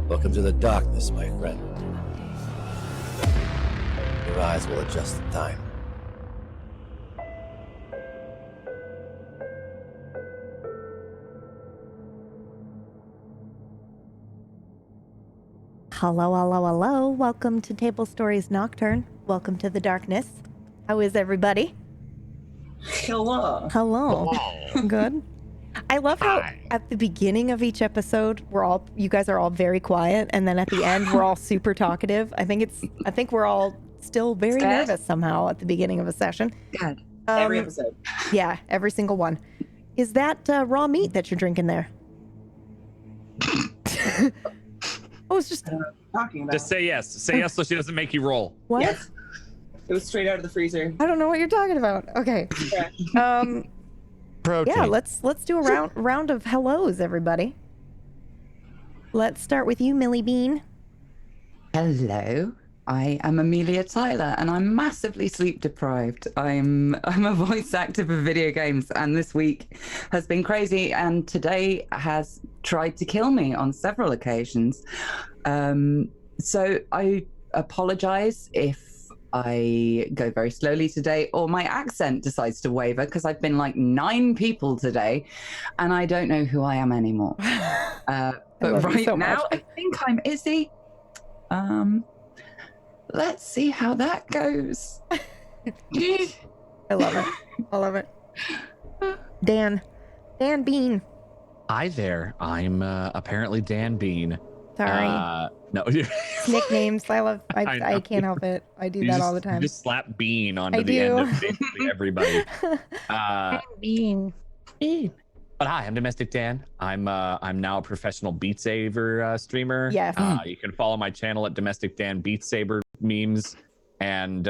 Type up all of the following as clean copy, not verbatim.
Welcome to the darkness, my friend. Your eyes will adjust in time. Hello, hello, hello. Welcome to Tablestory's Nocturne. Welcome to the darkness. How is everybody? Hello. Hello. Good. I love how at the beginning of each episode, you guys are all very quiet, and then at the end, we're all super talkative. I think we're all still very nervous somehow at the beginning of a session. God, every episode. Yeah, every single one. Is that raw meat that you're drinking there? Oh, it's just talking about. Just say yes. Say yes so she doesn't make you roll. What? Yes. It was straight out of the freezer. I don't know what you're talking about. Okay. Protein. Yeah, let's do a round of hellos, everybody. Let's start with you, Millie Bean. Hello, I am Amelia Tyler, and I'm massively sleep deprived. I'm a voice actor for video games, and this week has been crazy, and today has tried to kill me on several occasions. So I apologize if I go very slowly today, or my accent decides to waver, because I've been like 9 people today, and I don't know who I am anymore. But right so now, I think I'm Izzy. Let's see how that goes. I love it. I love it. Dan Bean. Hi there. I'm apparently Dan Bean. Sorry. No. Nicknames. I can't help it. I do that all the time. You just slap Bean onto the end of basically everybody. Bean. But hi, I'm Domestic Dan. I'm now a professional Beat Saber streamer. Yes. You can follow my channel at Domestic Dan Beat Saber memes, and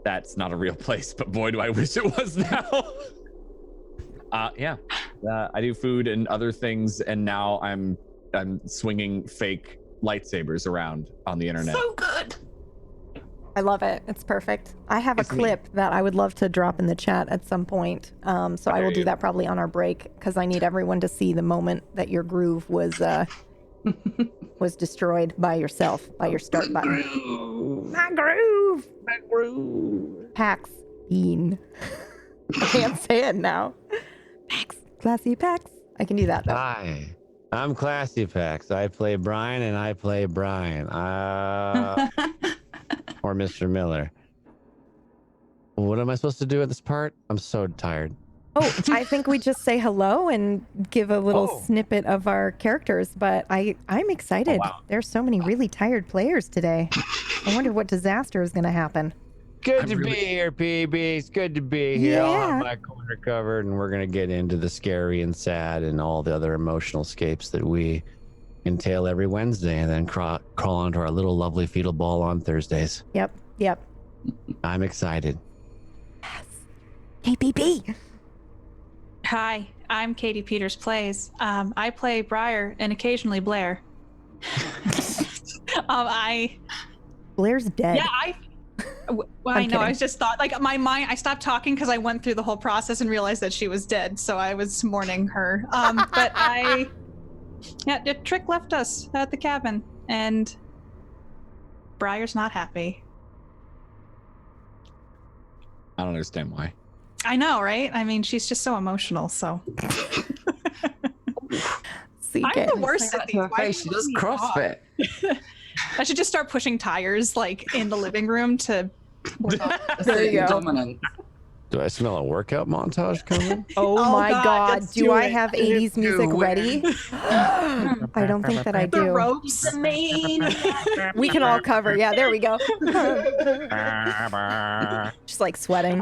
that's not a real place, but boy, do I wish it was now. Yeah. I do food and other things, and now I'm swinging fake lightsabers around on the internet. So good. I love it. It's perfect. I have a clip that I would love to drop in the chat at some point. So I will do that probably on our break, because I need everyone to see the moment that your groove was was destroyed by yourself, by your start button. My groove. Pax Bean. I can't say it now. Pax. Classy Pax. I can do that though. Hi, I'm Classy Pax. I play Brian, and I play Brian. Or Mr. Miller. What am I supposed to do at this part? I'm so tired. Oh, I think we just say hello and give a little snippet of our characters, but I'm excited. Oh, wow. There's so many really tired players today. I wonder what disaster is going to happen. Good to be here, PBs. Good to be here. I'll Yeah. have my corner covered, and we're going to get into the scary and sad and all the other emotional scapes that we entail every Wednesday, and then crawl onto our little lovely fetal ball on Thursdays. Yep. I'm excited. KPP. Hi, I'm Katie Peters Plays. I play Briar and occasionally Blair. Blair's dead. Yeah, I know. I just thought, like, my mind, I stopped talking because I went through the whole process and realized that she was dead. So I was mourning her. But the Trick left us at the cabin, and Briar's not happy. I don't understand why. I know, right? I mean, she's just so emotional. So I'm the worst at these. Why she does CrossFit. I should just start pushing tires like in the living room to. There you go. Dominant. Do I smell a workout montage coming? Oh my God. let's Do do I it. have 80s music ready? I don't think that I The do. ropes, the mane. We can all cover. Yeah, there we go. Just like sweating.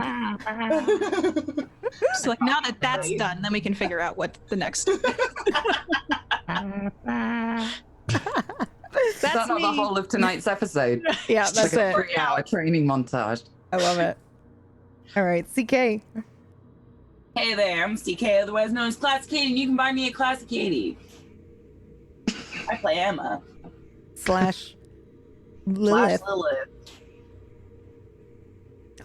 So like now that that's done, then we can figure out what the next. Is that not the whole of tonight's episode? Yeah, Just that's like a it. 3-hour training montage. I love it. All right, CK. Hey there, I'm CK, otherwise known as Classic Katie, and you can buy me at Classic Katie. I play Emma. Slash Lilith. Slash Lilith.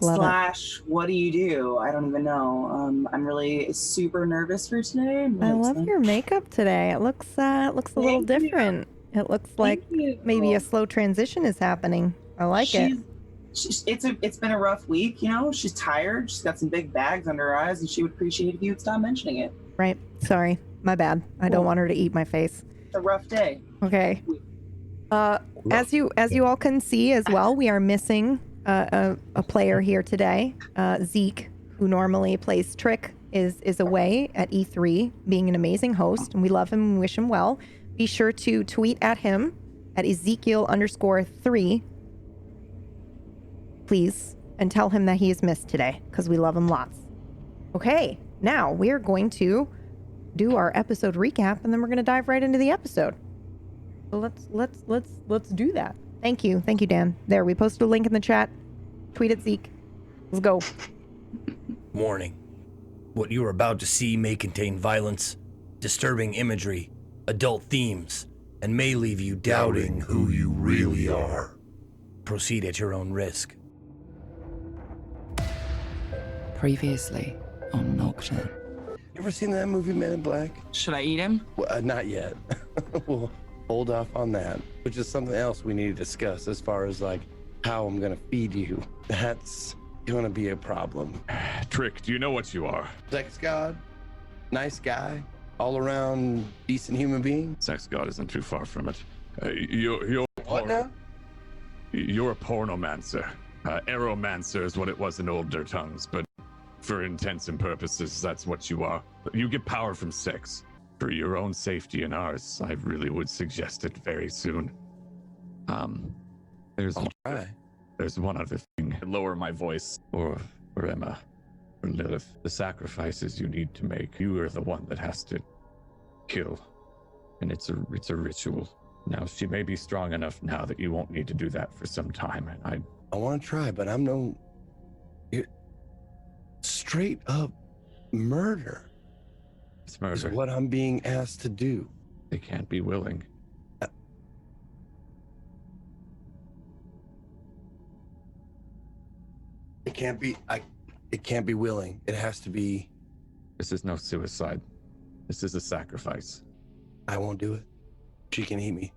Love Slash, what do you do? I don't even know. I'm really super nervous for today. I'm really I love excited. your makeup today. It looks a little Thank you. different. It looks like maybe a slow transition is happening. I like it. It's been a rough week, you know. She's tired. She's got some big bags under her eyes, and she would appreciate if you would stop mentioning it. Right. Sorry. My bad. I don't want her to eat my face. It's a rough day. Okay. As you all can see as well, we are missing a player here today. Zeke, who normally plays Trick, is away at E3, being an amazing host, and we love him and wish him well. Be sure to tweet at him at Ezekiel_3, please, and tell him that he is missed today, because we love him lots. Okay, now we are going to do our episode recap, and then we're going to dive right into the episode. So let's do that. Thank you, Dan. There, we posted a link in the chat. Tweet at Zeke. Let's go. Warning. What you are about to see may contain violence, disturbing imagery, adult themes, and may leave you doubting who you really are. Proceed at your own risk. Previously on Nocturne. You ever seen that movie Men in Black? Should I eat him? Well, not yet. We'll hold off on that, which is something else we need to discuss as far as like how I'm gonna feed you. That's gonna be a problem. Trick, do you know what you are? Sex god, nice guy, all around decent human being. Sex god isn't too far from it. You're What now? You're a pornomancer. Aeromancer is what it was in older tongues, but for intents and purposes, that's what you are. You get power from sex. For your own safety and ours, I really would suggest it very soon. There's one other thing. I lower my voice. For Emma, for Lilith, the sacrifices you need to make. You are the one that has to kill, and it's a ritual. Now, she may be strong enough now that you won't need to do that for some time, and I want to try, but I'm no straight up murder. It's murder. Is what I'm being asked to do. They can't be willing. It can't be. It can't be willing. It has to be. This is no suicide. This is a sacrifice. I won't do it. She can eat me.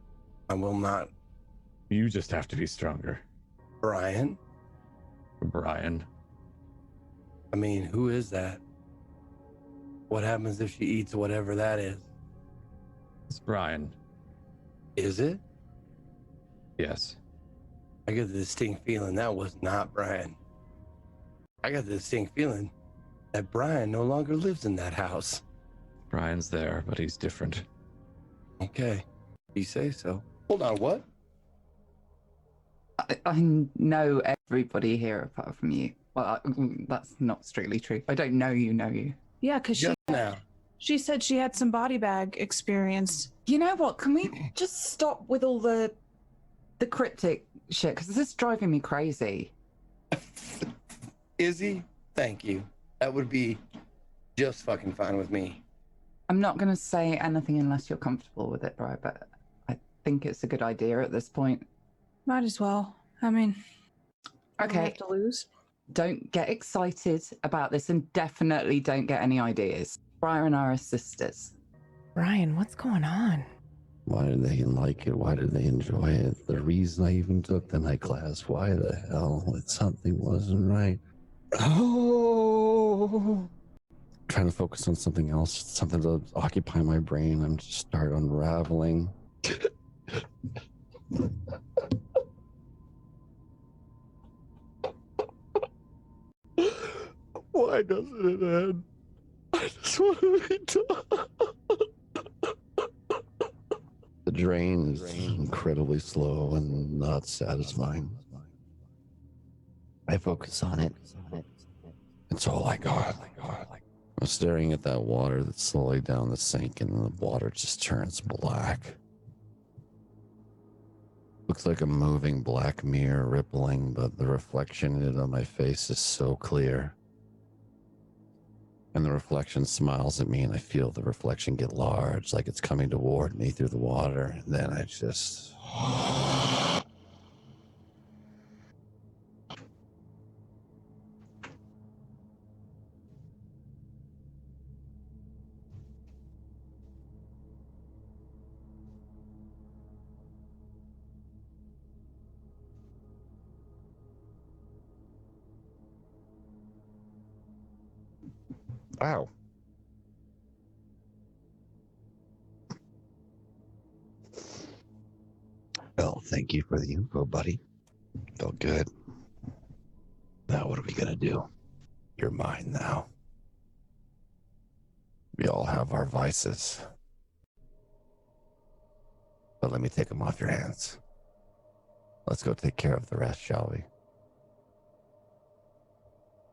I will not. You just have to be stronger. Brian? Brian. I mean, who is that? What happens if she eats whatever that is? It's Brian. Is it? Yes. I get the distinct feeling that was not Brian. I got the distinct feeling that Brian no longer lives in that house. Brian's there, but he's different. Okay. You say so. Hold on, what? I know everybody here apart from you. Well, that's not strictly true. I don't know you. Yeah, because Just now. she said she had some body bag experience. You know what? Can we just stop with all the cryptic shit? Because this is driving me crazy. Izzy, thank you. That would be just fucking fine with me. I'm not going to say anything unless you're comfortable with it, Brian, but I think it's a good idea at this point. Might as well. I mean, Okay. have to lose. Don't get excited about this and definitely don't get any ideas. Brian and I are sisters. Brian, what's going on? Why did they like it? Why did they enjoy it? The reason I even took the night class. Why the hell? Something wasn't right. Oh, trying to focus on something else, something to occupy my brain. I'm just start unraveling. Why doesn't it end? I just want to be done. The drain is incredibly slow and not satisfying. I focus on it. It's all I got. I'm staring at that water that's slowly down the sink, and the water just turns black. Looks like a moving black mirror rippling, but the reflection in it on my face is so clear. And the reflection smiles at me, and I feel the reflection get large, like it's coming toward me through the water. And then I just... Wow. Well, thank you for the info, buddy. Felt good. Now, what are we gonna do? You're mine now. We all have our vices. But let me take them off your hands. Let's go take care of the rest, shall we?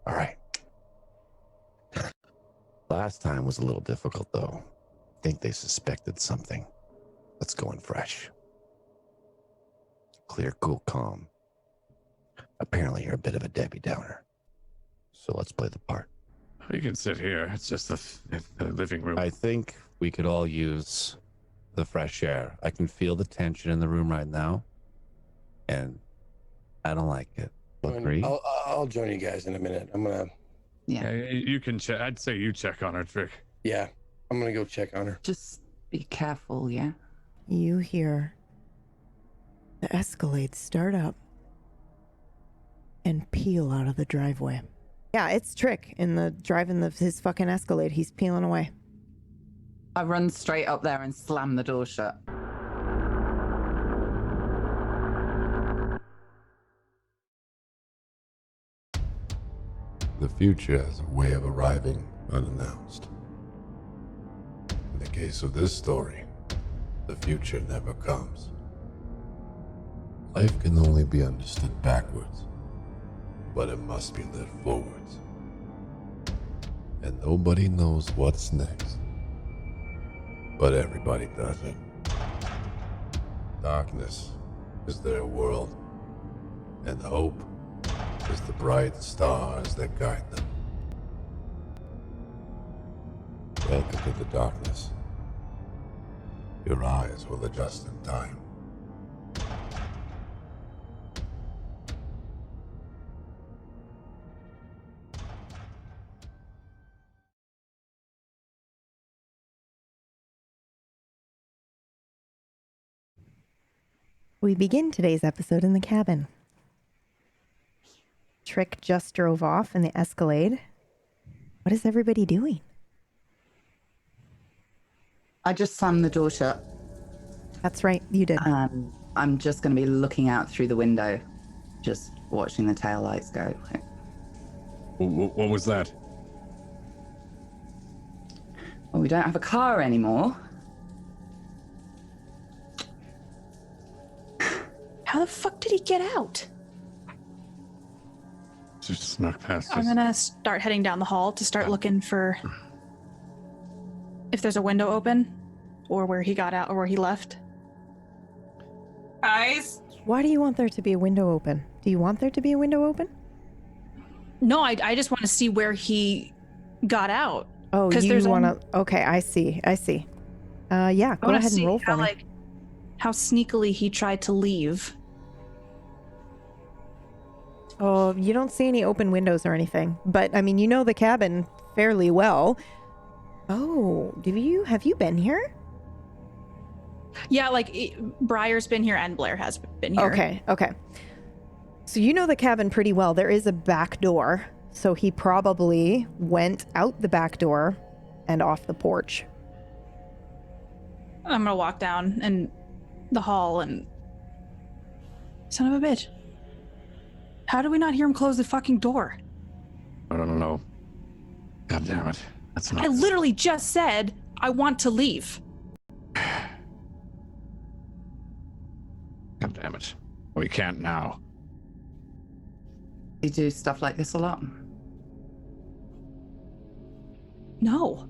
All right. Last time was a little difficult, though. I think they suspected something. Let's go in fresh. Clear, cool, calm. Apparently, you're a bit of a Debbie Downer. So let's play the part. You can sit here. It's just the living room. I think we could all use the fresh air. I can feel the tension in the room right now, and I don't like it. Agree? I'll join you guys in a minute. I'm gonna. Yeah. You can check. I'd say you check on her, Trick. Yeah, I'm gonna go check on her. Just be careful, yeah? You hear the Escalade start up and peel out of the driveway. Yeah, it's Trick in the driving his fucking Escalade. He's peeling away. I run straight up there and slam the door shut. The future has a way of arriving unannounced. In the case of this story, the future never comes. Life can only be understood backwards, but it must be lived forwards. And nobody knows what's next, but everybody does it. Darkness is their world, and hope is the bright stars that guide them. Welcome to the darkness. Your eyes will adjust in time. We begin today's episode in the cabin. Trick just drove off in the Escalade. What is everybody doing? I just slammed the door shut. That's right, you did. I'm just going to be looking out through the window, just watching the taillights go. What was that? Well, we don't have a car anymore. How the fuck did he get out? Just snuck past I'm us. gonna start heading down the hall to start looking for if there's a window open or where he got out or where he left. Guys, Why do you want there to be a window open? Do you want there to be a window open? No, I just want to see where he got out. Oh, you there's want to... Okay, I see. Yeah, go ahead and roll for me. How sneakily he tried to leave. Oh, you don't see any open windows or anything. But, I mean, you know the cabin fairly well. Oh, have you been here? Yeah, Briar's been here and Blair has been here. Okay. So you know the cabin pretty well. There is a back door. So he probably went out the back door and off the porch. I'm gonna walk down in the hall and... Son of a bitch. How did we not hear him close the fucking door? I don't know. God damn it. That's not... I literally just said, I want to leave. God damn it. We can't now. You do stuff like this a lot? No.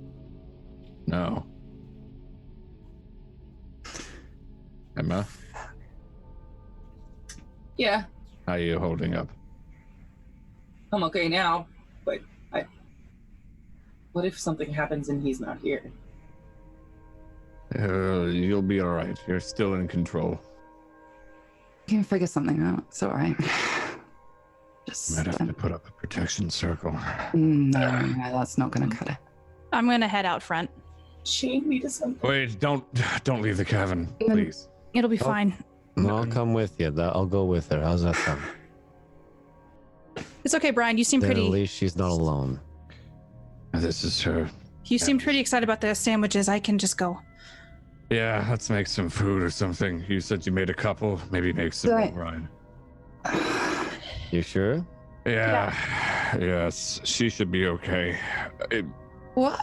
No. Emma, yeah, how are you holding up? I'm okay now, but What if something happens and he's not here? You'll be all right. You're still in control. You can figure something out. It's all right. Just Might have to put up a protection circle. no, that's not going to cut it. I'm gonna head out front. Chain me to something. Wait, don't leave the cabin, please. It'll be fine. I'll come with you. I'll go with her. How's that sound? It's okay, Brian. You seem Then pretty. at least she's not alone. This is her. You seem pretty excited about the sandwiches. I can just go. Yeah, let's make some food or something. You said you made a couple. Maybe make some Right. more, Ryan. You sure? Yeah. Yes, she should be okay. What?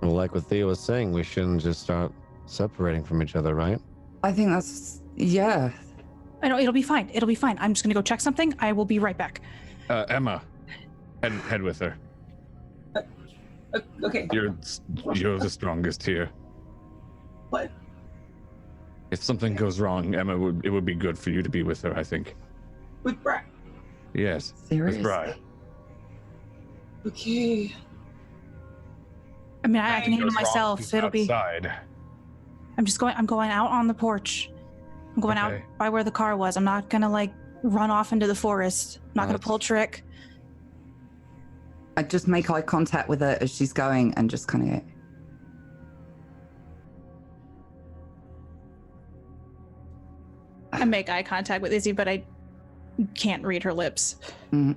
Well, like what Theo was saying, we shouldn't just start separating from each other, right? I think that's, yeah. I know it'll be fine. It'll be fine. I'm just gonna go check something. I will be right back. Emma, head with her. Okay. You're the strongest here. What? If something goes wrong, Emma, it would be good for you to be with her, I think. With Brad. Yes. Seriously? With Brian. Okay. I mean, I can handle myself. He's It'll be. outside. I'm going out on the porch. I'm going out Okay. by where the car was. I'm not gonna like run off into the forest. I'm not gonna pull a trick. I just make eye contact with her as she's going and just kind of. I make eye contact with Izzy, but I can't read her lips. I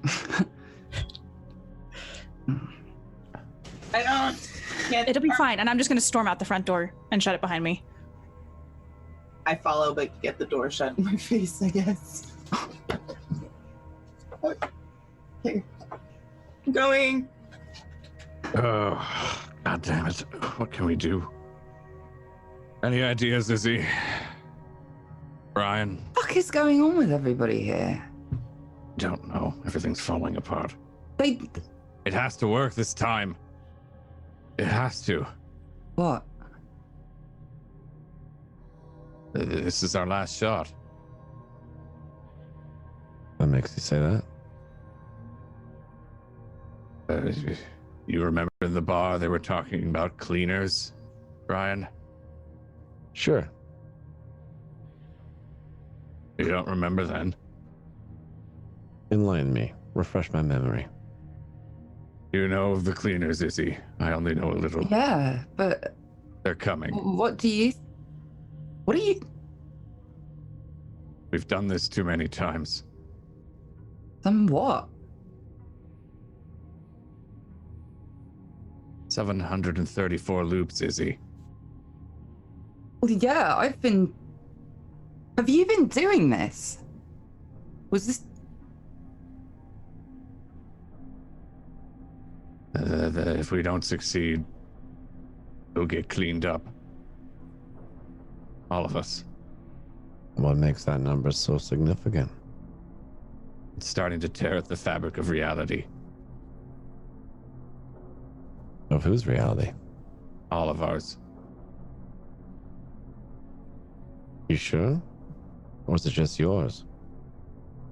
don't. It'll be fine, and I'm just gonna storm out the front door and shut it behind me. I follow, but get the door shut in my face, I guess. Okay. Going. Oh, God damn it. What can we do? Any ideas, Izzy? Brian? What is going on with everybody here? Don't know. Everything's falling apart. They. It has to work this time. It has to. What? This is our last shot. What makes you say that? You remember in the bar they were talking about cleaners, Brian? Sure. You don't remember then? Enlighten me. Refresh my memory. You know of the cleaners, Izzy. I only know a little. Yeah, but They're coming. what do you? What do you? We've done this too many times. Some what? 734 loops, Izzy. Well, yeah, I've been. Have you been doing this? Was this? If we don't succeed, we'll get cleaned up. All of us. What makes that number so significant? It's starting to tear at the fabric of reality. Of whose reality? All of ours. You sure? Or is it just yours?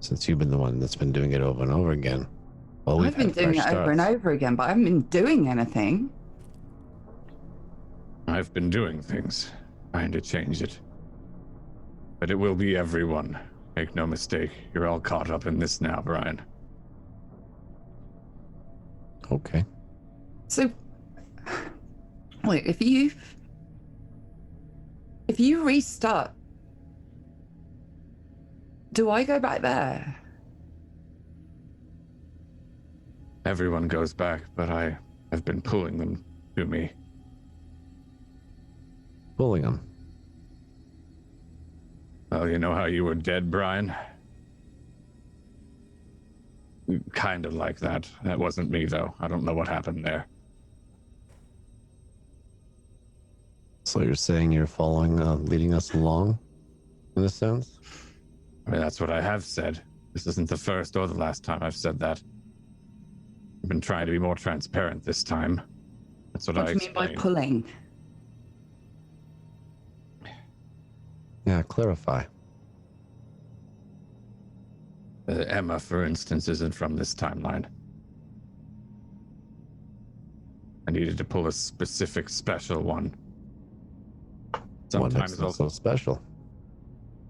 Since you've been the one that's been doing it over and over again. Well, I've been doing it over and over again, but I haven't been doing anything. I've been doing things, trying to change it. But it will be everyone. Make no mistake. You're all caught up in this now, Brian. Okay. So, wait, if you restart, do I go back there? Everyone goes back, but I have been pulling them to me. Pulling them. Well, you know how you were dead, Brian? Kind of like that. That wasn't me, though. I don't know what happened there. So you're saying you're following, leading us along, in a sense? I mean, that's what I have said. This isn't the first or the last time I've said that. I've been trying to be more transparent this time. That's what I What do you mean by explained. pulling? Yeah, clarify. Emma, for instance, isn't from this timeline. I needed to pull a specific special one. What Sometimes makes them so special?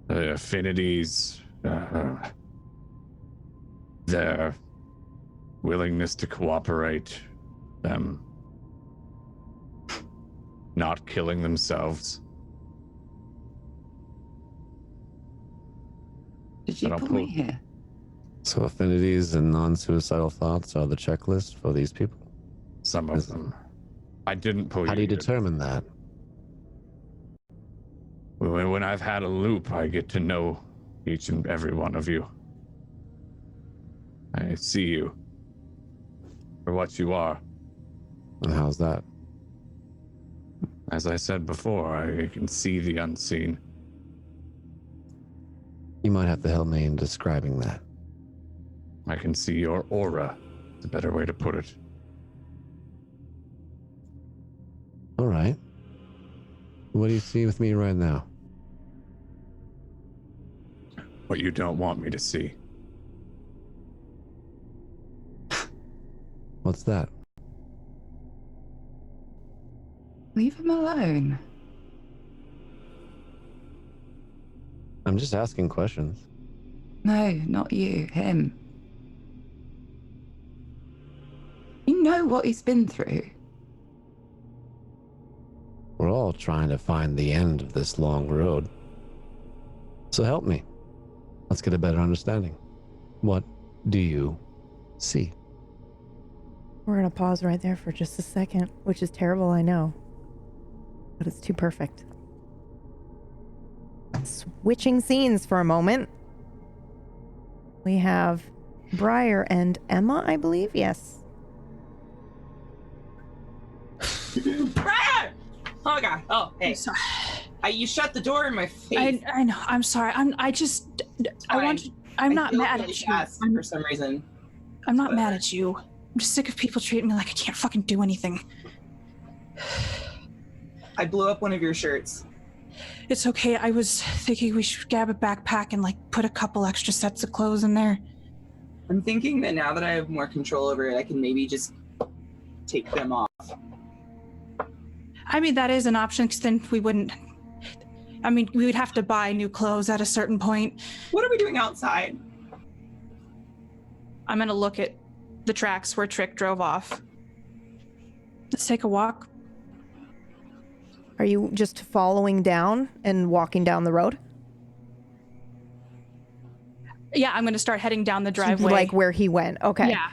Affinities, their willingness to cooperate, them not killing themselves. Did you I don't put me pull- here? So affinities and non-suicidal thoughts are the checklist for these people? Some of them. I didn't pull How do you here. determine that? When I've had a loop, I get to know each and every one of you. I see you for what you are. And how's that? As I said before, I can see the unseen. You might have to help me in describing that. I can see your aura. It's a better way to put it. All right. What do you see with me right now? What you don't want me to see. What's that? Leave him alone. I'm just asking questions. No, not you, him. You know what he's been through. We're all trying to find the end of this long road. So help me. Let's get a better understanding. What do you see? We're going to pause right there for just a second, which is terrible, I know. But it's too perfect. Switching scenes for a moment. We have Briar and Emma, I believe. Yes. Briar! Oh my god. Oh, hey. I'm sorry. You shut the door in my face. I know. I'm sorry. I'm not feel mad really at you. fast for some reason. I'm not mad at you. I'm just sick of people treating me like I can't fucking do anything. I blew up one of your shirts. It's okay. I was thinking we should grab a backpack and like put a couple extra sets of clothes in there. I'm thinking that now that I have more control over it, I can maybe just take them off. I mean, that is an option because then we wouldn't. I mean, we would have to buy new clothes at a certain point. What are we doing outside? I'm going to look at the tracks where Trick drove off. Let's take a walk. Are you just following down and walking down the road? Yeah, I'm going to start heading down the driveway. Like where he went. Okay. Yeah.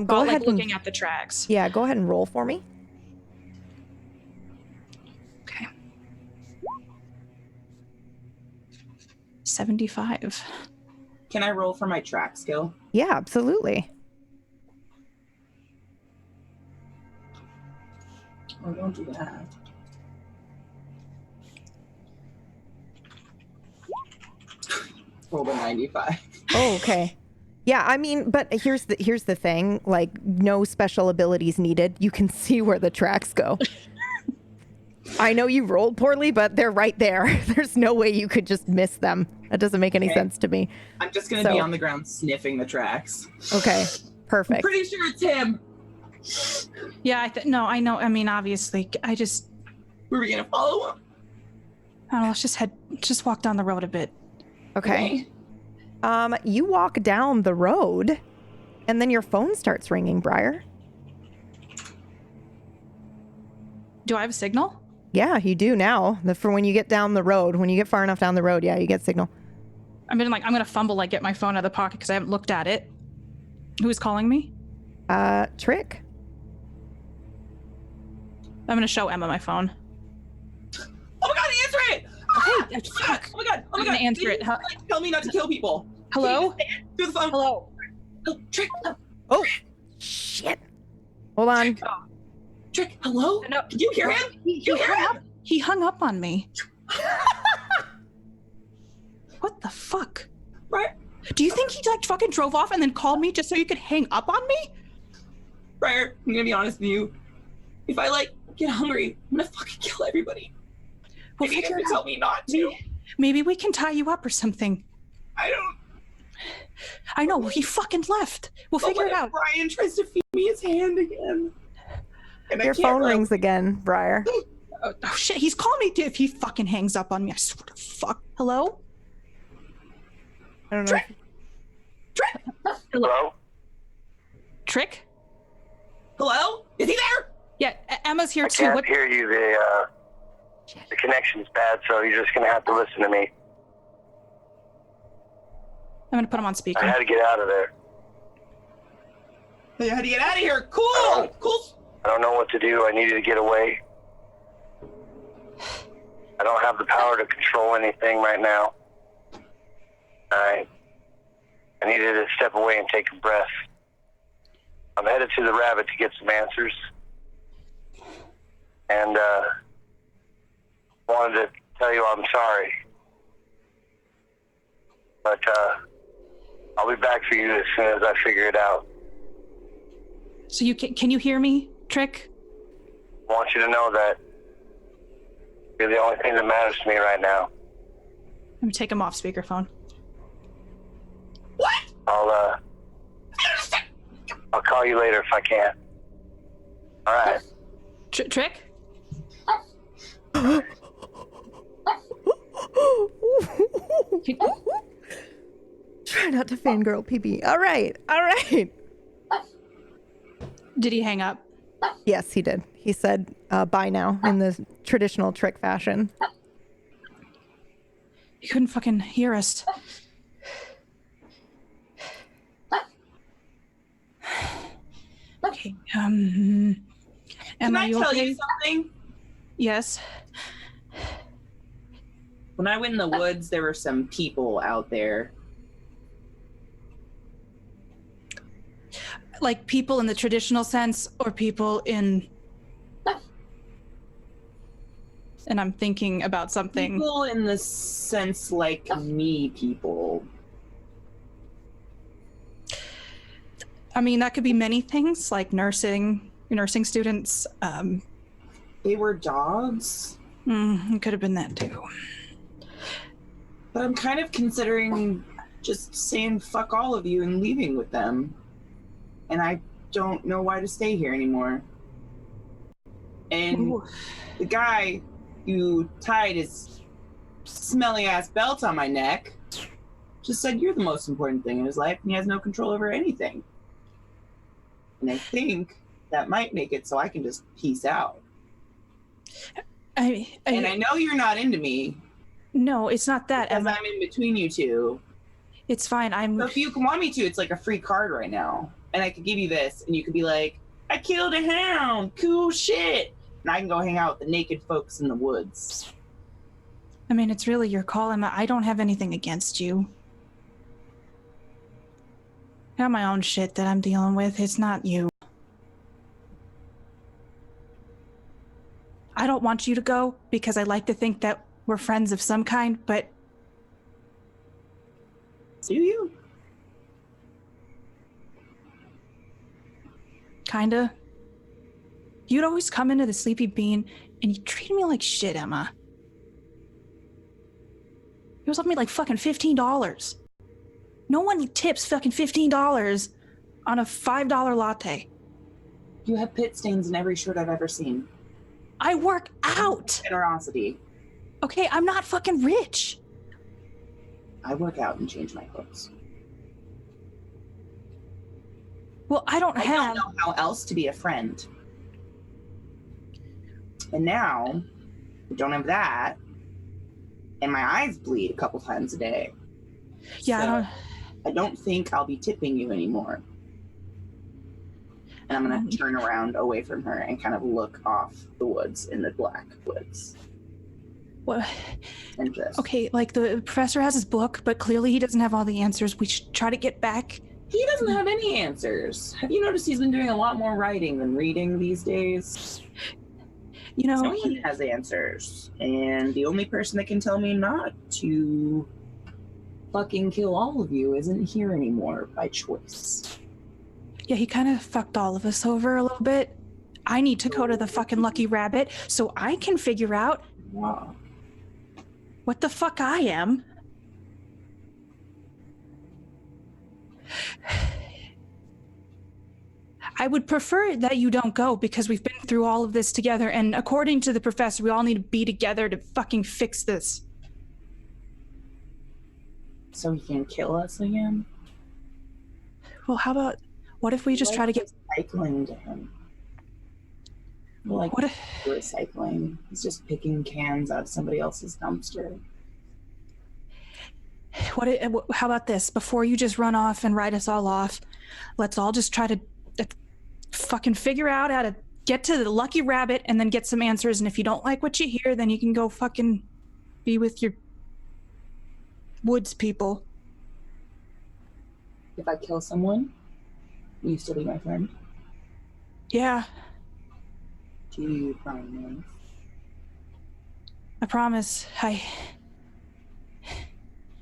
Go ahead and looking at the tracks. Yeah, go ahead and roll for me. Okay. 75. Can I roll for my track skill? Yeah, absolutely. Oh, don't do that. Rolled a 95. Oh, okay. Yeah, I mean, but here's the thing, like no special abilities needed. You can see where the tracks go. I know you rolled poorly, but they're right there. There's no way you could just miss them. That doesn't make any sense to me. I'm just going to be on the ground sniffing the tracks. Okay, perfect. I'm pretty sure it's him. Yeah, no, I know. I mean, obviously, Were we going to follow him? I don't know, let's just walk down the road a bit. Okay. You walk down the road, and then your phone starts ringing, Briar. Do I have a signal? Yeah, you do now. For when you get down the road, when you get far enough down the road, yeah, you get signal. I'm gonna fumble, get my phone out of the pocket because I haven't looked at it. Who's calling me? Trick. I'm gonna show Emma my phone. Oh my god, answer it! Hey, fuck. Oh my god, I'm gonna answer it. Tell me not to kill people. Hello? Through the phone. Hello? Oh, Trick. Oh, shit. Hold on. Trick, hello? No, Did you hear him? You hear him? He hung up on me. What the fuck? Right. Do you think he fucking drove off and then called me just so you could hang up on me? Briar, I'm gonna be honest with you. If I get hungry, I'm gonna fucking kill everybody. We'll Maybe figure you it can out. tell me not to. Maybe we can tie you up or something. I know, he fucking left. We'll figure it out. Brian tries to feed me his hand again. And I Your can't phone really- rings again, Briar. Oh, shit, he's calling me if he fucking hangs up on me. I swear to fuck. Hello? I don't know. Hello? Trick? Hello? Is he there? Yeah, Emma's here I too. can't What? hear you. The connection's bad, so you're just gonna have to listen to me. I'm gonna put him on speaker. I had to get out of there. Hey, how do you get out of here? Cool! Cool! I don't know what to do. I needed to get away. I don't have the power to control anything right now. I needed to step away and take a breath. I'm headed to the rabbit to get some answers. And wanted to tell you I'm sorry. But I'll be back for you as soon as I figure it out. So you can you hear me, Trick? I want you to know that you're the only thing that matters to me right now. Let me take him off speakerphone. What? I'll call you later if I can. All right. Trick? Try not to fangirl, PB. All right. Did he hang up? Yes, he did. He said bye now in the traditional Trick fashion. He couldn't fucking hear us. Okay. Can Emma, I you tell okay? you something? Yes. When I went in the woods, there were some people out there. Like people in the traditional sense, or people in... And I'm thinking about something. People in the sense like me people. I mean, that could be many things, like nursing students. They were dogs. It could have been that too. But I'm kind of considering just saying fuck all of you and leaving with them. And I don't know why to stay here anymore. And the guy who tied his smelly ass belt on my neck just said you're the most important thing in his life and he has no control over anything. And I think that might make it so I can just peace out. And I know you're not into me. No, it's not that. Because I'm in between you two. It's fine. So if you want me to, it's like a free card right now. And I could give you this and you could be like, I killed a hound. Cool shit. And I can go hang out with the naked folks in the woods. I mean, it's really your call, Emma. I don't have anything against you. I got my own shit that I'm dealing with. It's not you. I don't want you to go because I like to think that we're friends of some kind, but... Do you? Kinda. You'd always come into the Sleepy Bean and you treated me like shit, Emma. You was left me like fucking $15. No one tips fucking $15 on a $5 latte. You have pit stains in every shirt I've ever seen. I work out. Generosity. Okay, I'm not fucking rich. I work out and change my clothes. Well, I don't know how else to be a friend. And now, I don't have that. And my eyes bleed a couple times a day. Yeah, so I don't think I'll be tipping you anymore. And I'm going to turn around away from her and kind of look off the woods in the black woods. What? And just... Okay, like the professor has his book, but clearly he doesn't have all the answers. We should try to get back. He doesn't have any answers. Have you noticed he's been doing a lot more writing than reading these days? You know, Someone has answers. And the only person that can tell me not to fucking kill all of you isn't here anymore by choice. Yeah, he kind of fucked all of us over a little bit. I need to go to the fucking Lucky Rabbit so I can figure out what the fuck I am. I would prefer that you don't go because we've been through all of this together, and according to the professor, we all need to be together to fucking fix this. So he can kill us again? Well, how about, what if we just try to get... Recycling to him. Like, what if... recycling? He's just picking cans out of somebody else's dumpster. How about this? Before you just run off and write us all off, let's all just try to fucking figure out how to get to the lucky rabbit and then get some answers. And if you don't like what you hear, then you can go fucking be with your woods people. If I kill someone, will you still be my friend? Yeah. Do you promise? I promise. I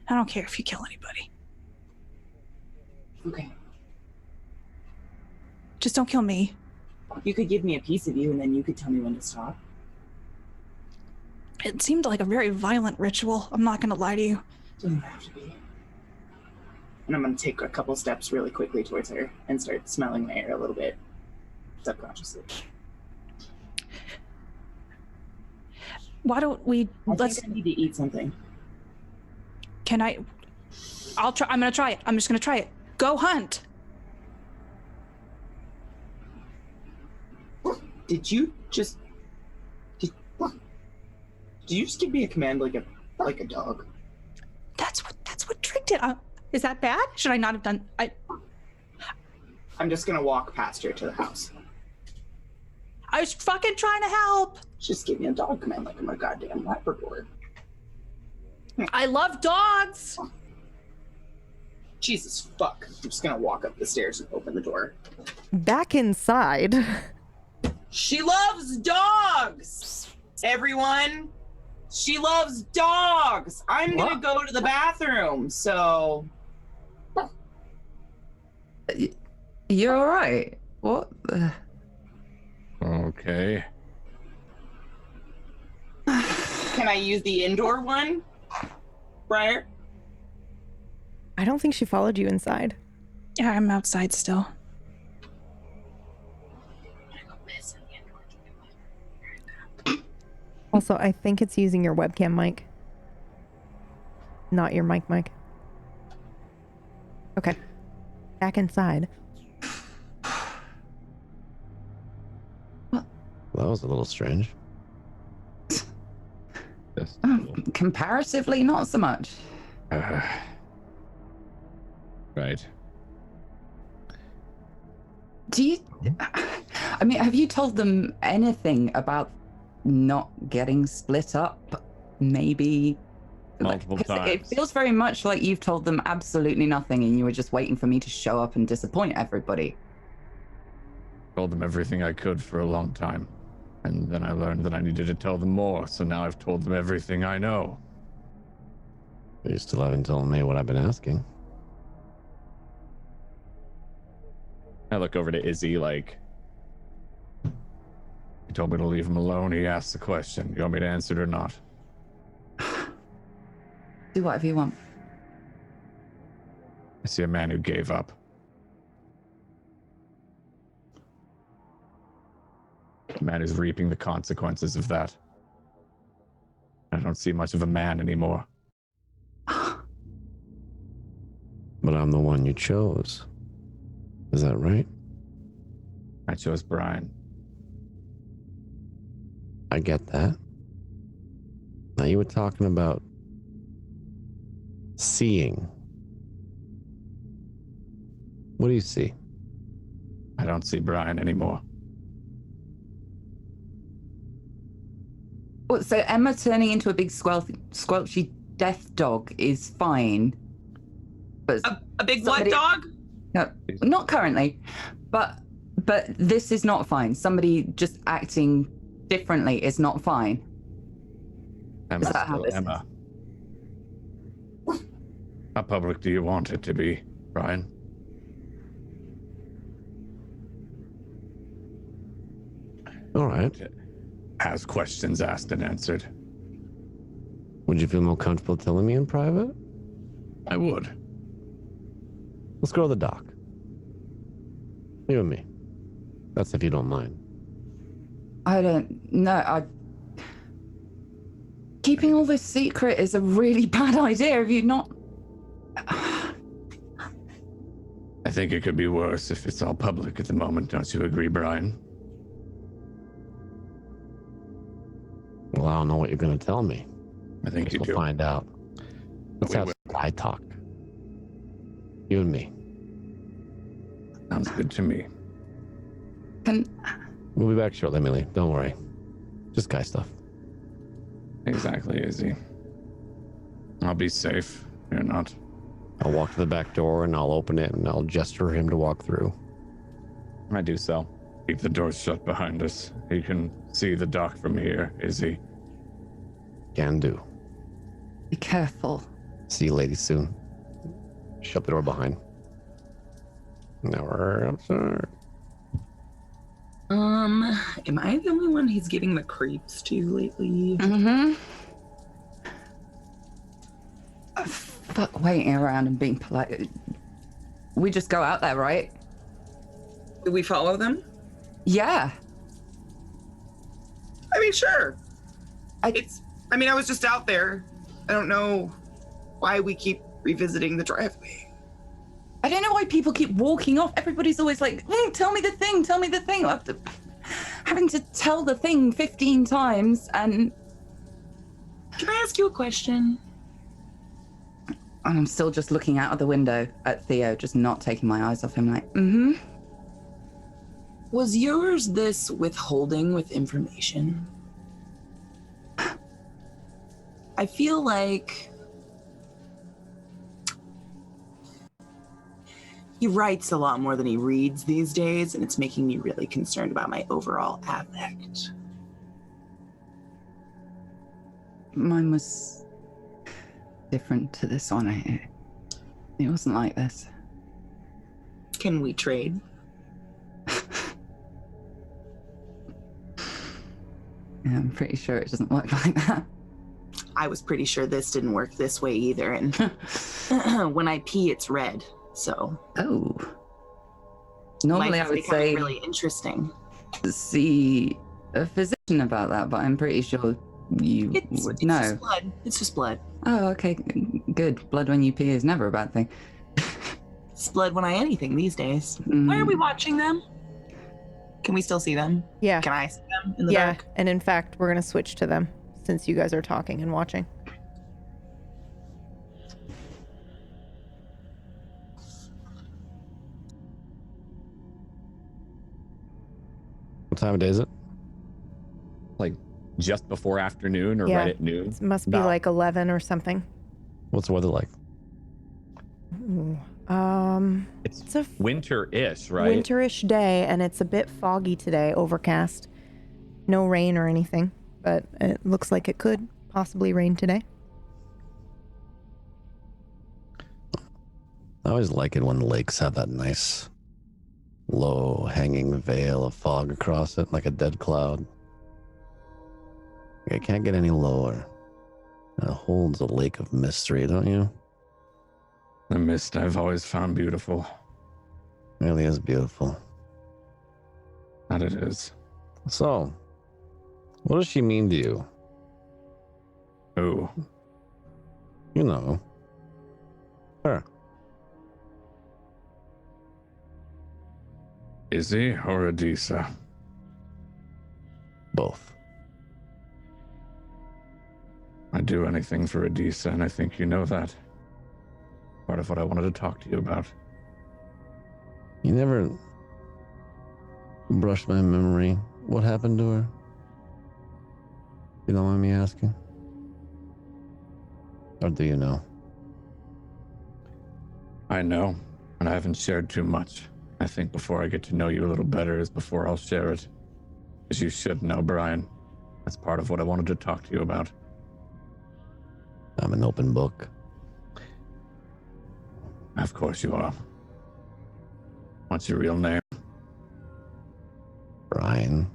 don't care if you kill anybody. Okay. Just don't kill me. You could give me a piece of you and then you could tell me when to stop. It seemed like a very violent ritual. I'm not gonna lie to you. Doesn't have to be. And I'm gonna take a couple steps really quickly towards her and start smelling my air a little bit subconsciously. Why don't we... I need to eat something. Can I... I'll try. I'm gonna try it. I'm just gonna try it. Go hunt. Did you just... Did you just give me a command like a dog? That's what tricked it. Is that bad? Should I not have done... I'm just gonna walk past her to the house. I was fucking trying to help. Just give me a dog command like I'm a goddamn Labrador. I love dogs. Jesus fuck. I'm just gonna walk up the stairs and open the door. Back inside. She loves dogs! Everyone! She loves dogs! I'm gonna go to the bathroom, so... You're alright. What the... Okay. Can I use the indoor one? Briar? I don't think she followed you inside. Yeah, I'm outside still. Also, I think it's using your webcam mic. Not your mic. Okay. Back inside. Well, that was a little strange. Comparatively, not so much. Right. Do you... I mean, have you told them anything about not getting split up? Maybe... Multiple times. It feels very much like you've told them absolutely nothing and you were just waiting for me to show up and disappoint everybody. Told them everything I could for a long time. And then I learned that I needed to tell them more, so now I've told them everything I know. You still haven't told me what I've been asking. I look over to Izzy like... He told me to leave him alone. He asked the question. You want me to answer it or not? Do whatever you want. I see a man who gave up. A man who's reaping the consequences of that. I don't see much of a man anymore. But I'm the one you chose. Is that right? I chose Brian. I get that. Now you were talking about seeing. What do you see? I don't see Brian anymore. Well, so Emma turning into a big squelchy death dog is fine. But a big what dog? No, not currently. But this is not fine. Somebody just acting differently is not fine. Emma's Is that how still this Emma. How public do you want it to be, Brian? All right. Has questions asked and answered. Would you feel more comfortable telling me in private? I would. Let's go to the dock. You and me. That's if you don't mind. I don't know. Keeping all this secret is a really bad idea. Have you not? I think it could be worse if it's all public at the moment. Don't you agree, Brian? Well, I don't know what you're going to tell me. I think you we'll do. find out. Let's have some guy talk. You and me. Sounds good to me. We'll be back shortly, Millie. Don't worry. Just guy stuff. Exactly, Izzy. I'll be safe. You're not. I'll walk to the back door and I'll open it and I'll gesture him to walk through. I do so. Keep the doors shut behind us. You can see the dock from here, Izzy. Can do. Be careful. See you ladies soon. Shut the door behind. Now we're outside. Am I the only one he's giving the creeps to lately? Mm-hmm. Fuck waiting around and being polite. We just go out there, right? Do we follow them? Yeah. I mean, sure. I was just out there. I don't know why we keep revisiting the driveway. I don't know why people keep walking off. Everybody's always like, tell me the thing, tell me the thing. After having to tell the thing 15 times and... Can I ask you a question? And I'm still just looking out of the window at Theo, just not taking my eyes off him, like, Was yours this withholding with information? I feel like he writes a lot more than he reads these days, and it's making me really concerned about my overall affect. Mine was different to this one. It wasn't like this. Can we trade? Yeah, I'm pretty sure it doesn't work like that. I was pretty sure this didn't work this way either, and when I pee, it's red, so... Oh. Normally I would say... really interesting. See a physician about that, but I'm pretty sure you would know. It's just blood. It's just blood. Oh, okay, good. Blood when you pee is never a bad thing. It's blood when I anything these days. Why are we watching them? Can we still see them? Yeah. Can I see them in the dark? And in fact, we're going to switch to them since you guys are talking and watching. What time of day is it? Like just before afternoon or right at noon? It must be like 11 or something. What's the weather like? Ooh. It's a winter-ish, right? Winterish day, and it's a bit foggy today, overcast. No rain or anything, but it looks like it could possibly rain today. I always like it when lakes have that nice low hanging veil of fog across it, like a dead cloud. It can't get any lower. It holds a lake of mystery, don't you? The mist I've always found beautiful. It really is beautiful. That it is. So, what does she mean to you? Who? You know. Her. Izzy or Adisa? Both. I'd do anything for Adisa, and I think you know that. Part of what I wanted to talk to you about. You never brushed my memory. What happened to her? You don't mind me asking? Or do you know? I know, and I haven't shared too much. I think before I get to know you a little better is before I'll share it. As you should know, Brian. That's part of what I wanted to talk to you about. I'm an open book. Of course you are. What's your real name? Brian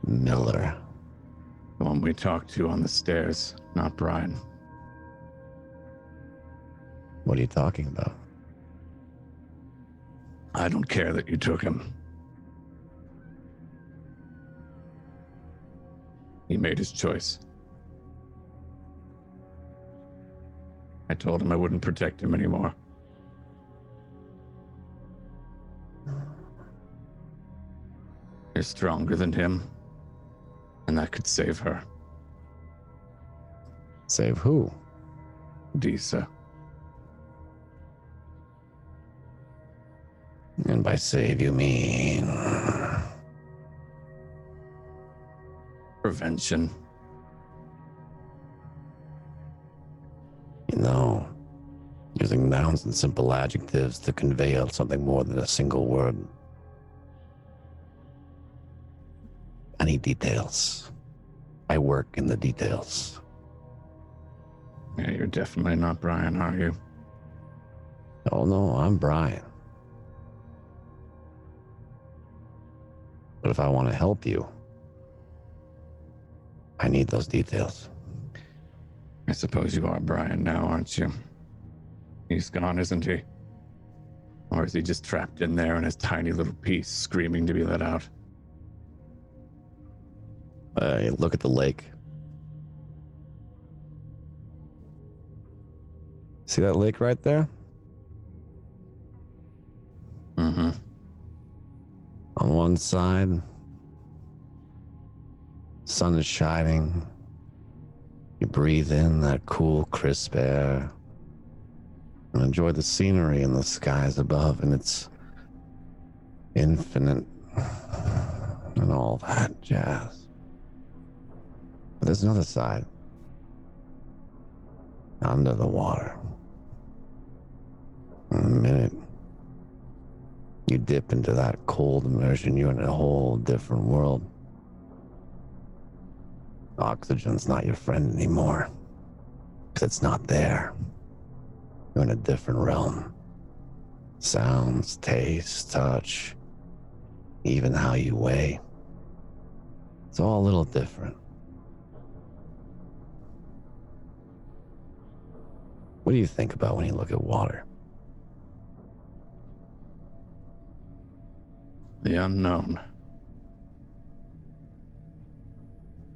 Miller. The one we talked to on the stairs, not Brian. What are you talking about? I don't care that you took him. He made his choice. I told him I wouldn't protect him anymore. You're stronger than him, and that could save her. Save who? Disa. And by save, you mean... Prevention. You know, using nouns and simple adjectives to convey something more than a single word. I need details. I work in the details. Yeah, you're definitely not Brian, are you? Oh no, I'm Brian. But if I want to help you, I need those details. I suppose you are Brian now, aren't you? He's gone, isn't he? Or is he just trapped in there in his tiny little piece, screaming to be let out? Look at the lake. See that lake right there? Mm-hmm. On one side, sun is shining. You breathe in that cool, crisp air and enjoy the scenery in the skies above, and it's infinite and all that jazz. But there's another side. Under the water. In a minute, you dip into that cold immersion, you're in a whole different world. Oxygen's not your friend anymore, because it's not there. You're in a different realm. Sounds, taste, touch, even how you weigh. It's all a little different. What do you think about when you look at water? The unknown.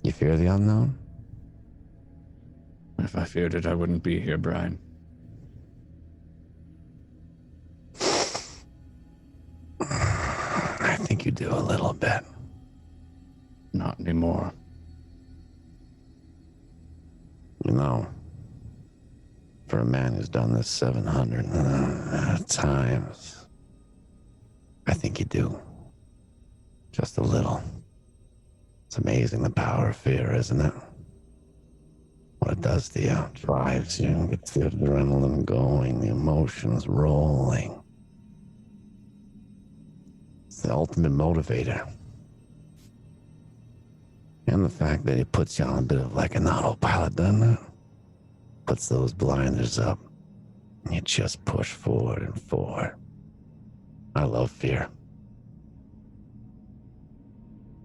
You fear the unknown? If I feared it, I wouldn't be here, Brian. I think you do a little bit. Not anymore. You know, for a man who's done this 700 times, I think you do. Just a little. It's amazing the power of fear, isn't it? What it does to you. Drives you, gets the adrenaline going, the emotions rolling. It's the ultimate motivator. And the fact that it puts you on a bit of like an autopilot, doesn't it? Puts those blinders up. And you just push forward and forward. I love fear.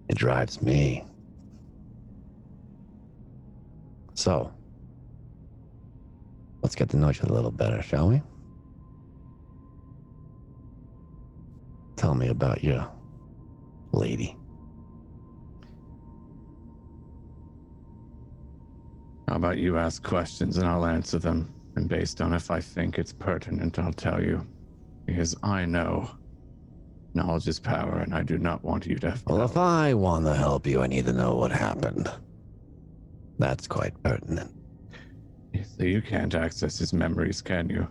It drives me. So, let's get to know each other a little better, shall we? Tell me about your lady. How about you ask questions and I'll answer them, and based on if I think it's pertinent, I'll tell you. Because I know knowledge is power, and I do not want you to have Well, if I want to help you, I need to know what happened. That's quite pertinent. So you can't access his memories, can you?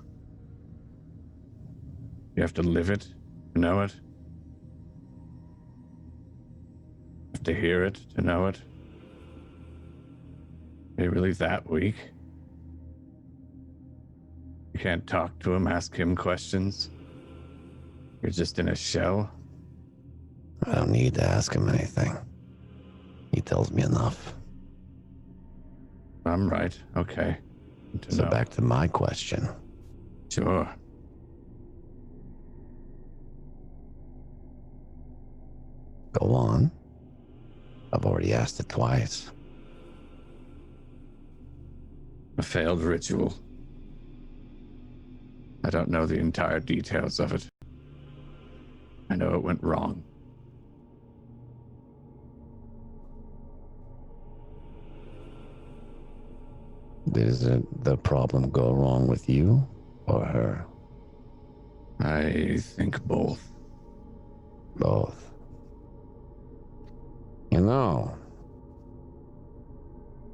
You have to live it, to know it. You have to hear it, to know it. Are you really that weak? You can't talk to him, ask him questions? You're just in a shell? I don't need to ask him anything. He tells me enough. I'm right. Okay. So back to my question. Sure. Go on. I've already asked it twice. A failed ritual. I don't know the entire details of it. I know it went wrong. Did the problem go wrong with you or her? I think both. Both. You know,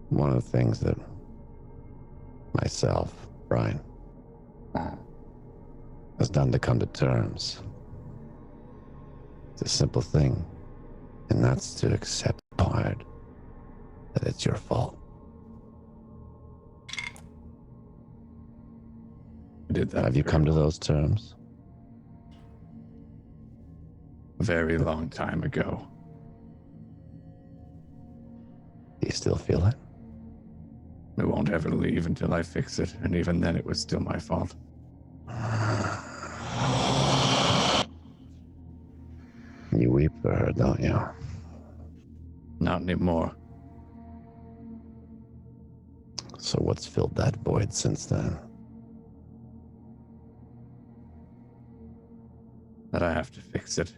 one of the things that myself, Brian, has done to come to terms. It's a simple thing, and that's to accept part that it's your fault. I did that. Have you come to those terms? A very long time ago. Do you still feel it? It won't ever leave until I fix it, and even then it was still my fault. You weep for her, don't you? Not anymore. So what's filled that void since then? That I have to fix it.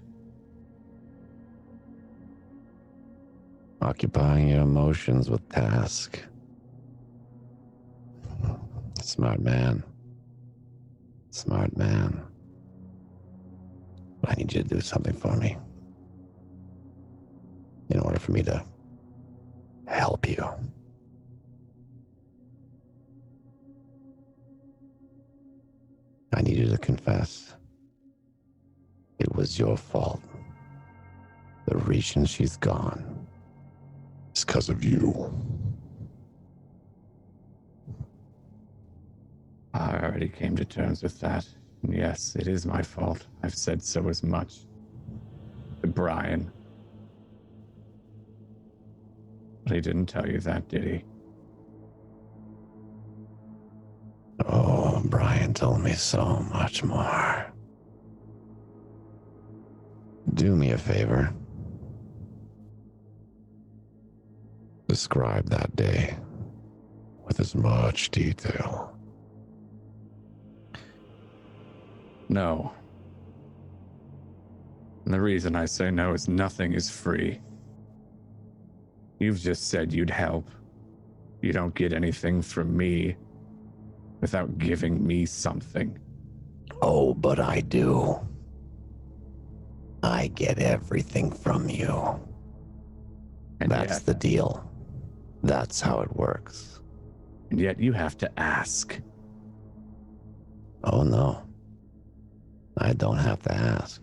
Occupying your emotions with task. Smart man. Smart man. But I need you to do something for me. In order for me to help you. I need you to confess. It was your fault. The reason she's gone is because of you. I already came to terms with that. And yes, it is my fault. I've said so as much. To Brian. But he didn't tell you that, did he? Oh, Brian told me so much more. Do me a favor. Describe that day with as much detail. No. And the reason I say no is nothing is free. You've just said you'd help. You don't get anything from me without giving me something. Oh, but I do. I get everything from you. And That's yet, the deal. That's how it works. and yet you have to ask. Oh, no. I don't have to ask.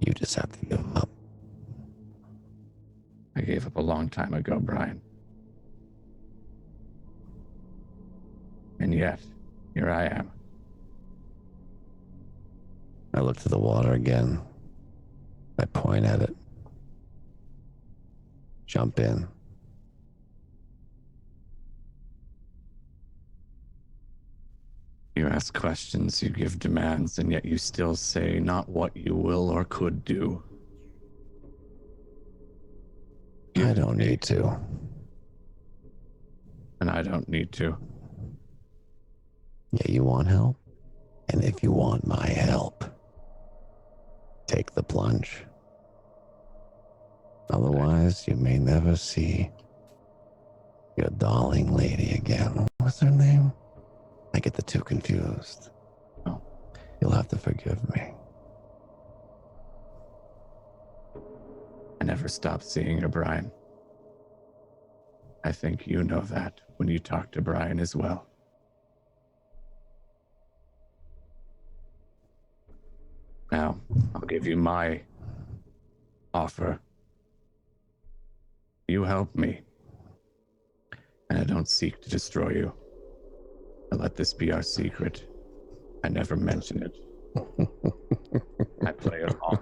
You just have to give up. I gave up a long time ago, Brian. And yet, here I am. I look to the water again. I point at it. Jump in. You ask questions, you give demands, and yet you still say not what you will or could do. I don't need to. And I don't need to. Yeah, you want help? And if you want my help, take the plunge. Otherwise, you may never see your darling lady again. What's her name? I get the two confused. Oh. You'll have to forgive me. I never stopped seeing her, Brian. I think you know that when you talk to Brian as well. Now, I'll give you my offer. You help me, and I don't seek to destroy you. I let this be our secret. I never mention it. I play along.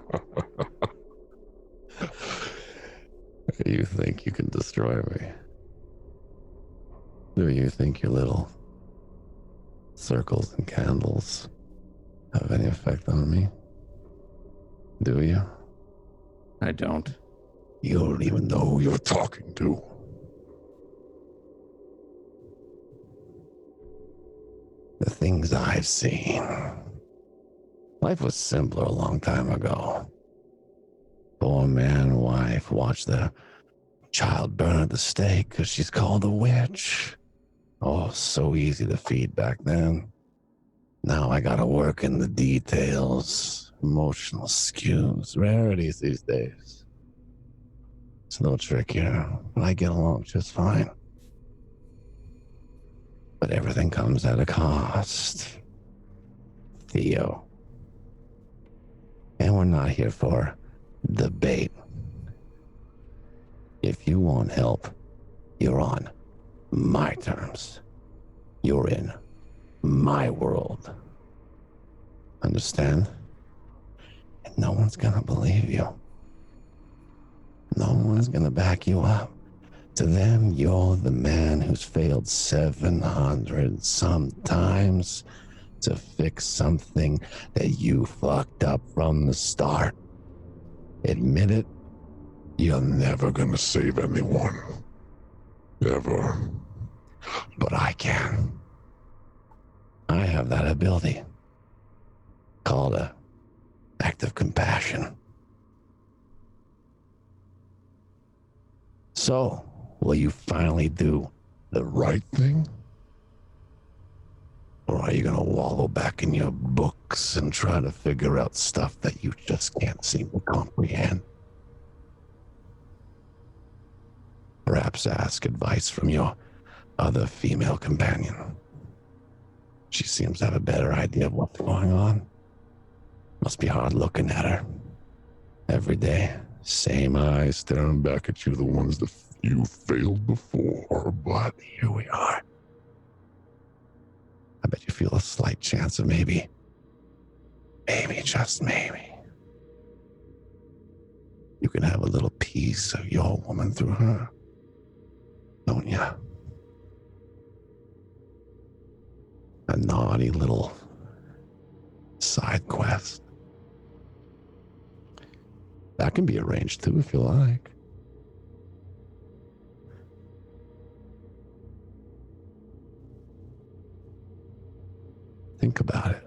You think you can destroy me? Do you think your little circles and candles have any effect on me? Do you? I don't. You don't even know who you're talking to. The things I've seen. Life was simpler a long time ago. Poor man and wife watch their child burned at the stake because she's called a witch. Oh, so easy to feed back then. Now I gotta work in the details. Emotional skews, rarities these days. It's no trickier, but I get along just fine. But everything comes at a cost. Theo. And we're not here for debate. If you want help, you're on my terms. You're in my world. Understand? And no one's gonna believe you. No one's gonna back you up. To them, you're the man who's failed 700 sometimes to fix something that you fucked up from the start. Admit it. You're never gonna save anyone. Ever. But I can. I have that ability. Called a act of compassion. So, will you finally do the right thing? Or are you gonna wallow back in your books and try to figure out stuff that you just can't seem to comprehend? Perhaps ask advice from your other female companion. She seems to have a better idea of what's going on. Must be hard looking at her. Every day, same eyes staring back at you, the ones that you failed before, but here we are. I bet you feel a slight chance of maybe, just maybe, you can have a little piece of your woman through her, don't you? A naughty little side quest. That can be arranged too if you like. Think about it.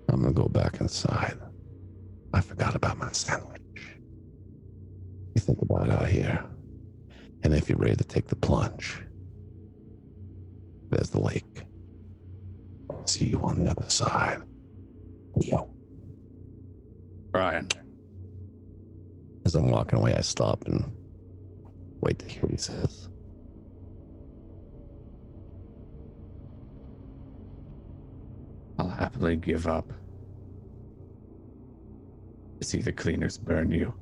I'm gonna go back inside. I forgot about my sandwich. You think about out here. And if you're ready to take the plunge, there's the lake. See you on the other side. Yo. Brian. As I'm walking away, I stop and wait to hear what he says. I'll happily give up to see the cleaners burn you.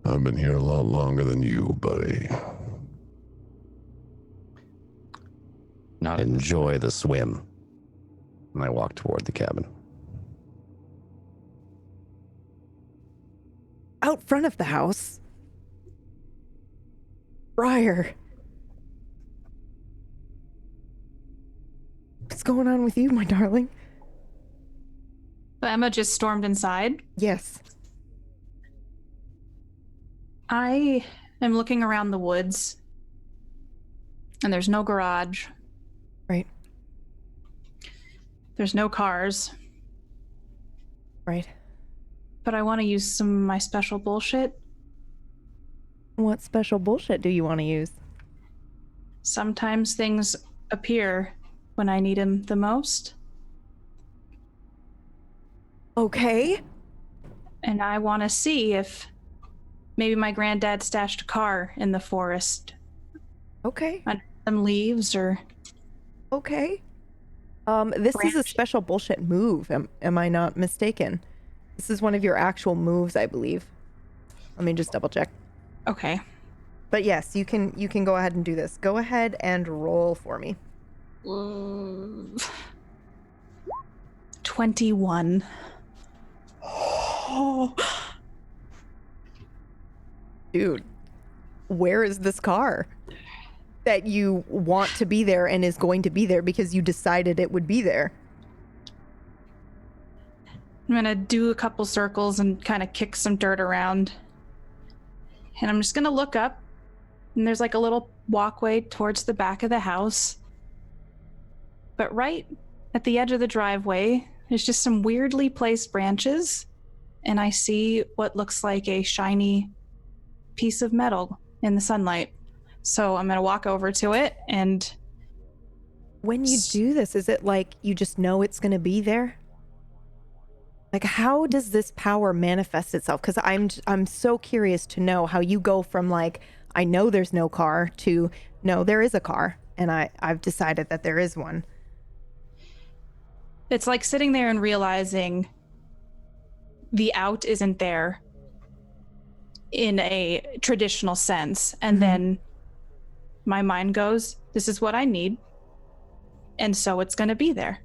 I've been here a lot longer than you, buddy. Not Enjoy the swim. And I walk toward the cabin. Out front of the house. Briar. What's going on with you, my darling? Emma just stormed inside. Yes. I am looking around the woods, and there's no garage. Right. There's no cars. Right. But I want to use some of my special bullshit. What special bullshit do you want to use? Sometimes things appear when I need them the most. Okay. And I want to see if maybe my granddad stashed a car in the forest. Okay. Under some leaves or... Okay. This is a special bullshit move. Am I not mistaken? This is one of your actual moves, I believe. Let me just double check. Okay. But yes, you can go ahead and do this. Go ahead and roll for me. 21. Dude, where is this car that you want to be there and is going to be there because you decided it would be there? I'm gonna do a couple circles and kind of kick some dirt around. And I'm just gonna look up And there's like a little walkway towards the back of the house. But right at the edge of the driveway, there's just some weirdly placed branches. And I see what looks like a shiny piece of metal in the sunlight. So I'm going to walk over to it and... When you do this, is it like you just know it's going to be there? Like, how does this power manifest itself? Because I'm so curious to know how you go from like, I know there's no car to no, there is a car. And I've decided that there is one. It's like sitting there and realizing the out isn't there in a traditional sense. And then my mind goes, this is what I need. And so it's going to be there.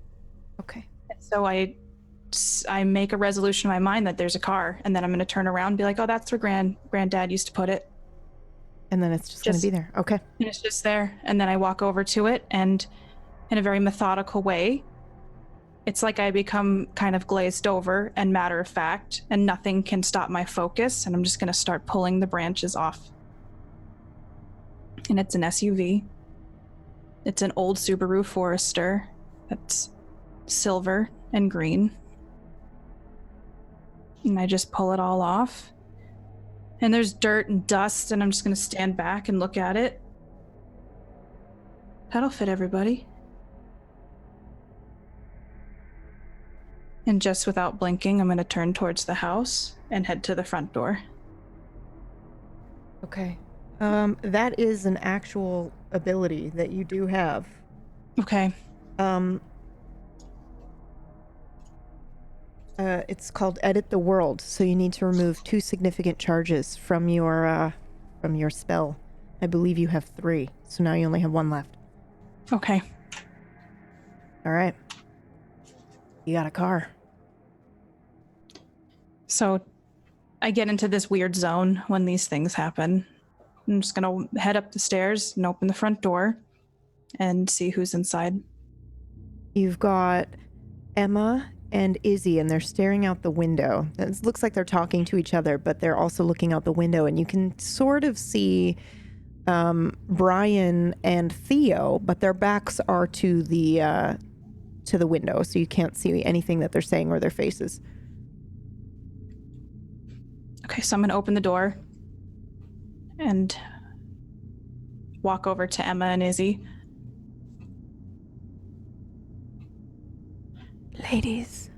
Okay. So I make a resolution in my mind that there's a car, and then I'm going to turn around and be like, oh, that's where granddad used to put it. And then it's just going to be there. Okay. And it's just there. And then I walk over to it, and in a very methodical way, it's like I become kind of glazed over and matter of fact, and nothing can stop my focus. And I'm just going to start pulling the branches off. And it's an SUV. It's an old Subaru Forester that's silver and green. And I just pull it all off. And there's dirt and dust, and I'm just going to stand back and look at it. That'll fit everybody. And just without blinking, I'm going to turn towards the house and head to the front door. Okay. That is an actual ability that you do have. Okay. It's called Edit the World, so you need to remove 2 significant charges from your spell. I believe you have 3, so now you only have 1 left. Okay. All right. You got a car. So I get into this weird zone when these things happen. I'm just going to head up the stairs and open the front door and see who's inside. You've got Emma and Izzy, and they're staring out the window. It looks like they're talking to each other, but they're also looking out the window, and you can sort of see Brian and Theo, but their backs are to the window, so you can't see anything that they're saying or their faces. Okay, so I'm going to open the door and walk over to Emma and Izzy. Ladies.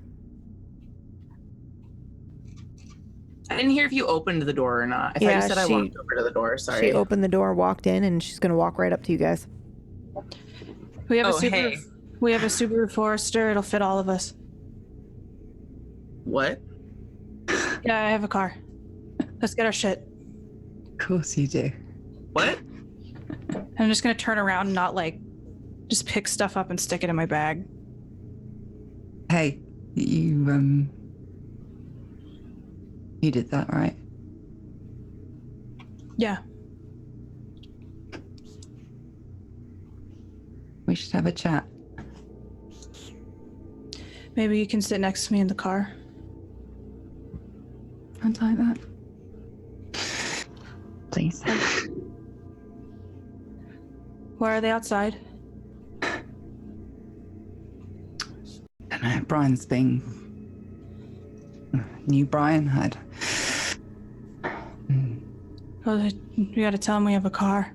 I didn't hear if you opened the door or not. I thought you said I walked over to the door. Sorry. She opened the door, walked in, and she's going to walk right up to you guys. We have a Subaru Forester. It'll fit all of us. What? Yeah, I have a car. Let's get our shit. Of course you do. What? I'm just going to turn around and not just pick stuff up and stick it in my bag. Hey, you did that, right? Yeah. We should have a chat. Maybe you can sit next to me in the car. I'd like that. Please. Where are they outside? I don't know, Brian's being... New Brian had... Oh, you gotta tell him we have a car.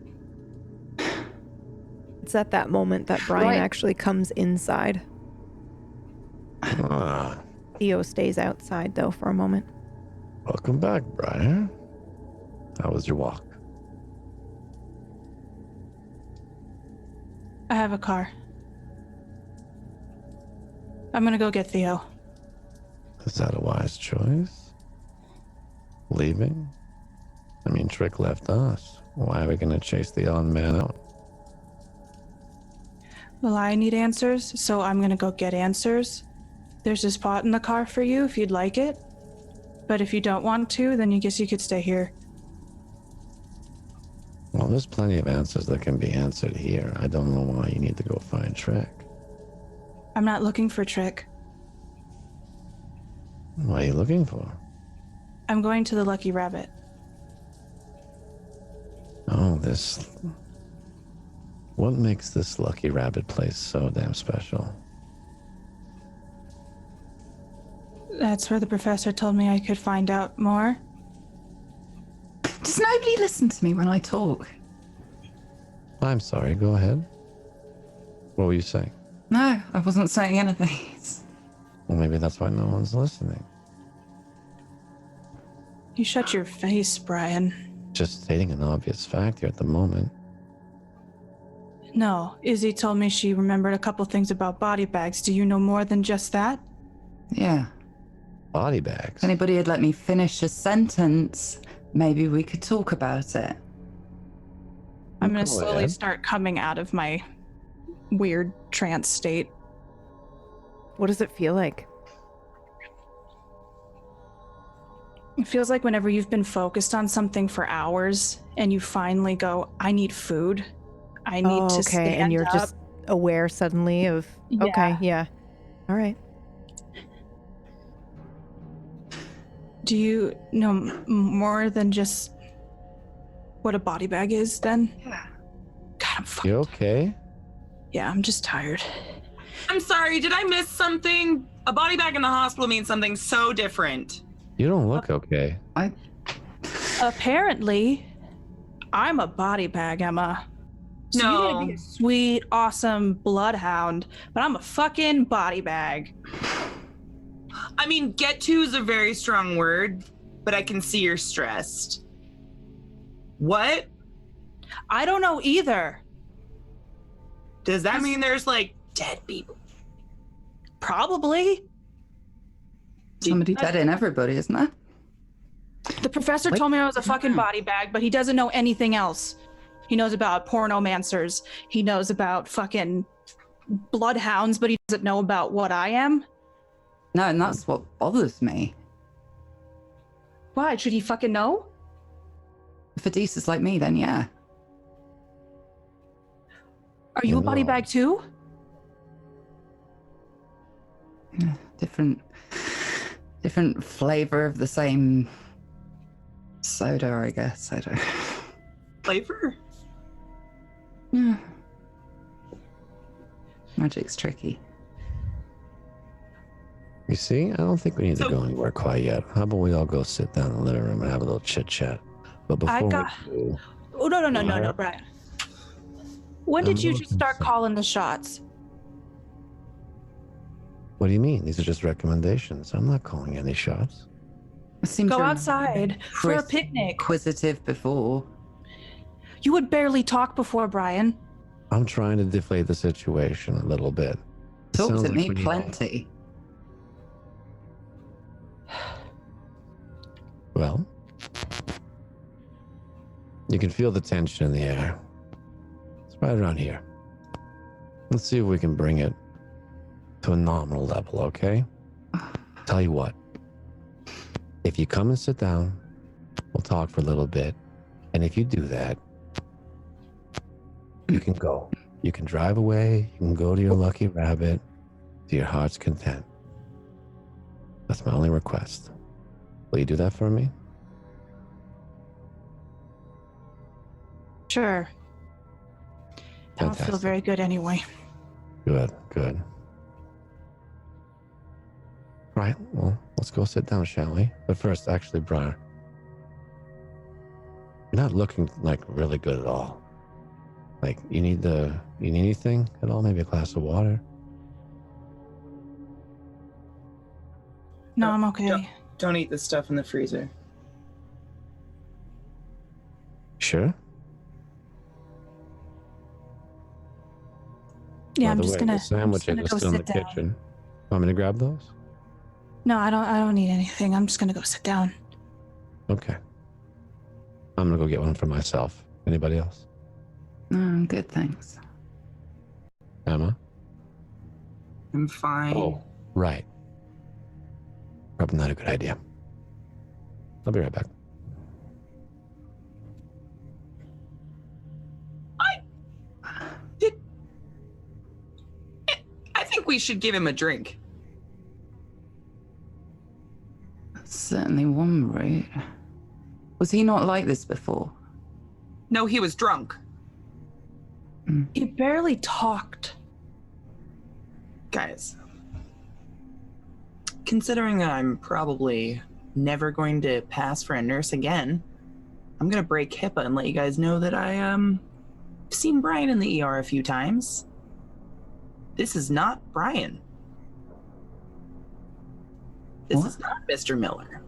It's at that moment that Brian actually comes inside. Theo stays outside, though, for a moment. Welcome back, Brian. How was your walk? I have a car. I'm gonna go get Theo. Is that a wise choice? Leaving? I mean, Trick left us. Why are we going to chase the odd man out? Well, I need answers, so I'm gonna go get answers. There's a spot in the car for you if you'd like it. But if you don't want to, then I guess you could stay here. Well, there's plenty of answers that can be answered here. I don't know why you need to go find Trick. I'm not looking for Trick. What are you looking for? I'm going to the Lucky Rabbit. Oh, this. What makes this Lucky Rabbit place so damn special? That's where the professor told me I could find out more. Does nobody listen to me when I talk? I'm sorry, go ahead. What were you saying? No, I wasn't saying anything. Well, maybe that's why no one's listening. You shut your face, Brian. Just stating an obvious fact here at the moment. No, Izzy told me she remembered a couple things about body bags. Do you know more than just that? Yeah. Body bags? If anybody had let me finish a sentence, maybe we could talk about it. I'm going to Go slowly ahead. start coming out of my weird trance state. What does it feel like? It feels like whenever you've been focused on something for hours and you finally go, I need food. I need to stand and you're up. just aware suddenly of, okay, yeah. All right. Do you know more than just what a body bag is then? Yeah. God, I'm fucked. You okay? Yeah, I'm just tired. I'm sorry, did I miss something? A body bag in the hospital means something so different. You don't look okay. Apparently, I'm a body bag, Emma. So you No. may be a sweet, awesome bloodhound, but I'm a fucking body bag. I mean, get to is a very strong word, but I can see you're stressed. What? I don't know either. Does that mean there's like dead people? Probably. Somebody dead in everybody, isn't there? The professor told me I was a fucking body bag, but he doesn't know anything else. He knows about pornomancers. He knows about fucking bloodhounds, but he doesn't know about what I am. No, and that's what bothers me. Why? Should he fucking know? If Adis like me, then yeah. Are you a body bag too? Yeah, different flavor of the same soda, I guess. I don't. Flavor? Yeah. Magic's tricky. You see, I don't think we need to go anywhere quite yet. How about we all go sit down in the living room and have a little chit chat? But before we do, Oh no, Brian. When did you just start calling the shots? what do you mean? These are just recommendations. I'm not calling any shots. Go outside for a picnic. Inquisitive before. You would barely talk before, Brian. I'm trying to deflate the situation a little bit. Talk Sounds to like me we need- plenty. Well, you can feel the tension in the air. It's right around here. Let's see if we can bring it to a nominal level, okay? Tell you what. If you come and sit down, we'll talk for a little bit. And if you do that, you can go. You can drive away. You can go to your lucky rabbit to your heart's content. That's my only request. Will you do that for me? Sure. I don't feel Fantastic. very good anyway. Good, good. Right, well, let's go sit down, shall we? But first, actually, Brian, you're not looking like really good at all. Like, you need anything at all? Maybe a glass of water? No, I'm okay. Don't eat the stuff in the freezer. Sure? Yeah, By I'm the just way, gonna. the sandwiches I'm are just still gonna in go the sit down. kitchen. Want me to grab those? No, I don't need anything. I'm just gonna go sit down. Okay. I'm gonna go get one for myself. Anybody else? No, I'm good, thanks. Emma? I'm fine. Oh, right. Probably not a good idea. I'll be right back. I think we should give him a drink. Certainly one route. Was he not like this before? No, he was drunk. He barely talked. Guys, considering I'm probably never going to pass for a nurse again, I'm gonna break HIPAA and let you guys know that I've seen Brian in the ER a few times. This is not Brian. This is not Mr. Miller.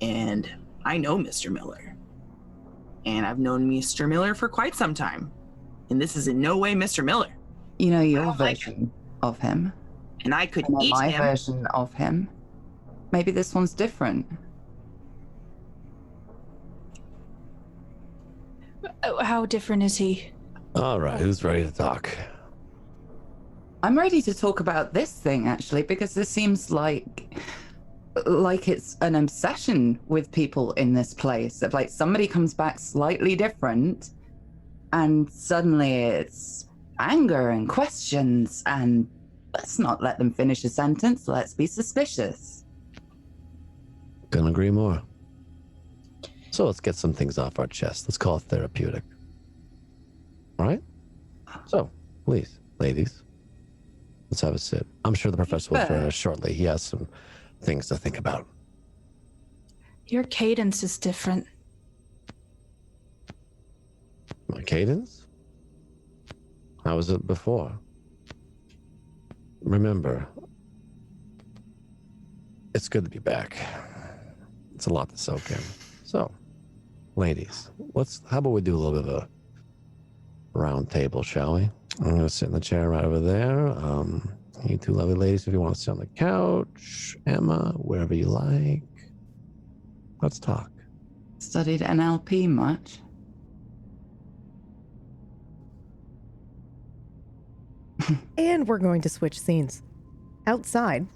And I know Mr. Miller. And I've known Mr. Miller for quite some time. And this is in no way Mr. Miller. You know your version of him. And I could I know eat my him. version of him. Maybe this one's different. How different is he? All right, who's ready to talk? I'm ready to talk about this thing, actually, because this seems like it's an obsession with people in this place. If like somebody comes back slightly different, and suddenly it's anger and questions, and let's not let them finish a sentence. Let's be suspicious. Couldn't agree more. So let's get some things off our chest. Let's call it therapeutic. All right? So, please, ladies, let's have a sit. I'm sure the professor will join us shortly. He has some things to think about. Your cadence is different. My cadence? How was it before? Remember, it's good to be back. It's a lot to soak in. So, ladies, how about we do a little bit of a round table, shall we? I'm going to sit in the chair right over there. You two lovely ladies, if you want to sit on the couch, Emma, wherever you like. Let's talk. Studied NLP much? And we're going to switch scenes. Outside.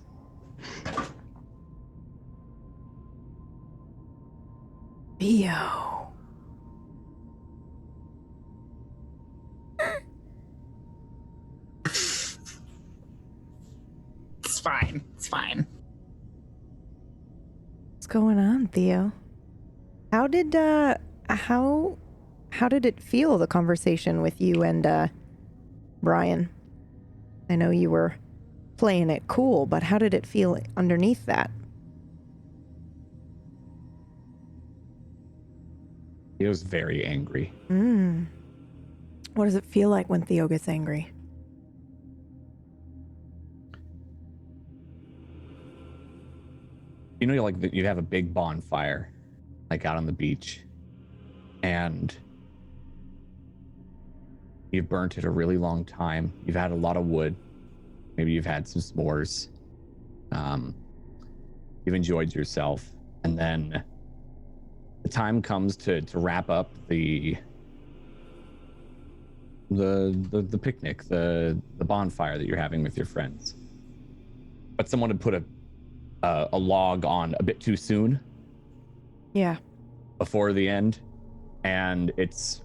Theo. It's fine. It's fine. What's going on, Theo? How did it feel, the conversation with you and Brian? I know you were playing it cool, but how did it feel underneath that? He was very angry. What does it feel like when Theo gets angry? You know, like you have a big bonfire, like out on the beach, and you've burnt it a really long time. You've had a lot of wood. Maybe you've had some s'mores. You've enjoyed yourself, and then the time comes to wrap up the picnic, the bonfire that you're having with your friends. But someone had put a log on a bit too soon. Yeah. Before the end, and it's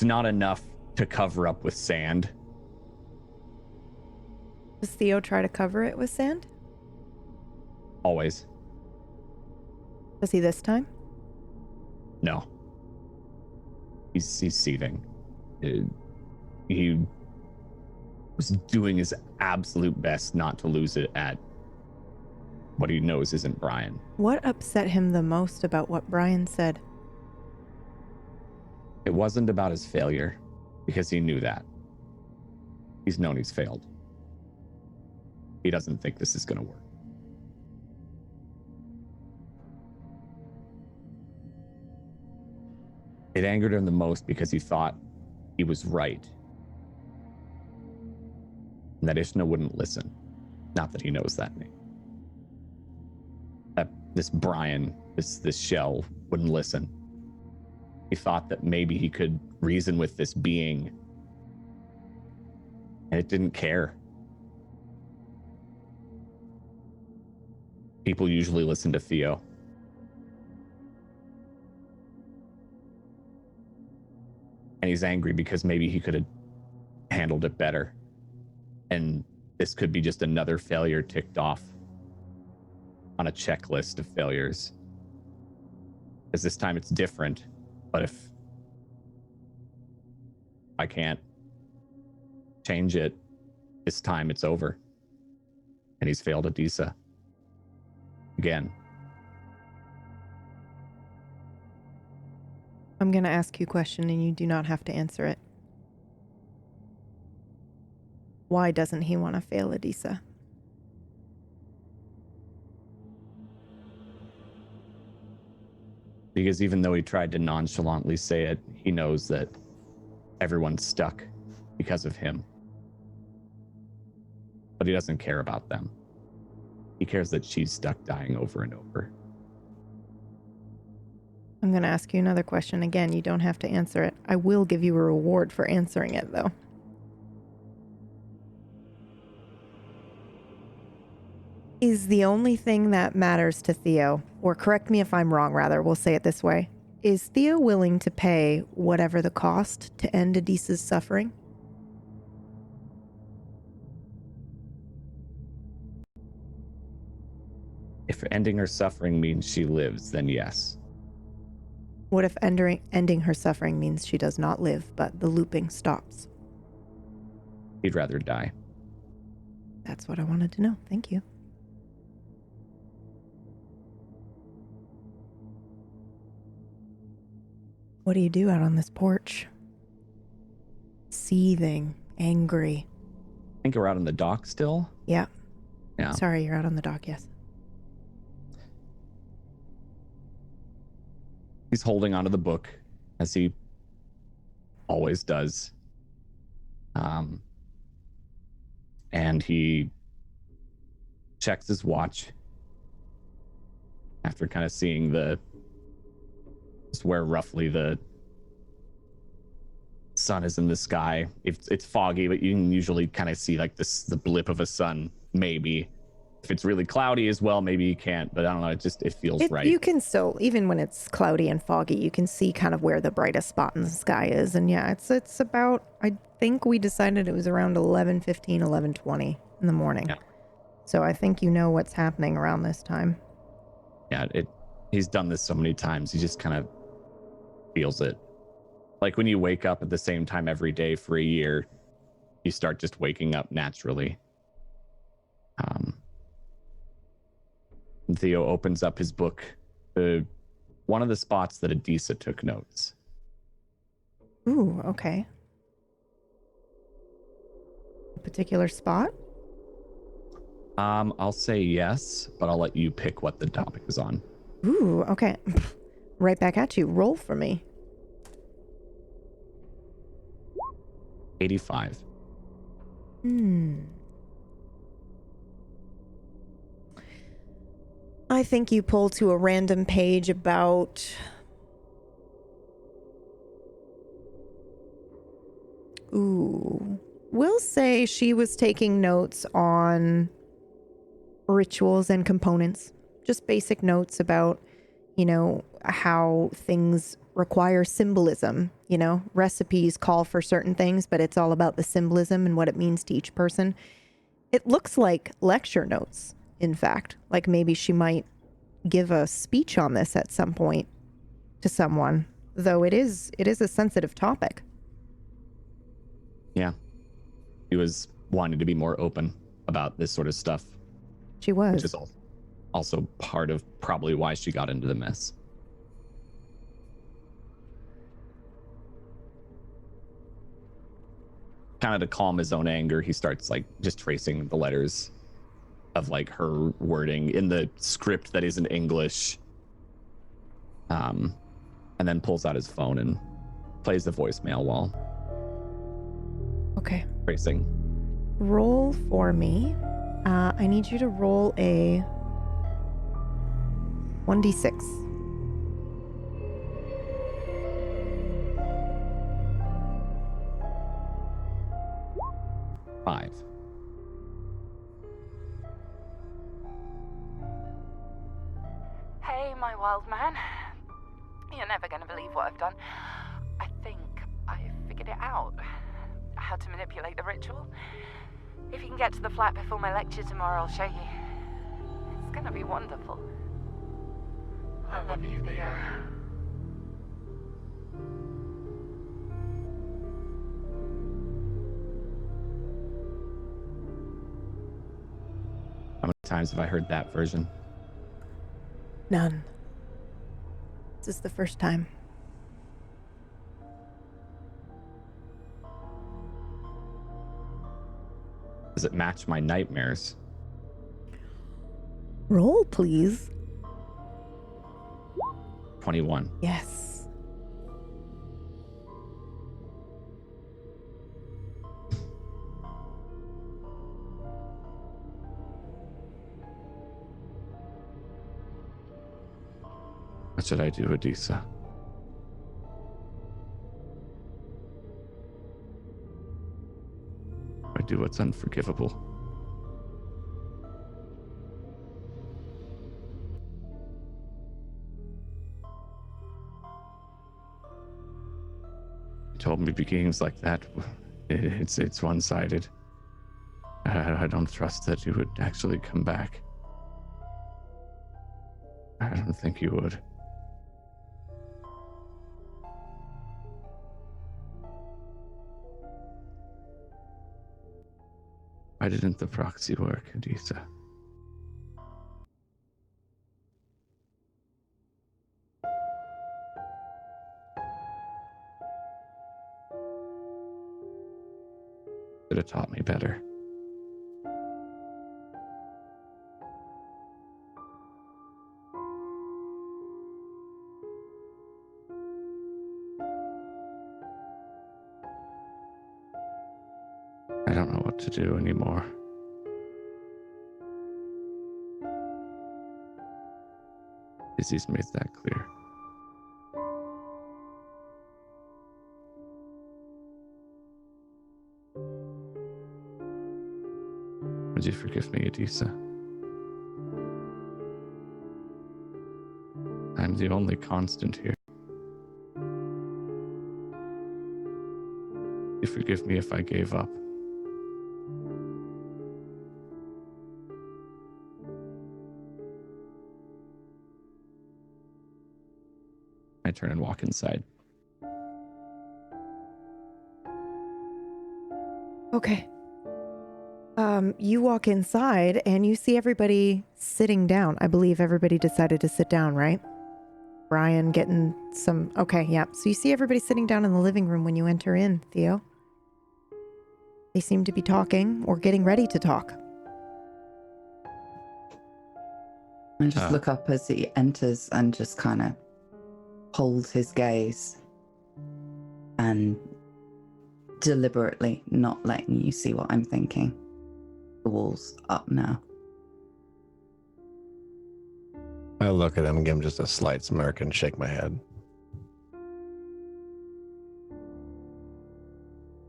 not enough to cover up with sand. Does Theo try to cover it with sand? Always. Does he this time? No. He's seething. He was doing his absolute best not to lose it at what he knows isn't Brian. What upset him the most about what Brian said? It wasn't about his failure, because he knew that. He's known he's failed. He doesn't think this is going to work. It angered him the most because he thought he was right. And that Ishna wouldn't listen. Not that he knows that name. That this Brian, this shell, wouldn't listen. He thought that maybe he could reason with this being, and it didn't care. People usually listen to Theo. And he's angry because maybe he could have handled it better. And this could be just another failure ticked off on a checklist of failures. Because this time it's different. But if I can't change it, this time it's over. And he's failed Adisa. Again. I'm going to ask you a question and you do not have to answer it. Why doesn't he want to fail Adisa? Because even though he tried to nonchalantly say it, he knows that everyone's stuck because of him. But he doesn't care about them. He cares that she's stuck dying over and over. I'm going to ask you another question. Again, you don't have to answer it. I will give you a reward for answering it, though. Is the only thing that matters to Theo, or correct me if I'm wrong, rather, we'll say it this way. Is Theo willing to pay whatever the cost to end Adisa's suffering? If ending her suffering means she lives, then yes. What if ending her suffering means she does not live, but the looping stops? He'd rather die. That's what I wanted to know. Thank you. What do you do out on this porch? Seething, angry. I think we're out on the dock still. Yeah. Yeah. Sorry, you're out on the dock, yes. He's holding onto the book, as he always does. And he checks his watch after kind of seeing just where roughly the sun is in the sky. It's foggy, but you can usually kind of see like the blip of a sun, maybe. If it's really cloudy as well, maybe you can't, but I don't know, it feels right. You can still, even when it's cloudy and foggy, you can see kind of where the brightest spot in the sky is. And yeah, it's about, I think we decided it was around 11:15, 11:20 in the morning. Yeah. So I think you know what's happening around this time. Yeah, he's done this so many times, he just kind of feels it. Like when you wake up at the same time every day for a year, you start just waking up naturally. Theo opens up his book, one of the spots that Adisa took notes. Ooh, okay. A particular spot? I'll say yes, but I'll let you pick what the topic is on. Ooh, okay. Right back at you. Roll for me. 85. I think you pull to a random page about... Ooh. We'll say she was taking notes on rituals and components. Just basic notes about, how things require symbolism. Recipes call for certain things, but it's all about the symbolism and what it means to each person. It looks like lecture notes. In fact, like maybe she might give a speech on this at some point to someone, though it is a sensitive topic. Yeah. He was wanting to be more open about this sort of stuff. She was. Which is also part of probably why she got into the mess. Kind of to calm his own anger, he starts like just tracing the letters of like her wording in the script that isn't English. And then pulls out his phone and plays the voicemail while tracing. Roll for me. I need you to roll a 1d6. Five. Hey, my wild man. You're never going to believe what I've done. I think I figured it out. How to manipulate the ritual. If you can get to the flat before my lecture tomorrow, I'll show you. It's going to be wonderful. I love you, Theo. times have I heard that version? None. This is the first time. Does it match my nightmares? Roll, please. 21. Yes. What should I do, Adisa? I do what's unforgivable. You told me beginnings like that, it's one-sided. I don't trust that you would actually come back. I don't think you would. Why didn't the proxy work, Adisa? Could have taught me better. I don't know what to do anymore. Izzy's made that clear. Would you forgive me, Adisa? I'm the only constant here. Would you forgive me if I gave up? I turn and walk inside. Okay. You walk inside and you see everybody sitting down. I believe everybody decided to sit down, right? Brian getting some... Okay, yeah. So you see everybody sitting down in the living room when you enter in, Theo. They seem to be talking or getting ready to talk. I just look up as he enters and just kind of hold his gaze and deliberately not letting you see what I'm thinking. The wall's up now. I look at him and give him just a slight smirk and shake my head.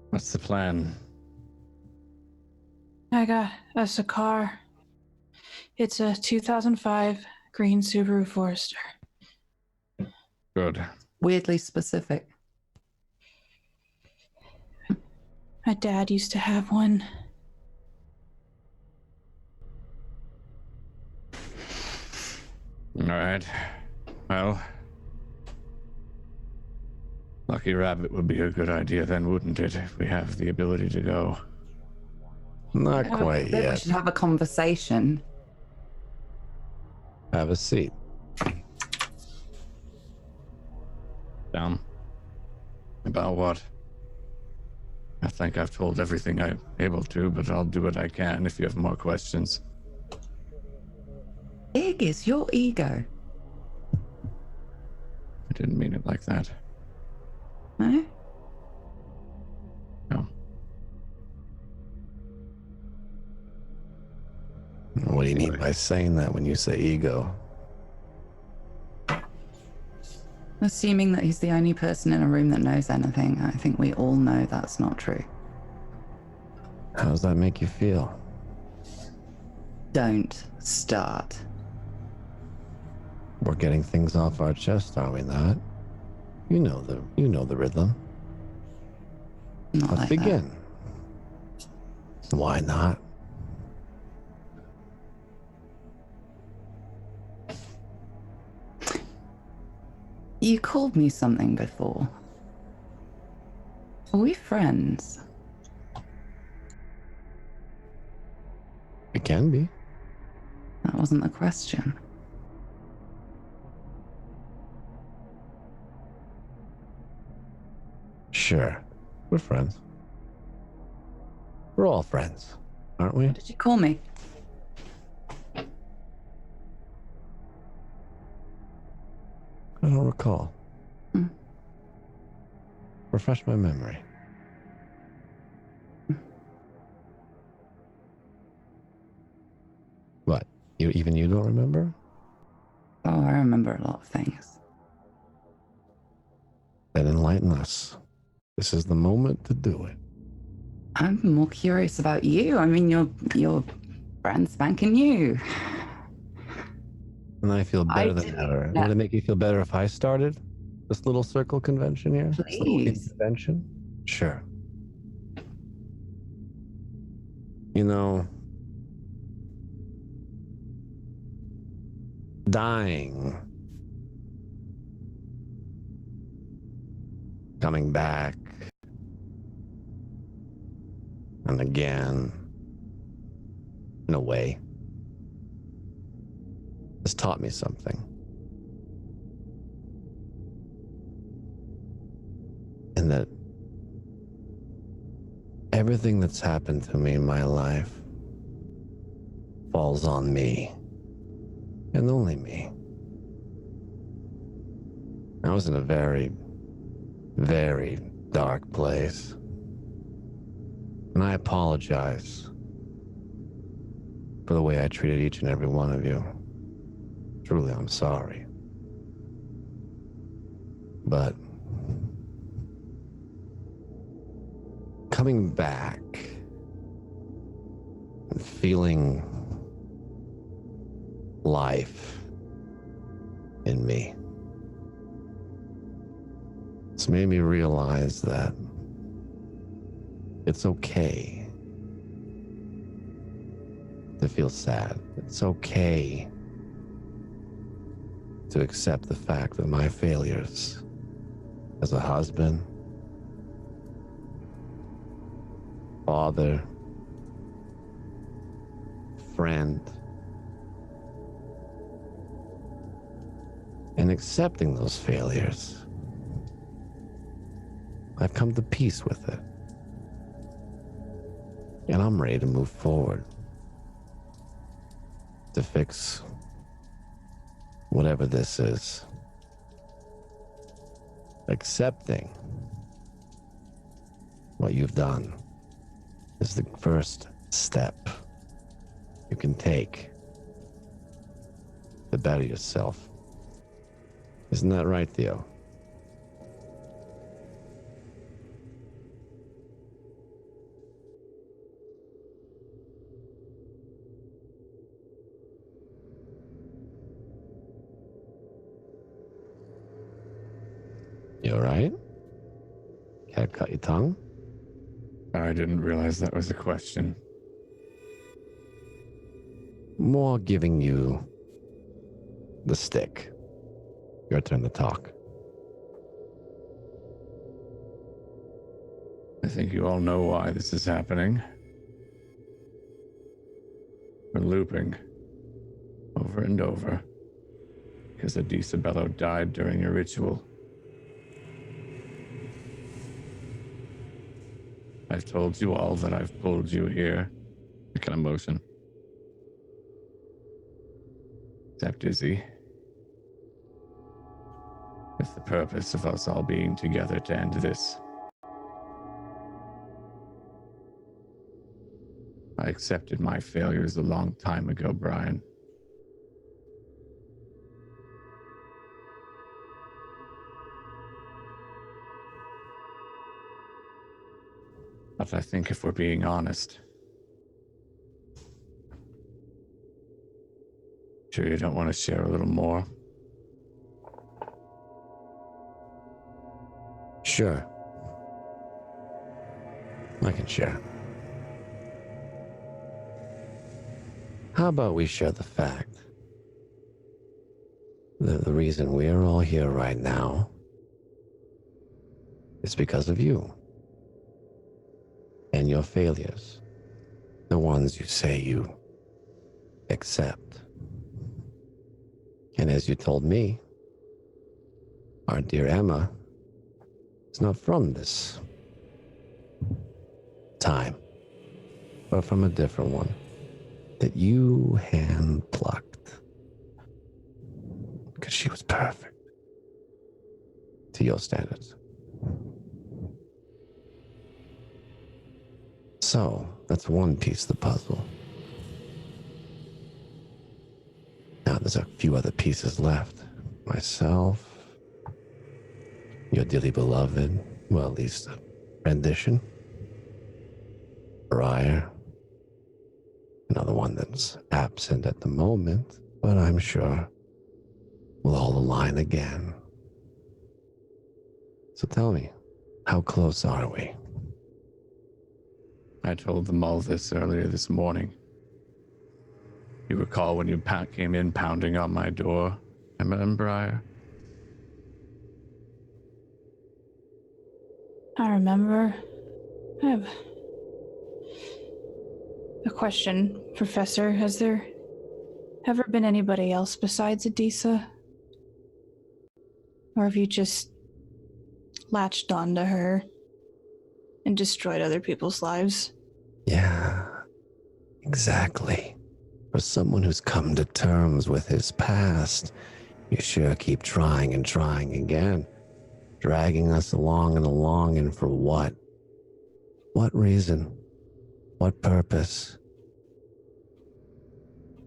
What's the plan? I got us a car. It's a 2005 green Subaru Forester. Good. Weirdly specific. My dad used to have one. All right. Well, Lucky Rabbit would be a good idea then, wouldn't it? If we have the ability to go. Not quite We yet. should have a conversation. Have a seat. Down. About what? I think I've told everything I'm able to, but I'll do what I can if you have more questions. Big is your ego. I didn't mean it like that. No? No. What do you mean by saying that when you say ego? Assuming that he's the only person in a room that knows anything, I think we all know that's not true. How does that make you feel? Don't start. We're getting things off our chest, are we not? You know the rhythm. Not Let's like begin. Why not? You called me something before. Are we friends? It can be. That wasn't the question. Sure. We're friends. We're all friends, aren't we? What did you call me? I don't recall. Refresh my memory. What? Even you don't remember? Oh, I remember a lot of things. Then enlighten us. This is the moment to do it. I'm more curious about you. I mean, you're brand spanking new. And I feel better than didn't ever. know. Would it make you feel better if I started this little circle convention here? This little Please. convention? Sure. You know, dying, coming back, and again, in a way, has taught me something. And that everything that's happened to me in my life falls on me, and only me. I was in a very, very dark place. And I apologize for the way I treated each and every one of you. Truly, I'm sorry. But coming back and feeling life in me, it's made me realize that it's okay to feel sad. It's okay to accept the fact that my failures as a husband, father, friend, and accepting those failures, I've come to peace with it. And I'm ready to move forward to fix whatever this is. Accepting what you've done is the first step you can take to better yourself. Isn't that right, Theo? You all right? Cat cut your tongue? I didn't realize that was a question. More giving you the stick. Your turn to talk. I think you all know why this is happening. We're looping over and over because Adisabello died during your ritual. I've told you all that I've pulled you here. I kind of motion. Except Izzy. With the purpose of us all being together to end this. I accepted my failures a long time ago, Brian. But I think if we're being honest, sure you don't want to share a little more? Sure. I can share. How about we share the fact that the reason we're all here right now is because of you and your failures, the ones you say you accept. And as you told me, our dear Emma is not from this time, but from a different one that you hand-plucked. Because she was perfect to your standards. So, that's one piece of the puzzle. Now there's a few other pieces left. Myself, your dearly beloved, well, at least a rendition. Briar, another one that's absent at the moment, but I'm sure we'll all align again. So tell me, how close are we? I told them all this earlier this morning. You recall when you came in pounding on my door, Emma and Briar? I remember. I have a question, Professor. Has there ever been anybody else besides Adisa? Or have you just latched onto her and destroyed other people's lives? Yeah, exactly. For someone who's come to terms with his past, you sure keep trying and trying again. Dragging us along and along, and for what? What reason? What purpose?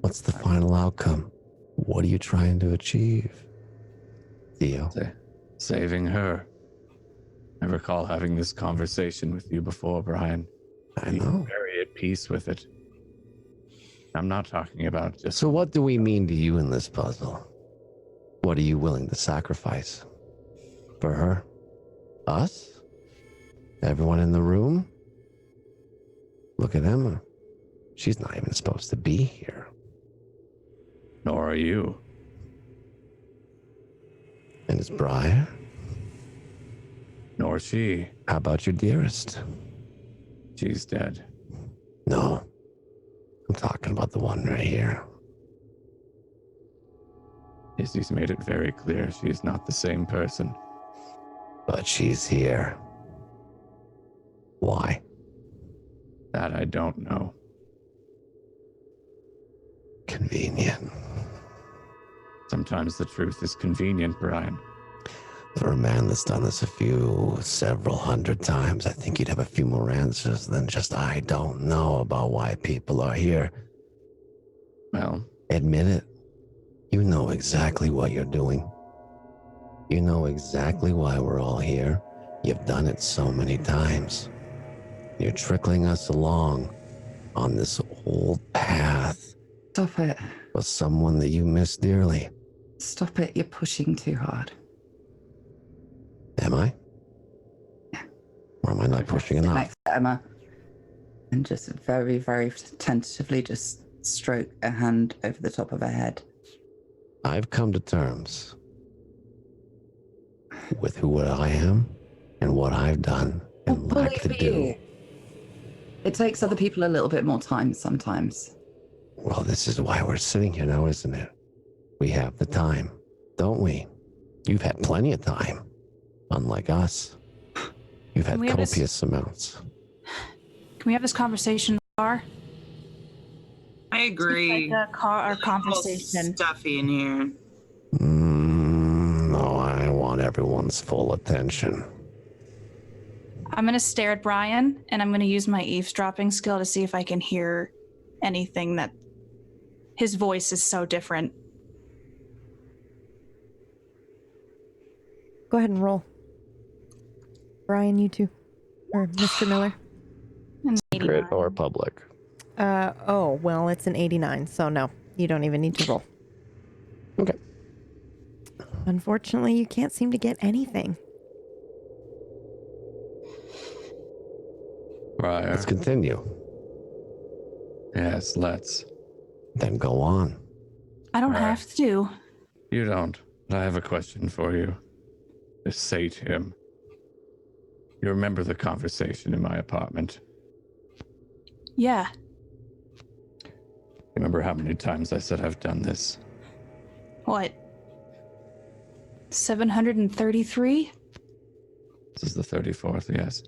What's the final outcome? What are you trying to achieve? Theo? Saving her. I recall having this conversation with you before, Brian. I You know. were very at peace with it. I'm not talking about just... So what do we mean to you in this puzzle? What are you willing to sacrifice? For her? Us? Everyone in the room? Look at Emma. She's not even supposed to be here. Nor are you. And is Briar? Nor she. How about your dearest? She's dead. No. I'm talking about the one right here. Izzy's made it very clear she's not the same person. But she's here. Why? That I don't know. Convenient. Sometimes the truth is convenient, Brian. For a man that's done this several hundred times, I think you'd have a few more answers than just, I don't know about why people are here. Well, admit it. You know exactly what you're doing. You know exactly why we're all here. You've done it so many times. You're trickling us along on this old path. Stop it. For someone that you miss dearly. Stop it. You're pushing too hard. Am I? Yeah. Or am I not pushing enough? Next to Emma. And just very, very tentatively just stroke a hand over the top of her head. I've come to terms with who I am and what I've done and lack to do. It takes other people a little bit more time sometimes. Well, this is why we're sitting here now, isn't it? We have the time, don't we? You've had plenty of time. Unlike us. You've had copious amounts. Can we have this conversation in the car? I agree. Like our It's conversation. stuffy in here. No, I want everyone's full attention. I'm going to stare at Brian, and I'm going to use my eavesdropping skill to see if I can hear anything that... His voice is so different. Go ahead and roll. Brian, you too. Or Mr. Miller. Secret or public? Oh, well, it's an 89, so no. You don't even need to roll. Okay. Unfortunately, you can't seem to get anything. Briar. Let's continue. Yes, let's. Then go on. I don't have to. You don't. But I have a question for you. Just say to him. You remember the conversation in my apartment? Yeah. Remember how many times I said I've done this? What? 733? This is the 34th, yes.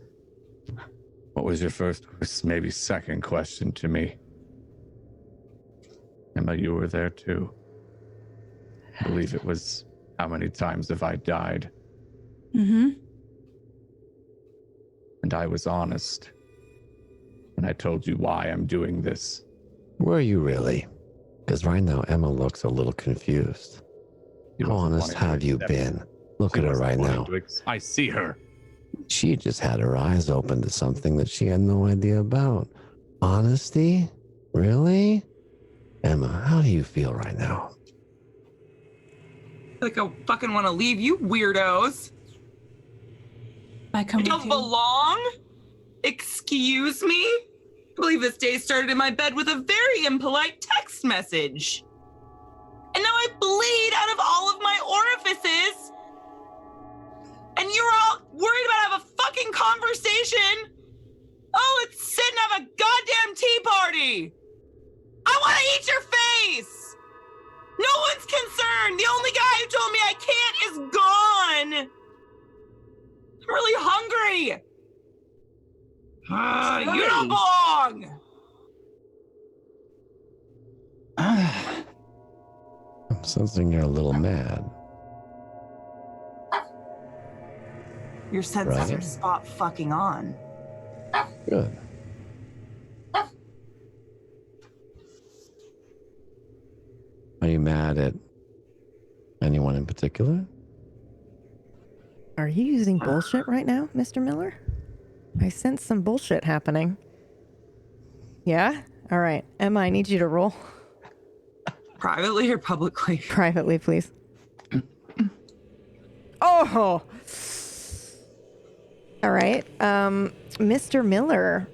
What was your first, maybe second question to me? Emma, you were there too. I believe it was, how many times have I died? Mm-hmm. And I was honest. And I told you why I'm doing this. Were you really? Because right now Emma looks a little confused. How honest have you been? Look at her right now. I see her. She just had her eyes open to something that she had no idea about. Honesty? Really? Emma, how do you feel right now? Like I fucking want to leave you weirdos. I come don't with you. belong? Excuse me? I believe this day started in my bed with a very impolite text message. And now I bleed out of all of my orifices. And you're all worried about having a fucking conversation? Oh, let's sit and have a goddamn tea party. I want to eat your face. No one's concerned. The only guy who told me I can't is gone. I'm really hungry. You don't belong. I'm sensing you're a little mad. Your senses Right. are spot fucking on. Good. Are you mad at anyone in particular? Are you using bullshit right now, Mr. Miller? I sense some bullshit happening. Yeah? All right. Emma, I need you to roll. Privately or publicly? Privately, please. Oh! All right. Mr. Miller,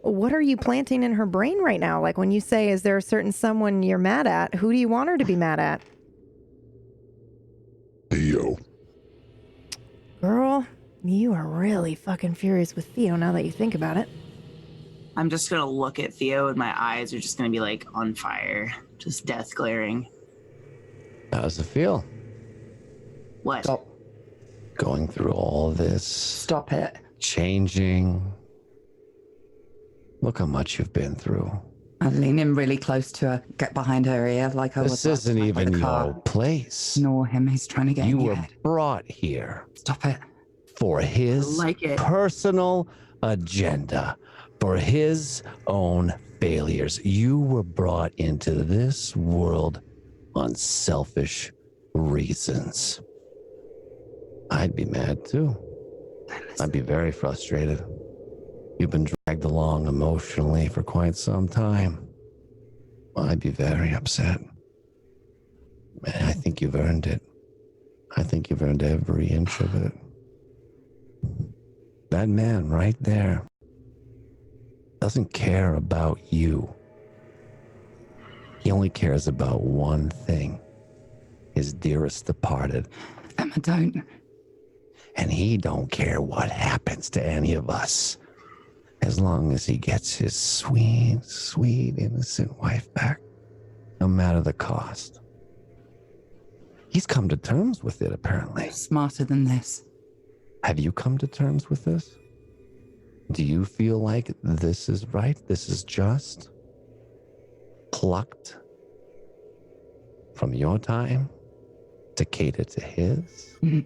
what are you planting in her brain right now? Like when you say, is there a certain someone you're mad at? Who do you want her to be mad at? Theo. Girl, you are really fucking furious with Theo now that you think about it. I'm just gonna look at Theo and my eyes are just gonna be like on fire. Just death glaring. How does it feel? What? Stop. Going through all this. Stop it. Changing. Look how much you've been through. I lean in really close to her, get behind her ear like I was. This isn't last night even with the car. your place. Ignore him. He's trying to get You in your were head. brought here Stop it. for his I like it. personal agenda, for his own failures. You were brought into this world on selfish reasons. I'd be mad too. I'd be very frustrated. You've been dragged along emotionally for quite some time. I'd be very upset. Man, I think you've earned it. I think you've earned every inch of it. That man right there doesn't care about you. He only cares about one thing. His dearest departed. Emma, don't. And he don't care what happens to any of us. As long as he gets his sweet, sweet, innocent wife back. No matter the cost. He's come to terms with it, apparently. Smarter than this. Have you come to terms with this? Do you feel like this is right? This is just? Plucked from your time to cater to his? Mm-hmm.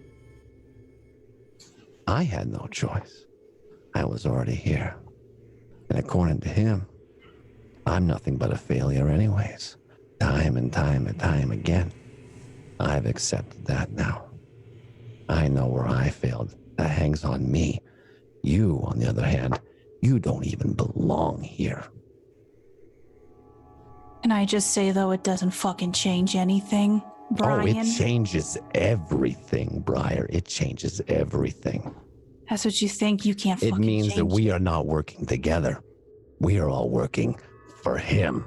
I had no choice. I was already here. And according to him, I'm nothing but a failure anyways. Time and time and time again. I've accepted that now. I know where I failed. That hangs on me. You, on the other hand, you don't even belong here. Can I just say, though, it doesn't fucking change anything, Brian? Oh, it changes everything, Briar. It changes everything. That's what you think? You can't It fucking means change that we are not working together. We are all working for him.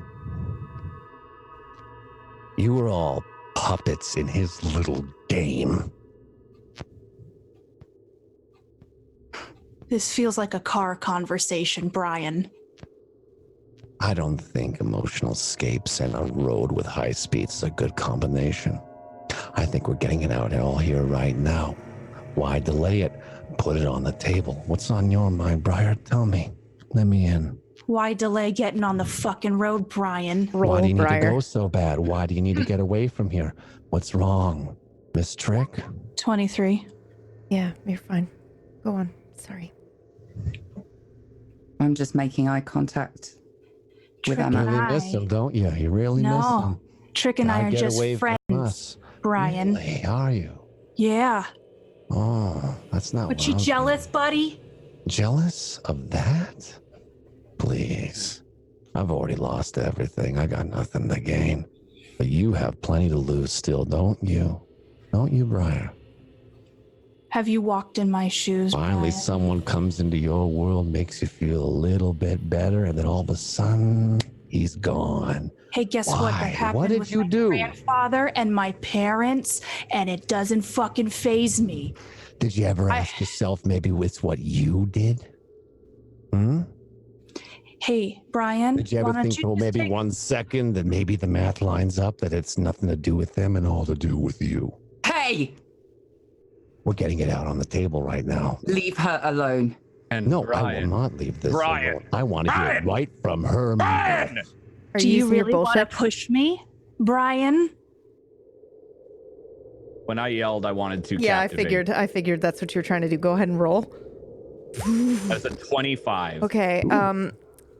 You are all puppets in his little game. This feels like a car conversation, Brian. I don't think emotional escapes and a road with high speeds is a good combination. I think we're getting it out all here right now. Why delay it? Put it on the table. What's on your mind, Briar? Tell me. Let me in. Why delay getting on the fucking road, Brian? Roll, Why do you need Briar. to go so bad? Why do you need to get away from here? What's wrong? Miss Trick? 23. Yeah, you're fine. Go on. Sorry. I'm just making eye contact with Trick Emma. and You I- really miss him, don't you? You really miss No. him. Trick and I Now are get just away friends, from us. Brian. Really? Are you? Yeah. Oh, that's not But what you I was jealous, buddy? Jealous of that? Please. I've already lost everything. I got nothing to gain. But you have plenty to lose still, don't you? Don't you, Briar? Have you walked in my shoes, Finally, Brian? someone comes into your world, makes you feel a little bit better, and then all of a sudden, he's gone. Hey, guess what? Why? That happened What did with you my do? grandfather and my parents, and it doesn't fucking faze me. Did you ever ask yourself maybe it's what you did? Hmm? Hey, Brian, Did you why ever don't think you for just maybe take- 1 second that maybe the math lines up, that it's nothing to do with them and all to do with you? Hey! We're getting it out on the table right now. Leave her alone. And No, Brian, I will not leave this Brian. alone. I want to hear it Brian. right from her Brian. mouth. Are Do you using your really want to bullshit? push me, Brian? When I yelled, I wanted to. Yeah, captivate. I figured that's what you're trying to do. Go ahead and roll. That's a 25. Okay,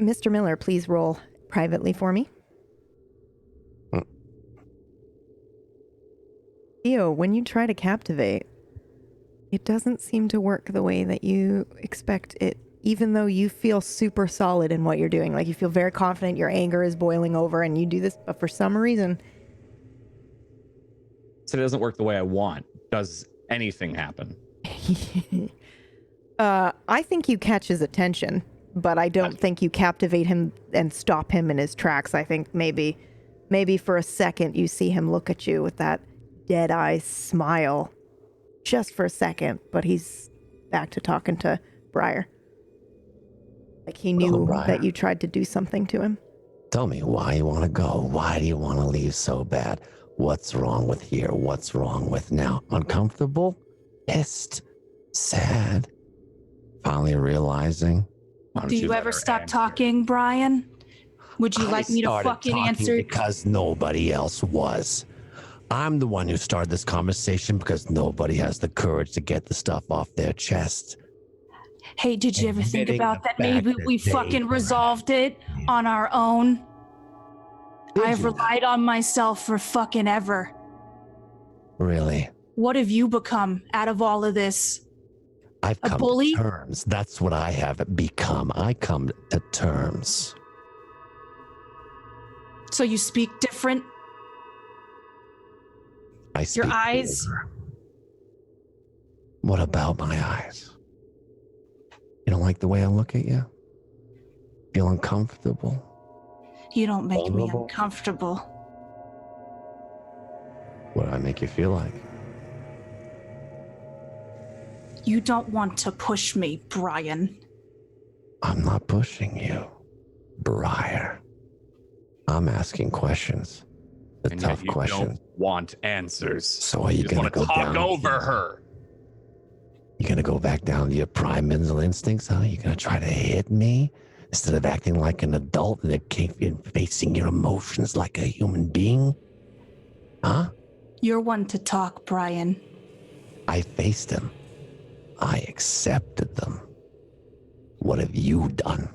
Mr. Miller, please roll privately for me. Theo, when you try to captivate, it doesn't seem to work the way that you expect it, even though you feel super solid in what you're doing. Like, you feel very confident, your anger is boiling over, and you do this, but for some reason... So it doesn't work the way I want. Does anything happen? I think you catch his attention, but I don't think you captivate him and stop him in his tracks. I think maybe for a second you see him look at you with that dead-eye smile. Just for a second, but he's back to talking to Briar. Like he knew that you tried to do something to him. Tell me why you want to go. Why do you want to leave so bad? What's wrong with here? What's wrong with now? Uncomfortable? Pissed? Sad? Finally realizing? Do you ever stop talking, Brian? Would you like me to started fucking talking answer? because nobody else was. I'm the one who started this conversation because nobody has the courage to get the stuff off their chest. Hey, did you ever think Admitting about the that maybe fact that we they fucking were- resolved it on our own? I've you? relied on myself for fucking ever. Really? What have you become out of all of this? I've A come bully? to terms. That's what I have become. I come to terms. So you speak different? I speak Your eyes? over. What about my eyes? You don't like the way I look at you? Feel uncomfortable? You don't make me Vulnerable? uncomfortable. What do I make you feel like? You don't want to push me, Brian. I'm not pushing you, Briar. I'm asking questions. The And tough yet you questions. don't want answers. So are you just gonna want to go talk down over here? her. You gonna go back down to your primal instincts, huh? You gonna try to hit me instead of acting like an adult and facing your emotions like a human being? Huh? You're one to talk, Brian. I faced them. I accepted them. What have you done?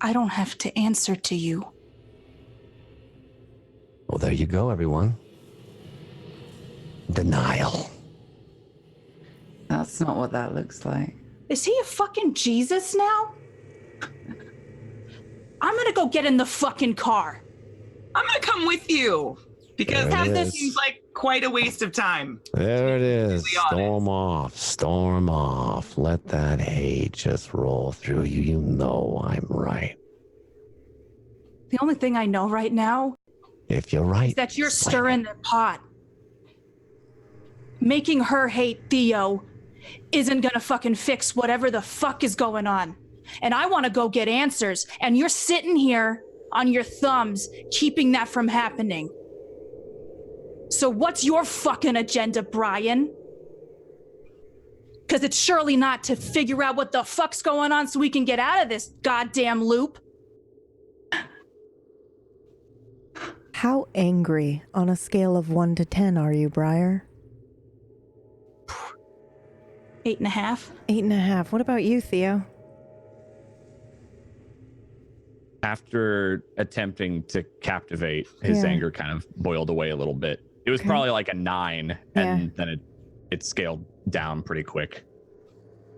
I don't have to answer to you. Well, there you go, everyone. Denial. That's not what that looks like. Is he a fucking Jesus now? I'm gonna go get in the fucking car. I'm gonna come with you because There it this is. seems like quite a waste of time. There it is. Be honest. Storm off. Storm off. Let that hate just roll through you. You know I'm right. The only thing I know right now If you're right, is that you're slam stirring it. the pot. Making her hate Theo isn't gonna fucking fix whatever the fuck is going on. And I wanna go get answers. And you're sitting here on your thumbs, keeping that from happening. So what's your fucking agenda, Brian? Because it's surely not to figure out what the fuck's going on so we can get out of this goddamn loop. How angry on a scale of 1 to 10 are you, Briar? 8.5. 8.5. What about you, Theo? After attempting to captivate, his anger kind of boiled away a little bit. It was probably like a 9, and then it scaled down pretty quick.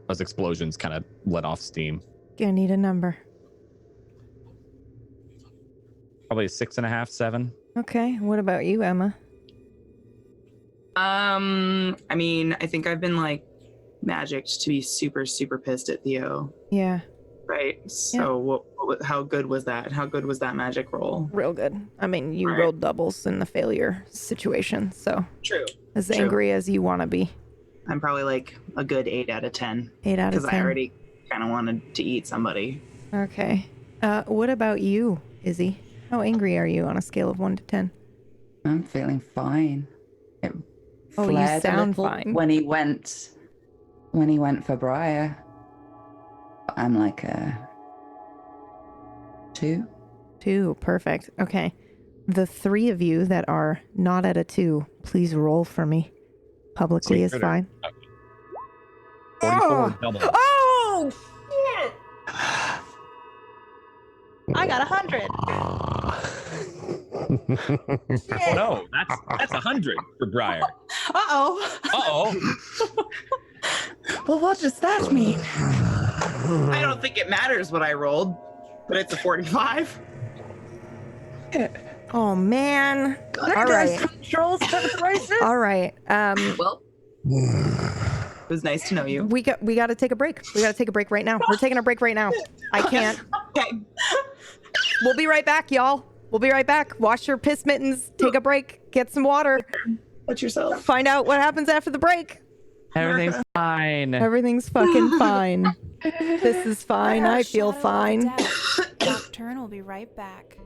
Those explosions kind of let off steam. Gonna need a number. Probably a 6.5, 7. Okay. What about you, Emma? I mean, I think I've been like magicked to be super, super pissed at Theo. Yeah. Right. So how good was that? How good was that magic roll? Real good. I mean, you rolled doubles in the failure situation, so. True. As angry as you want to be. I'm probably like a good 8 out of 10. 8 out of 10. Because I already kind of wanted to eat somebody. Okay. What about you, Izzy? How angry are you on a scale of 1 to 10? I'm feeling fine. It Oh, you flared a sound little fine. when he went for Briar. I'm like a 2. 2, perfect. Okay. The 3 of you that are not at a 2, please roll for me. Publicly is fine. 44 double. Oh, shit! I got 100. Oh no, that's 100 for Briar. Uh-oh. Uh-oh. Well, what does that mean? I don't think it matters what I rolled, but it's a 45. Oh, man. All right. Controls for the prices. All right. Well, it was nice to know you. We got to take a break. We got to take a break right now. We're taking a break right now. I can't. Okay. We'll be right back, y'all. We'll be right back. Wash your piss mittens. Take a break. Get some water. Watch yourself. Find out what happens after the break. Everything's fine. Everything's fucking fine. This is fine. I feel fine. Nocturne will be right back.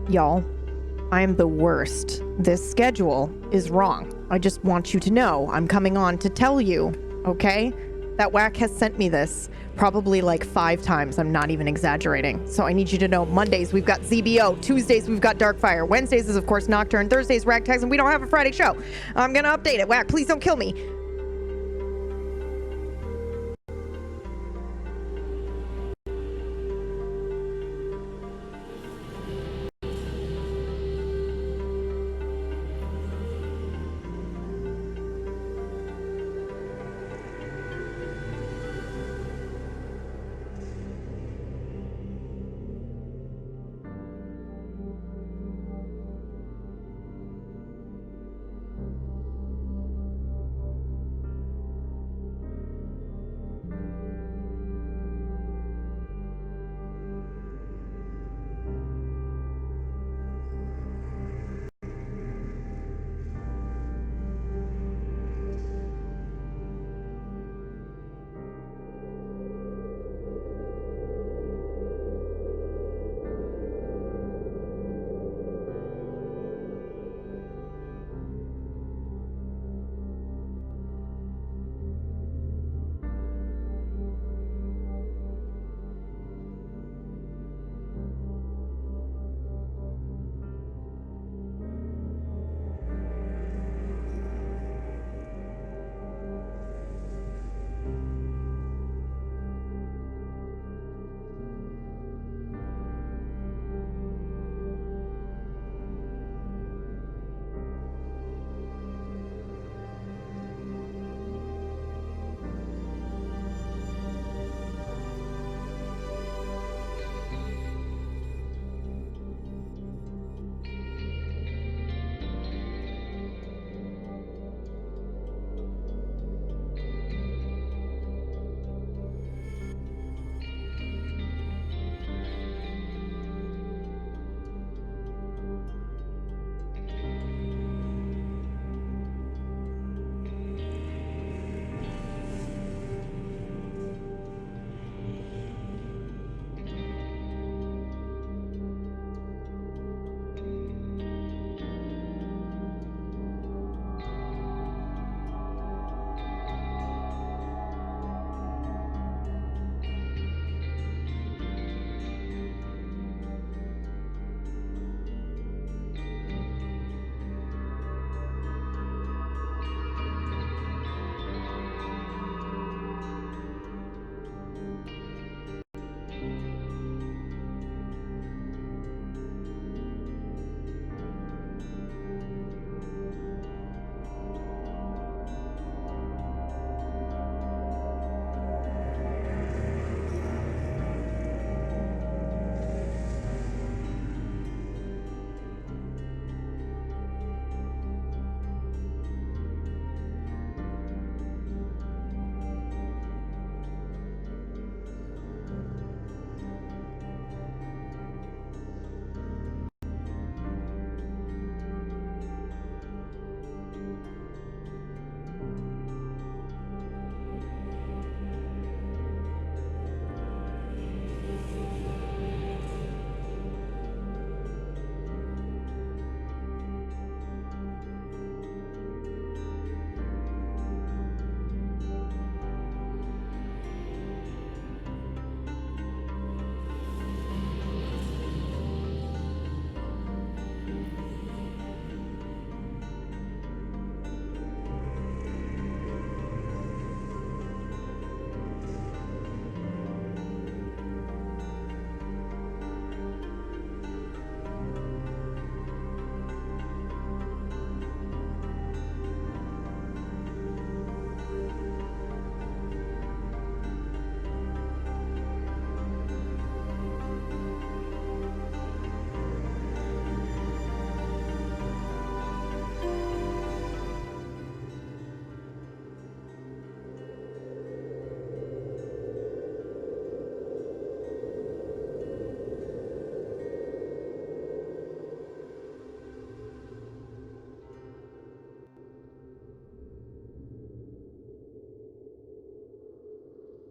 Y'all, I'm the worst. This schedule is wrong. I just want you to know I'm coming on to tell you, okay? That whack has sent me this probably like 5 times. I'm not even exaggerating. So I need you to know Mondays we've got ZBO, Tuesdays we've got Darkfire, Wednesdays is of course Nocturne, Thursdays Ragtags, and we don't have a Friday show. I'm gonna update it. Whack, please don't kill me.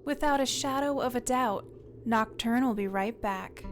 Without a shadow of a doubt, Nocturne will be right back.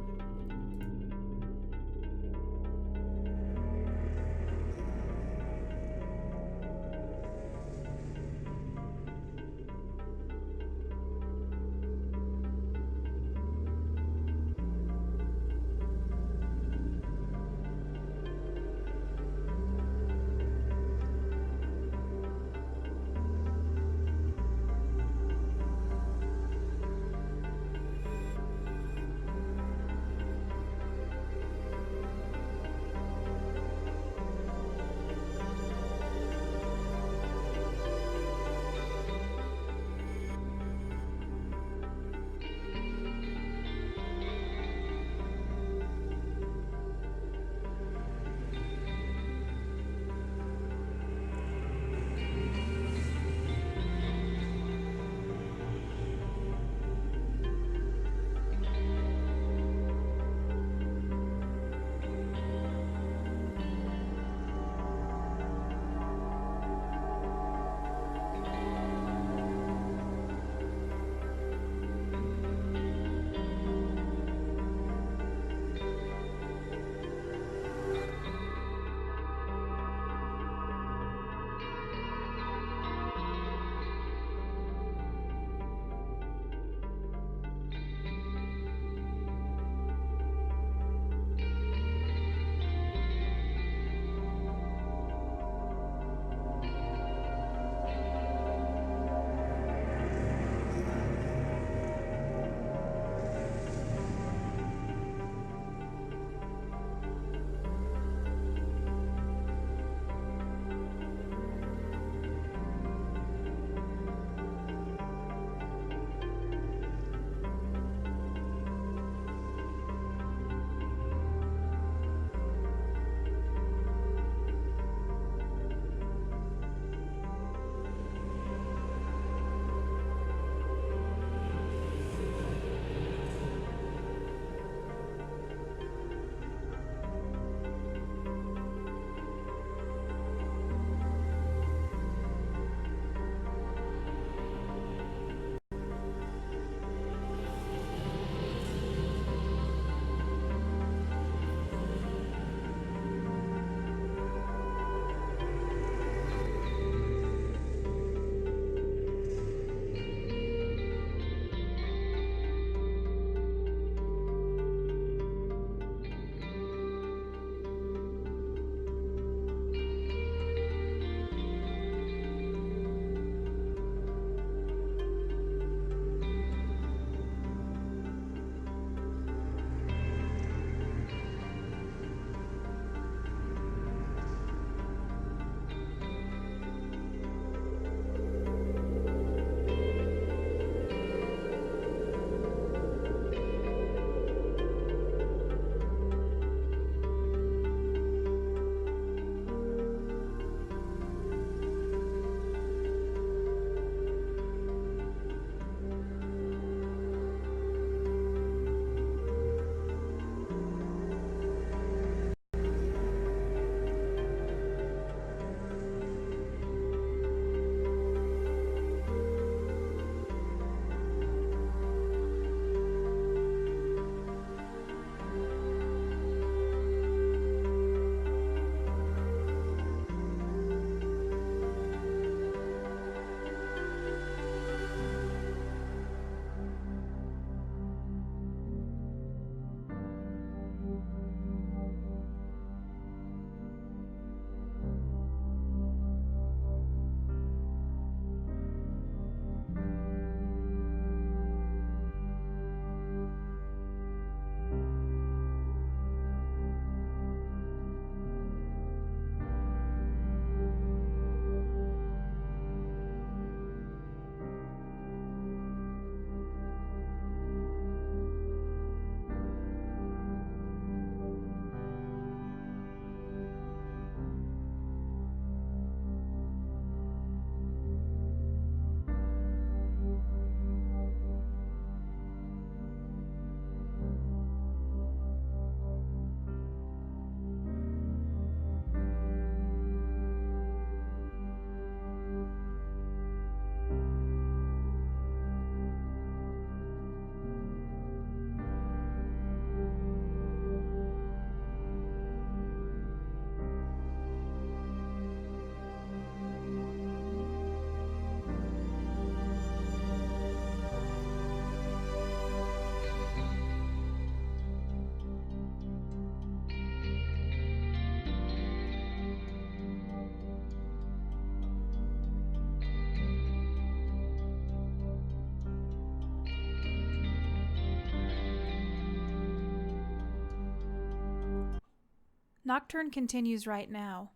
Nocturne continues right now.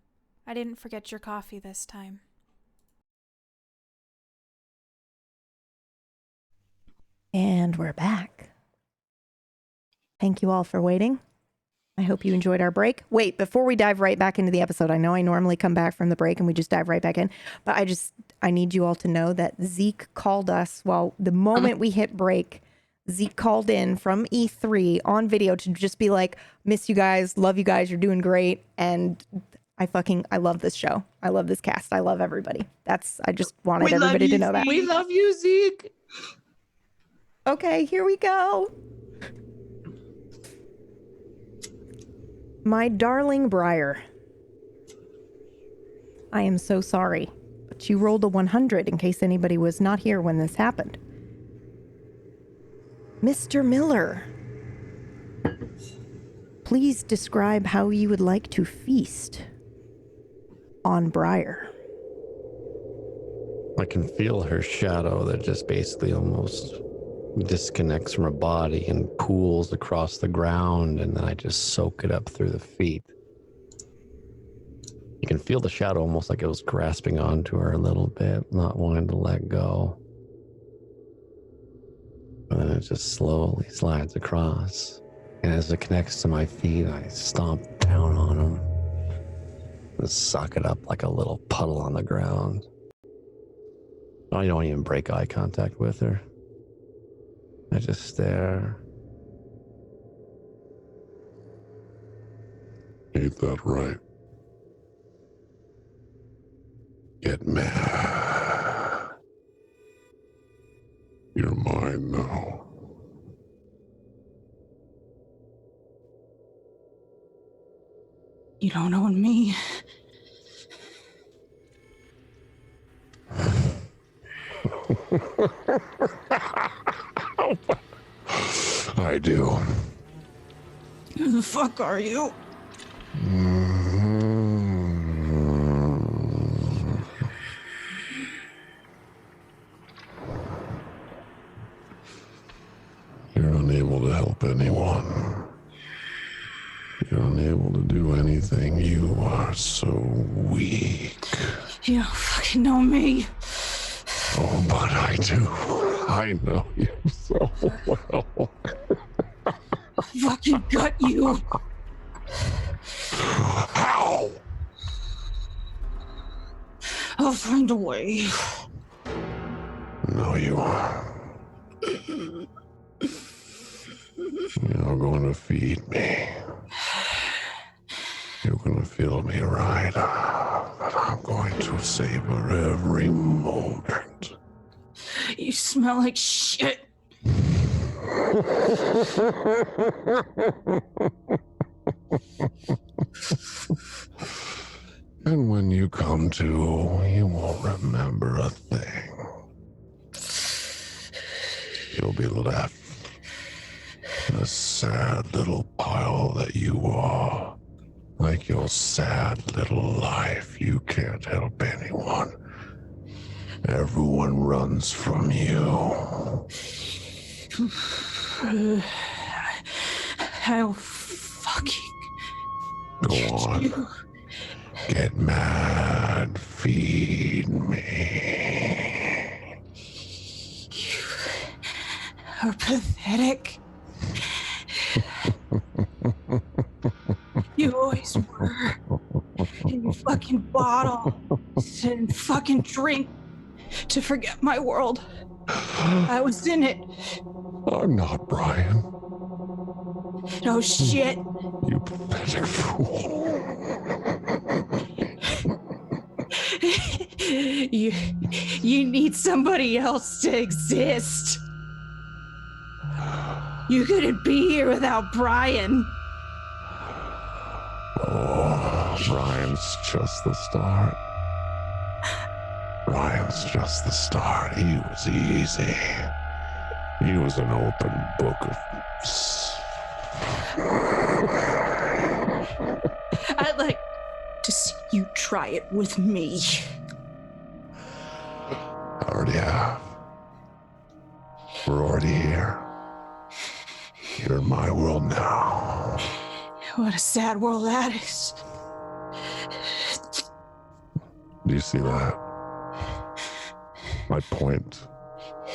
I didn't forget your coffee this time. And we're back. Thank you all for waiting. I hope you enjoyed our break. Wait, before we dive right back into the episode, I know I normally come back from the break and we just dive right back in, but I need you all to know that Zeke called us. Well, the moment we hit break, Zeke called in from E3 on video to just be like, miss you guys, love you guys, you're doing great. And I love this show. I love this cast. I love everybody. I just wanted everybody to know that. We love you, Zeke. Okay, here we go. My darling Briar, I am so sorry, but you rolled a 100 in case anybody was not here when this happened. Mr. Miller, please describe how you would like to feast on Briar. I can feel her shadow that just basically almost disconnects from her body and pools across the ground, and then I just soak it up through the feet. You can feel the shadow almost like it was grasping onto her a little bit, not wanting to let go. And then it just slowly slides across. And as it connects to my feet, I stomp down on them and suck it up like a little puddle on the ground. I don't even break eye contact with her. I just stare. Ain't that right? Get mad. You're mine now. You don't own me. I do. Who the fuck are you? You're unable to help anyone. You're unable to do anything. You are so weak. You don't fucking know me. Oh, but I do. I know you so well. Fucking gut you. How? I'll find a way. No, you are. You're going to feed me. You're going to fill me right up. But I'm going to savor every moment. You smell like shit. And when you come to, you won't remember a thing. You'll be left a sad little pile that you are. Like your sad little life. You can't help anyone. Everyone runs from you. I'll fucking Go on. Get mad. Feed me. You are pathetic. You always were. In your fucking bottle. Sit and fucking drink to forget my world. I was in it. I'm not Brian. No shit. You pathetic fool. You need somebody else to exist. You couldn't be here without Brian. Oh, Brian's just the start. Brian's just the start. He was easy. He was an open book of... I'd like to see you try it with me. I already have. We're already here. You're in my world now. What a sad world that is. Do you see that? I point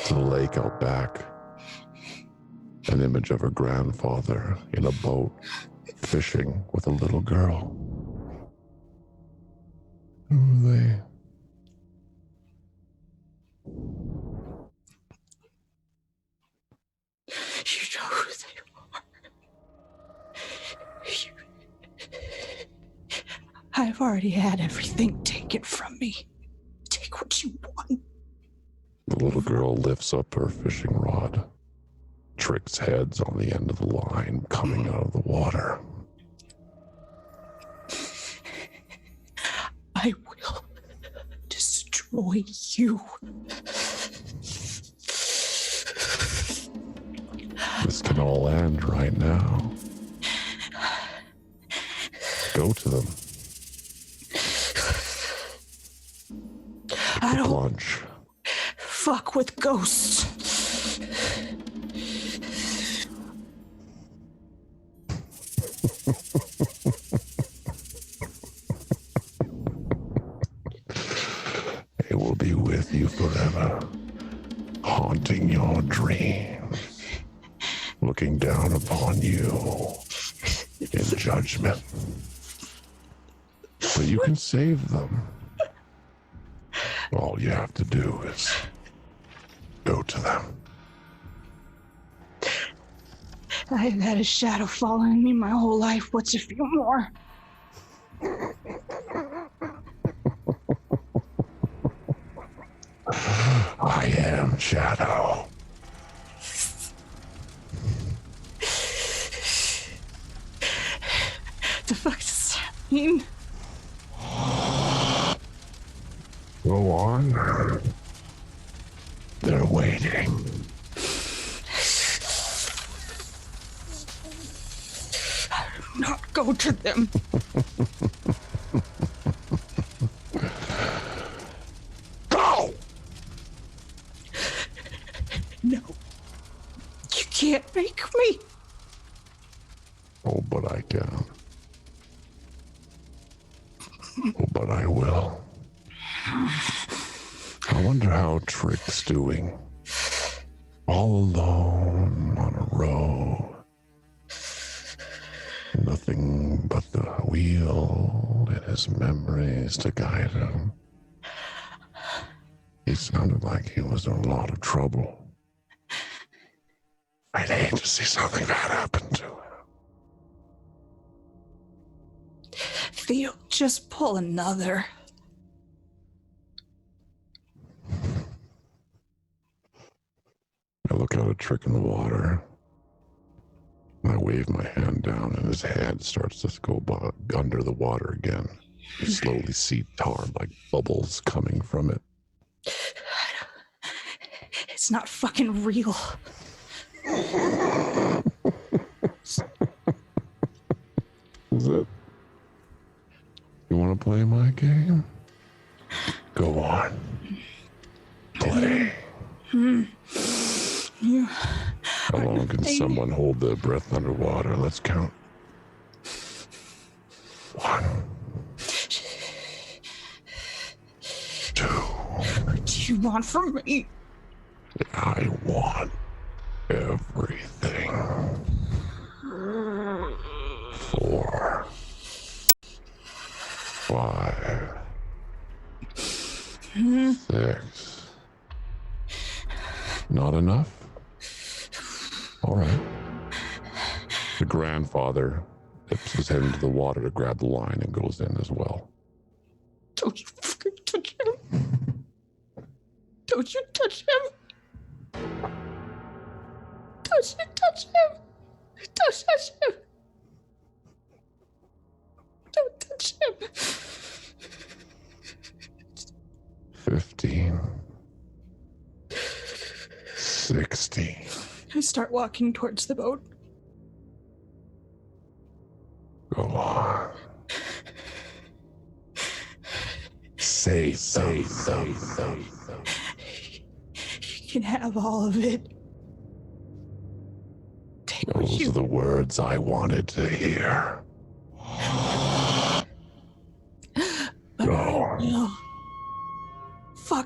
to the lake out back. An image of her grandfather in a boat fishing with a little girl. Who are they? You know who they are. I've already had everything taken from me. Take what you want. The little girl lifts up her fishing rod. Trick's head's on the end of the line coming out of the water. I will destroy you. This can all end right now. Go to them. I don't Plunge. fuck with ghosts. It will be with you forever, haunting your dreams, looking down upon you in judgment. But you can save them. All you have to do is go to them. I've had a shadow following me my whole life. What's a few more? I am Shadow. The fuck does that mean? Go on. They're waiting. I do not go to them. Go! No. You can't make me. Oh, but I can. Oh, but I will. I wonder how Trick's doing. All alone on a road. Nothing but the wheel and his memories to guide him. He sounded like he was in a lot of trouble. I'd hate to see something bad happen to him. Theo, just pull another. I look out at Trick in the water. And I wave my hand down, and his head starts to go under the water again. You slowly see tar like bubbles coming from it. It's not fucking real. Is it? You want to play my game? Go on. Play. How long can someone hold their breath underwater? Let's count. 1, 2. What do you want from me? I want everything. 4, 5, 6. Not enough? All right. The grandfather dips his head into the water to grab the line and goes in as well. Don't you fucking touch him. Don't you touch him. Don't you touch him. Don't touch him. Don't touch him. 15. 16. I start walking towards the boat. Go on. Say. You can have all of it. Take what Those you are the words I wanted to hear.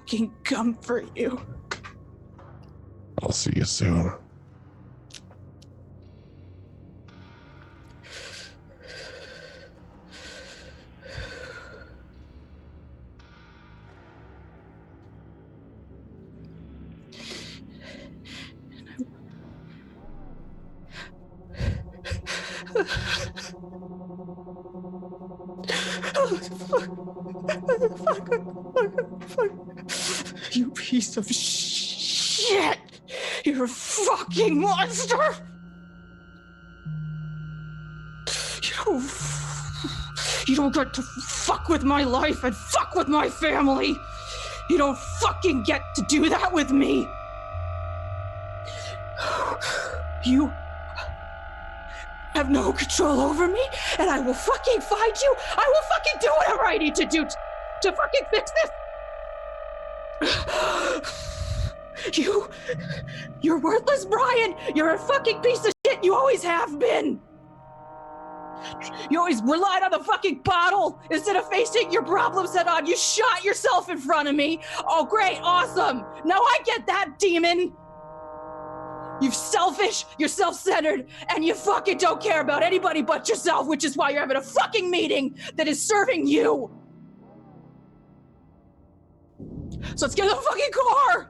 fucking come for you. I'll see you soon. You piece of shit! You're a fucking monster! You don't get to fuck with my life and fuck with my family! You don't fucking get to do that with me! You have no control over me, and I will fucking find you! I will fucking do whatever I need to do to fucking fix this! You're worthless, Brian! You're a fucking piece of shit! You always have been! You always relied on the fucking bottle instead of facing your problems head on. You shot yourself in front of me. Oh, great, awesome. Now I get that, demon. You're selfish, you're self-centered, and you fucking don't care about anybody but yourself, which is why you're having a fucking meeting that is serving you. So let's get in the fucking car.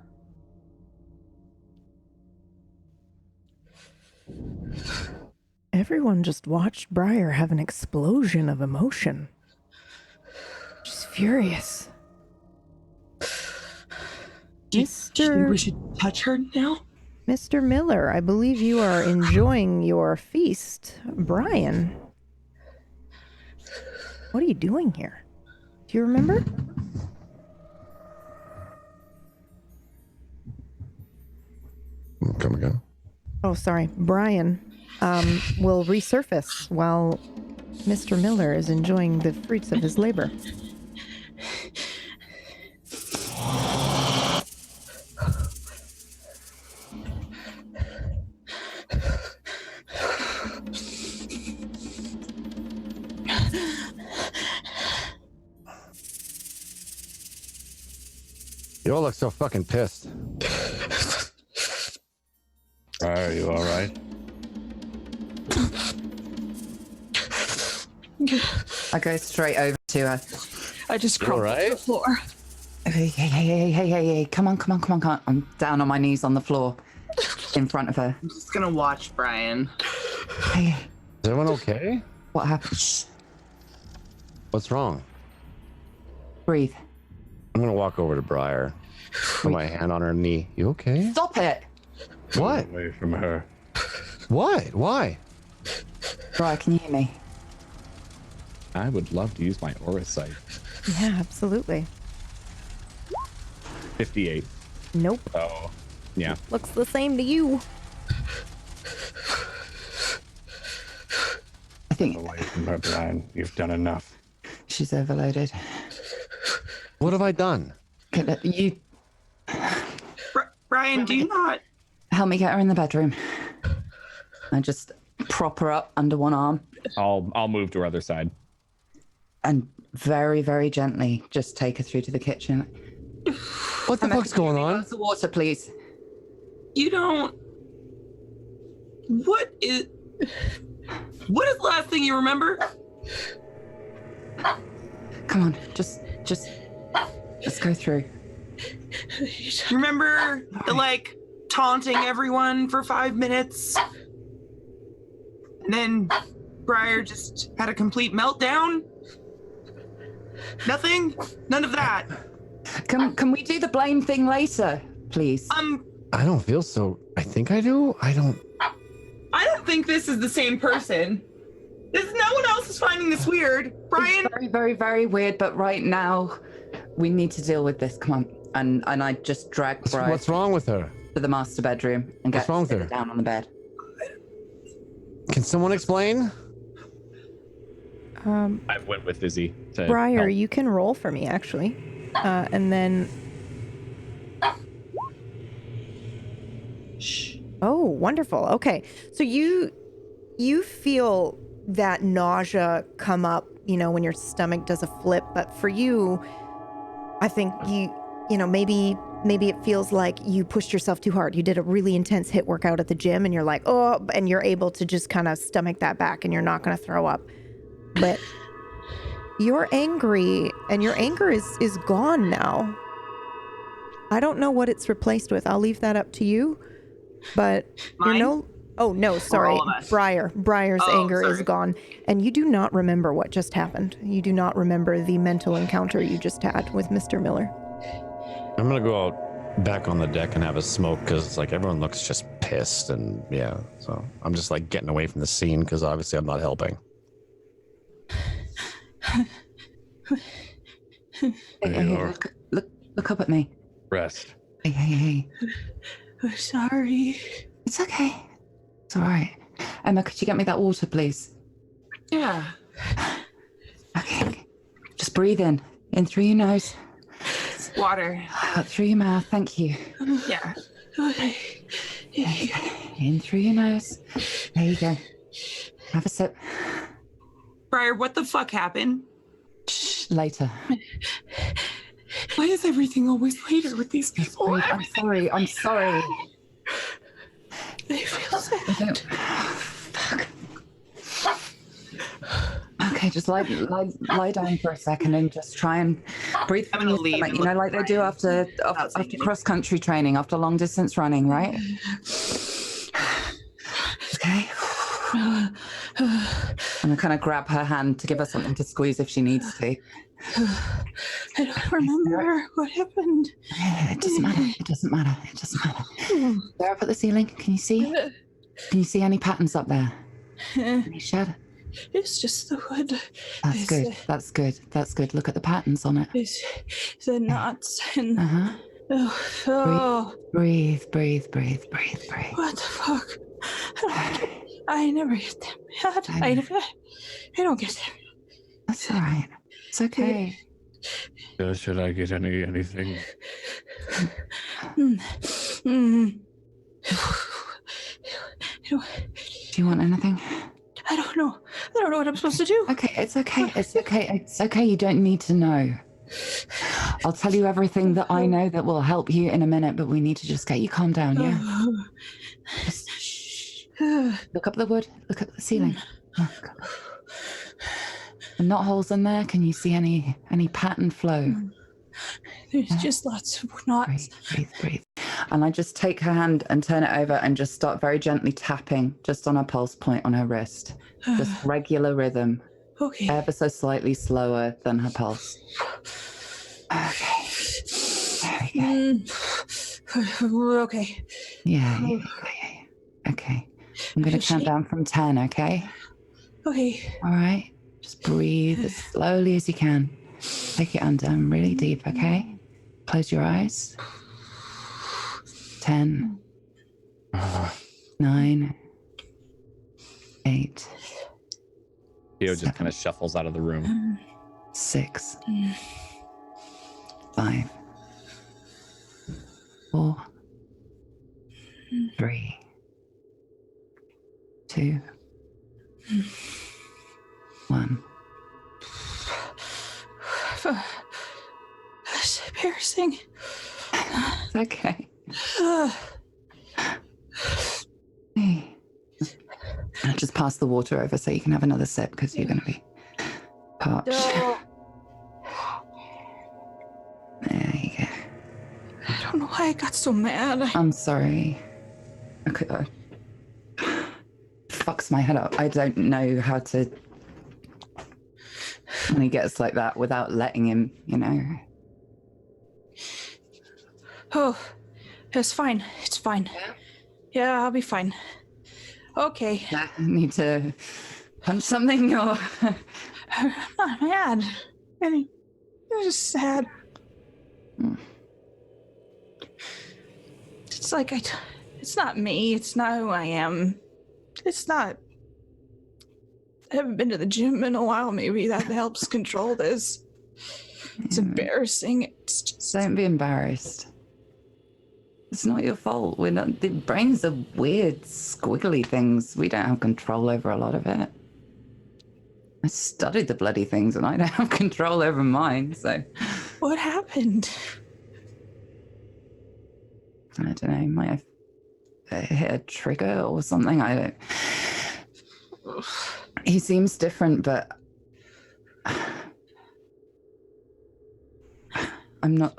Everyone just watched Briar have an explosion of emotion. Just furious. Do you think we should touch her now? Mr. Miller, I believe you are enjoying your feast. Brian, what are you doing here? Do you remember? Come again? Oh, sorry. Brian will resurface while Mr. Miller is enjoying the fruits of his labor. You all look so fucking pissed. Are you all right? I go straight over to her. I just crawled to the floor. Hey, come on. I'm down on my knees on the floor in front of her. I'm just gonna watch Brian. Hey. Is everyone okay? What happened? What's wrong? Breathe. I'm gonna walk over to Briar. Put my hand on her knee. You okay? Stop it! What? Away from her. What? Why? Briar, can you hear me? I would love to use my aura sight. Yeah, absolutely. 58. Nope. Oh, yeah. Looks the same to you. I think Away from her, Brian. You've done enough. she's overloaded. What have I done? You Brian, do you not? help me get her in the bedroom. I just prop her up under one arm I'll move to her other side. and very, very gently just take her through to the kitchen. What the fuck's going on? Glass of water, please. You don't. What is the last thing you remember? Come on, just let's go through. Remember the taunting everyone for 5 minutes? And then Briar just had a complete meltdown? Nothing? None of that. Can we do the blame thing later, please? I don't feel so. I think I do. I don't think this is the same person. No one else is finding this weird. Brian? It's very, very, very weird, but right now we need to deal with this. Come on. And I just drag Briar What's wrong with her? to the master bedroom and What's get wrong with sit her? down on the bed. Can someone explain? I went with Izzy to Briar, help. you can roll for me, actually. And then... Oh, wonderful. Okay. So you feel that nausea come up, when your stomach does a flip. But for you, I think maybe it feels like you pushed yourself too hard. You did a really intense HIIT workout at the gym and you're like, oh, and you're able to just kind of stomach that back and you're not going to throw up. But you're angry and your anger is gone now. I don't know what it's replaced with. I'll leave that up to you. But Mine? oh no, sorry. all of us? Briar's anger is gone. And you do not remember what just happened. You do not remember the mental encounter you just had with Mr. Miller. I'm gonna go out back on the deck and have a smoke because it's like everyone looks just pissed and yeah. So I'm just like getting away from the scene because obviously I'm not helping. Hey, look up at me. Rest. Hey. I'm sorry. It's okay. It's all right. Emma, could you get me that water, please? Yeah. Okay. Just breathe in through your nose. Water. Out through your mouth. Thank you. Yeah. In through your nose. There you go. Have a sip. Briar, what the fuck happened? Shh, later. Why is everything always later with these people? I'm sorry. I feel sad. Fuck. Okay, just lie down for a second and just try and breathe from your stomach. You know, like they do after cross-country training, after long-distance running, right? Okay. I'm gonna kind of grab her hand to give her something to squeeze if she needs to. I don't remember what happened. It doesn't matter. Stare up at the ceiling. Can you see? Can you see any patterns up there? Any shadow? It's just the wood. That's good. Look at the patterns on it. It's the knots and. Breathe. What the fuck? I never get that mad. I don't get that. That's all right. It's okay. Should I get anything? Do you want anything? I don't know what I'm supposed to do. Okay, it's okay. You don't need to know. I'll tell you everything that I know that will help you in a minute, but we need to just get you calmed down, yeah? Just look up the wood. Look at the ceiling. The knot holes in there. Can you see any pattern flow? There's just lots of knots. Breathe. And I just take her hand and turn it over and just start very gently tapping just on her pulse point on her wrist. Just regular rhythm. Okay. Ever so slightly slower than her pulse. Okay. There we go. Okay. Yeah. Okay. I'm going to count down from 10, okay? Okay. All right. Just breathe as slowly as you can. Take it under really deep, okay? Close your eyes. 10, 9, 8. Theo just kind of shuffles out of the room. 6, 5, 4, 3, 2, 1. That's embarrassing. It's okay. Hey. I'll just pass the water over so you can have another sip because you're going to be parched. No. There you go. I don't know why I got so mad. I'm sorry. Okay. Fucks my head up. I don't know how to when he gets like that without letting him, you know. Oh, it's fine. It's fine. Yeah, I'll be fine. Okay. I need to punch something or I'm not mad. I'm just sad. It's like it's not me. It's not who I am. It's not. I haven't been to the gym in a while. Maybe that helps control this. It's embarrassing. It's just. Don't be embarrassed. It's not your fault. We're not. The brains are weird, squiggly things. We don't have control over a lot of it. I studied the bloody things, and I don't have control over mine. So. What happened? I don't know, might have hit a trigger or something. I don't. He seems different, but I'm not.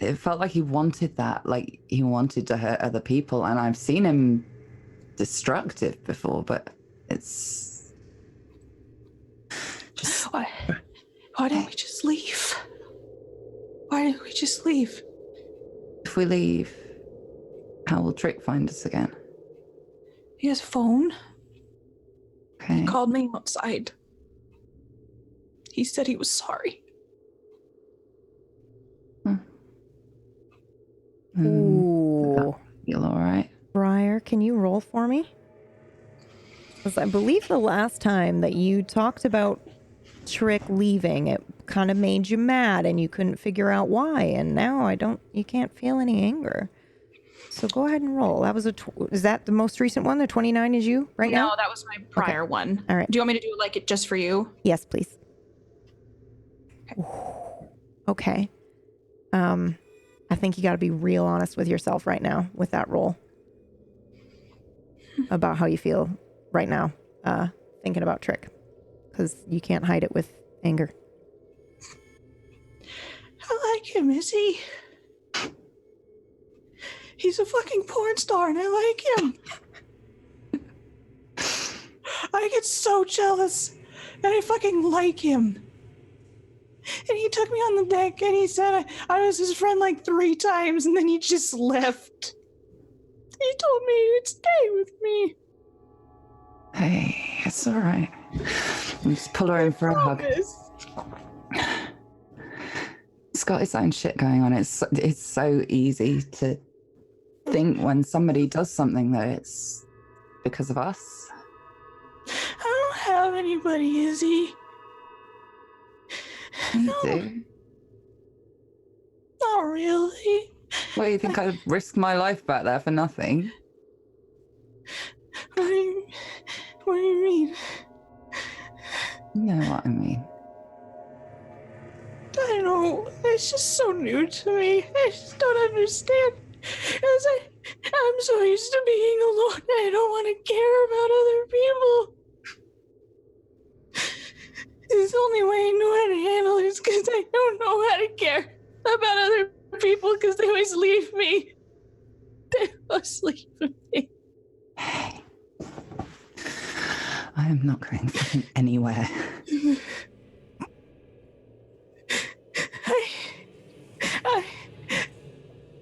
It felt like he wanted that, like he wanted to hurt other people, and I've seen him destructive before, but it's just. Why don't we just leave? Why don't we just leave? If we leave, how will Trick find us again? He has a phone. Okay. He called me outside. He said he was sorry. Ooh. Feel all right? Briar, can you roll for me? Because I believe the last time that you talked about Trick leaving, it kind of made you mad and you couldn't figure out why. And now you can't feel any anger. So go ahead and roll. That was is that the most recent one? The 29 is you right now? No, that was my prior one. All right. Do you want me to do like it just for you? Yes, please. Okay. I think you got to be real honest with yourself right now with that roll about how you feel right now, thinking about Trick, because you can't hide it with anger. I like him, is he? He's a fucking porn star and I like him. I get so jealous and I fucking like him. And he took me on the deck and he said I was his friend like 3 times and then he just left. He told me he would stay with me. Hey, it's all right. Just pull her in for a hug. He's got his own shit going on. It's so easy to think when somebody does something that it's because of us. I don't have anybody, Izzy. You do. Not really. Well, you think I'd risk my life back there for nothing? What do you mean? You know what I mean. I don't know. It's just so new to me. I just don't understand. I'm so used to being alone. I don't want to care about other people. The only way I know how to handle it is because I don't know how to care about other people because they always leave me. They always leave me. Hey. I am not going fucking anywhere.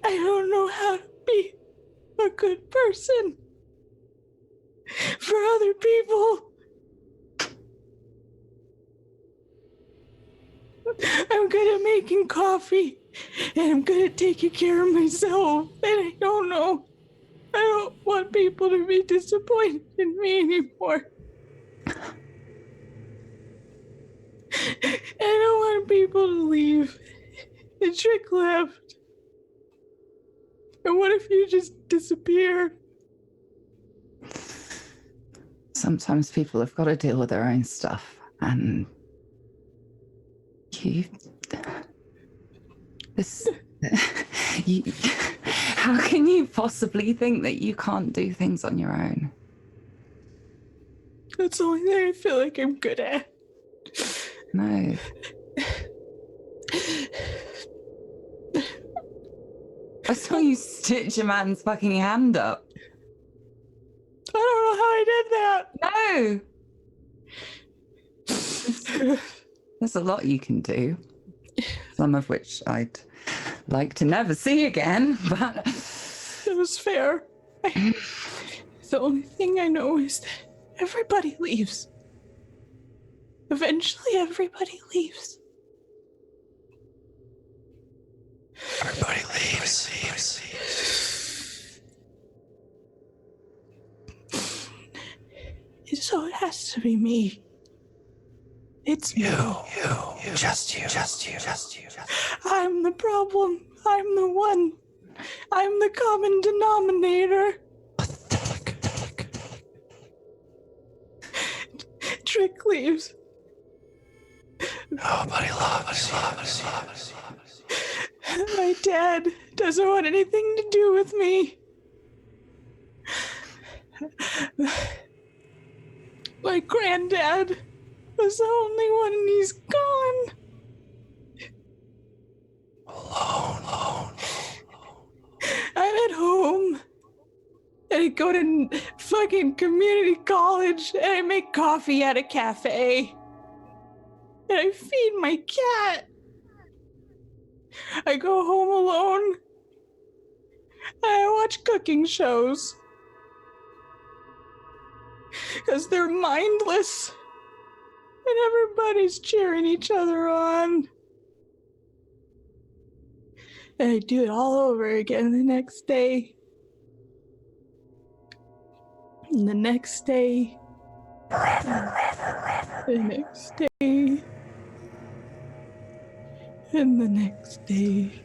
I don't know how to be a good person for other people. I'm good at making coffee, and I'm good at taking care of myself, and I don't know. I don't want people to be disappointed in me anymore. I don't want people to leave. And Trick left. And what if you just disappear? Sometimes people have got to deal with their own stuff, and how can you possibly think that you can't do things on your own? That's the only thing I feel like I'm good at. No. I saw you stitch a man's fucking hand up. I don't know how I did that. No. There's a lot you can do. Some of which I'd like to never see again, but... It was fair. The only thing I know is that everybody leaves. Eventually, everybody leaves. Everybody leaves. So it has to be me. It's you. me. Just you. I'm the problem. I'm the one. I'm the common denominator. Pathetic. Trick leaves. Nobody loves. My dad doesn't want anything to do with me. My granddad was the only one, and he's gone. Alone. I'm at home. And I go to fucking community college, and I make coffee at a cafe. And I feed my cat. I go home alone. And I watch cooking shows. Because they're mindless. And everybody's cheering each other on. And I do it all over again the next day. And the next day. Forever. The next day. And the next day.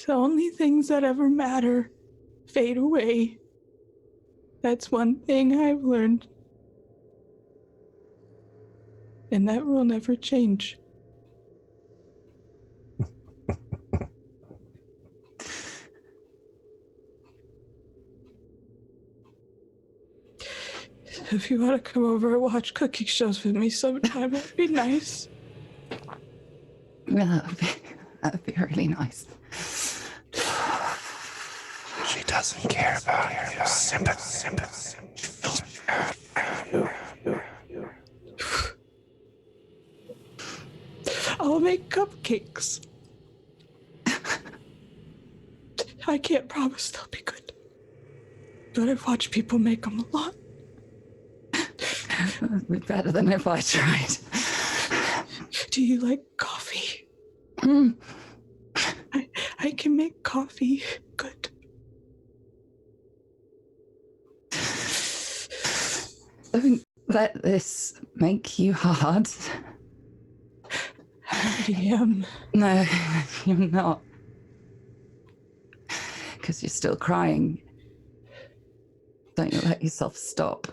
The only things that ever matter fade away. That's one thing I've learned. And that will never change. If you want to come over and watch cooking shows with me sometime, that'd be nice. Yeah, that'd be really nice. She doesn't care about your sympathy. She feels bad for you. I'll make cupcakes. I can't promise they'll be good, but I've watched people make them a lot. It'd be better than if I tried. Do you like coffee? I can make coffee good. Don't let this make you hard. I am. No, you're not. Because you're still crying. Don't you let yourself stop.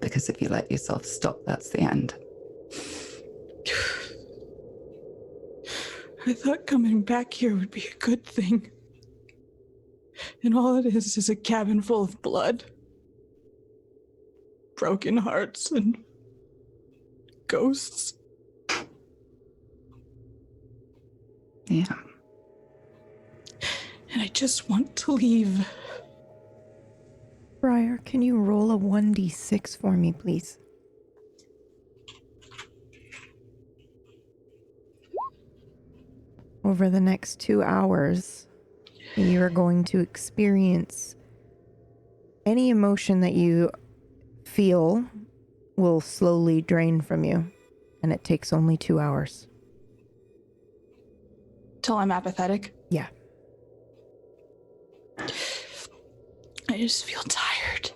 Because if you let yourself stop, that's the end. I thought coming back here would be a good thing. And all it is a cabin full of blood. Broken hearts and ghosts. Yeah. And I just want to leave. Briar, can you roll a 1d6 for me, please? Over the next 2 hours, you are going to experience any emotion that you feel will slowly drain from you, and it takes only 2 hours. Till I'm apathetic? Yeah. I just feel tired.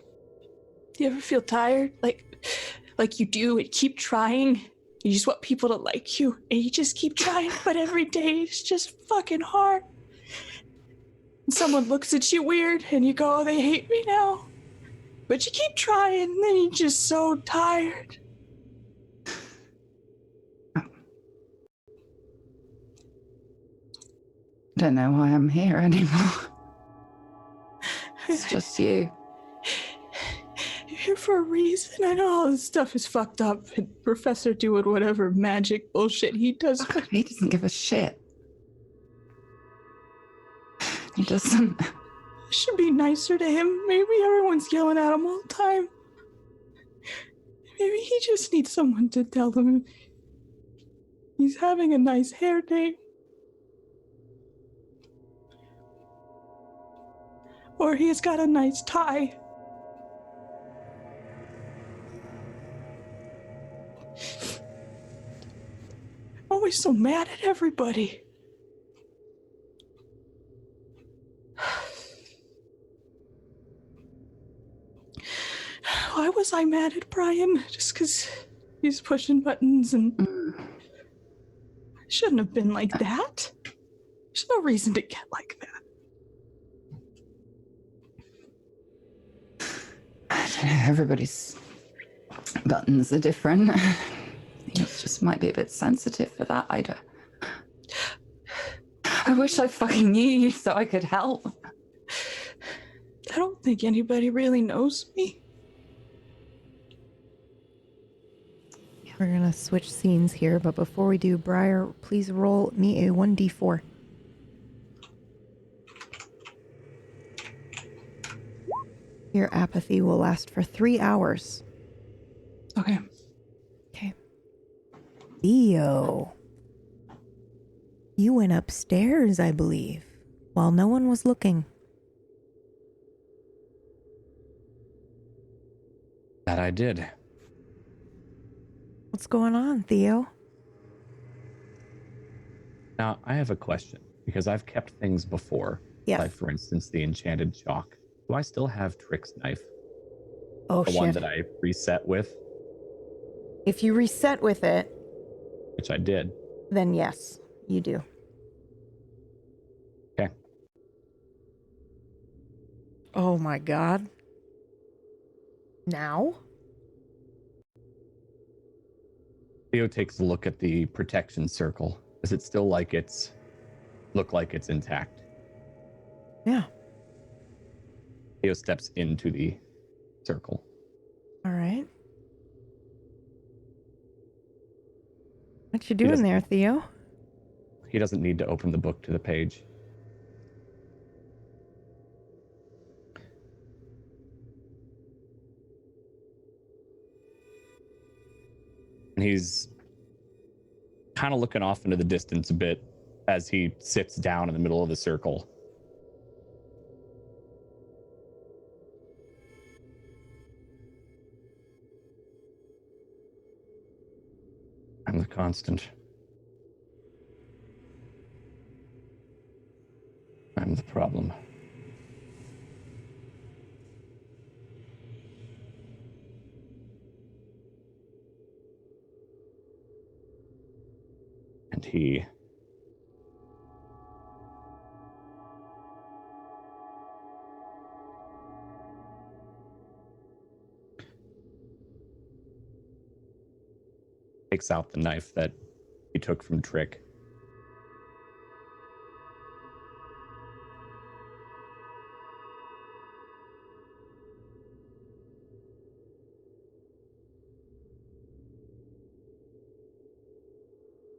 Do you ever feel tired? Like you do and keep trying? You just want people to like you, and you just keep trying, but every day it's just fucking hard. And someone looks at you weird, and you go, oh, they hate me now. But you keep trying, and then you're just so tired. I don't know why I'm here anymore. It's just you. You're here for a reason. I know all this stuff is fucked up, and Professor doing whatever magic bullshit he does. But He doesn't give a shit. He doesn't. I should be nicer to him. Maybe everyone's yelling at him all the time. Maybe he just needs someone to tell him he's having a nice hair day. Or he's got a nice tie. I'm always so mad at everybody. Why was I mad at Brian? Just because he's pushing buttons and... I shouldn't have been like that. There's no reason to get like that. I don't know, everybody's buttons are different. Yours just might be a bit sensitive for that. I don't. I wish I fucking knew you so I could help. I don't think anybody really knows me. We're gonna switch scenes here, but before we do, Briar, please roll me a 1d4. Your apathy will last for 3 hours. Okay. Okay. Theo. You went upstairs, I believe, while no one was looking. That I did. What's going on, Theo? Now, I have a question, because I've kept things before. Yes. Like, for instance, the enchanted chalk. Do I still have Trick's knife? Oh, the shit. one that I reset with? If you reset with it, Which I did. then yes, you do. Okay. Oh my god. Now? Theo takes a look at the protection circle. Does it still look like it's intact? Yeah. Theo steps into the circle. All right. What you doing there, Theo? He doesn't need to open the book to the page. And he's kind of looking off into the distance a bit as he sits down in the middle of the circle. I'm the constant. I'm the problem. And he takes out the knife that he took from Trick.